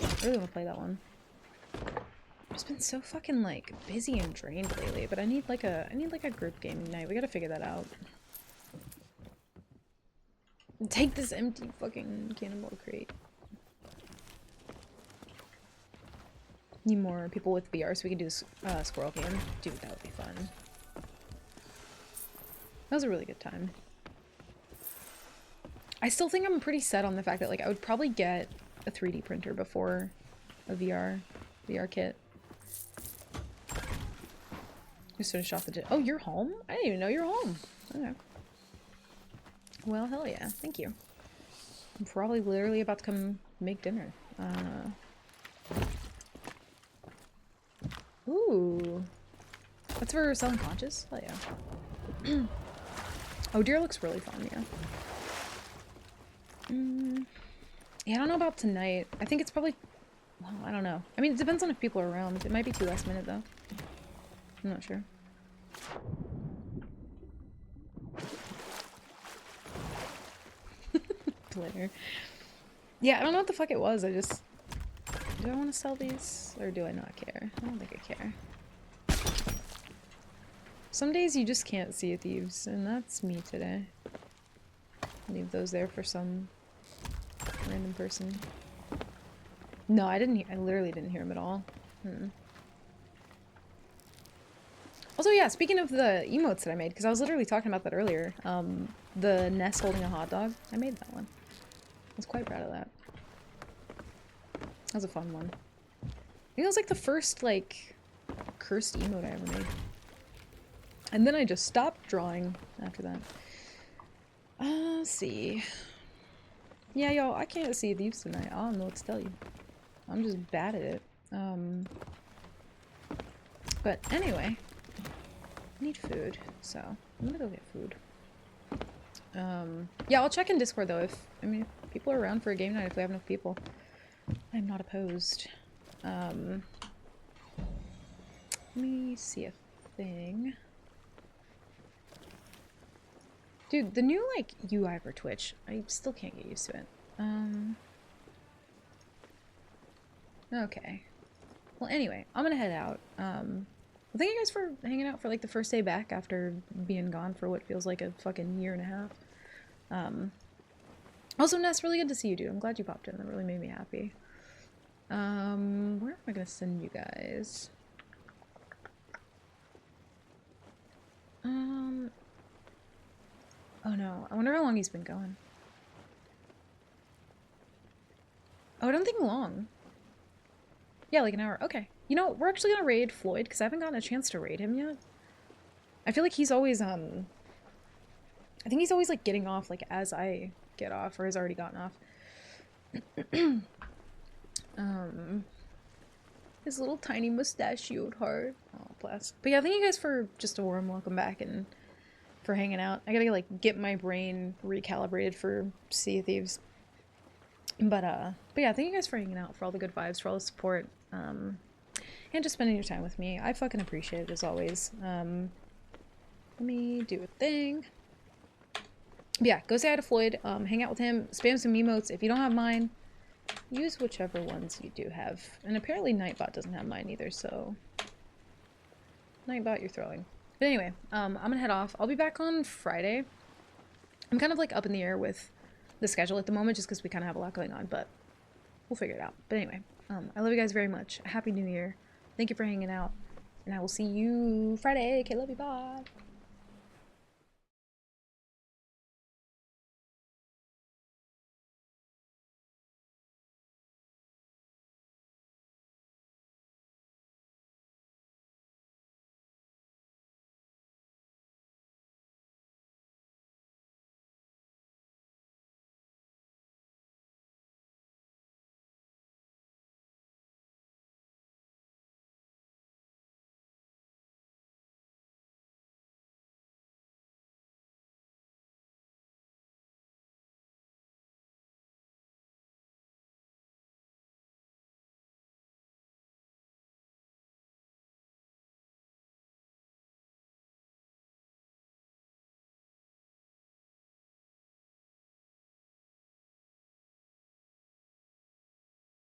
I really want to play that one. I've just been so fucking like busy and drained lately, but I need like a group gaming night. We gotta figure that out. Take this empty fucking cannonball crate. Need more people with VR so we can do squirrel game. Dude, that would be fun. That was a really good time. I still think I'm pretty set on the fact that like I would probably get a 3D printer before a VR kit. Just finished off the. Oh, you're home? I didn't even know you're home. Okay. Well, hell yeah. Thank you. I'm probably literally about to come make dinner. Ooh. That's for selling conches? Hell yeah. Oh dear looks really fun, yeah. Yeah, I don't know about tonight. I think it's probably... Well, I don't know. I mean, it depends on if people are around. It might be too last minute, though. I'm not sure. Blair. Yeah, I don't know what the fuck it was. I just... Do I want to sell these? Or do I not care? I don't think I care. Some days you just can't see thieves, and that's me today. Leave those there for some random person. No, I literally didn't hear him at all. Also, yeah, speaking of the emotes that I made, because I was literally talking about that earlier, the Ness holding a hot dog, I made that one. I was quite proud of that. That was a fun one. I think it was like the first, like, cursed emote I ever made. And then I just stopped drawing after that. Let's see. Yeah, y'all, I can't see thieves tonight. I don't know what to tell you. I'm just bad at it. But anyway. I need food, so I'm gonna go get food. Yeah, I'll check in Discord though if people are around for a game night if we have enough people. I'm not opposed. Let me see a thing. Dude, the new like UI for Twitch, I still can't get used to it. Okay. Well, anyway, I'm gonna head out. Well, thank you guys for hanging out for like the first day back after being gone for what feels like a fucking year and a half. Also, Ness, really good to see you, dude. I'm glad you popped in. That really made me happy. Where am I gonna send you guys? Oh no, I wonder how long he's been going. Oh, I don't think long. Yeah, like an hour. Okay. You know, we're actually gonna raid Floyd, because I haven't gotten a chance to raid him yet. I feel like he's always, I think he's always, like, getting off, like, as I get off, or has already gotten off. His little tiny mustachioed heart. Oh, bless. But yeah, thank you guys for just a warm welcome back and for hanging out. I gotta, like, get my brain recalibrated for Sea of Thieves. But yeah, thank you guys for hanging out, for all the good vibes, for all the support, and just spending your time with me. I fucking appreciate it, as always. Let me do a thing. But yeah, go say hi to Floyd, hang out with him, spam some emotes. If you don't have mine, use whichever ones you do have. And apparently Nightbot doesn't have mine either, so... Nightbot, you're throwing. But anyway, I'm gonna head off. I'll be back on Friday. I'm kind of, like, up in the air with the schedule at the moment, just because we kind of have a lot going on, but we'll figure it out. But anyway, I love you guys very much. Happy New Year. Thank you for hanging out, and I will see you Friday. Okay, love you, bye.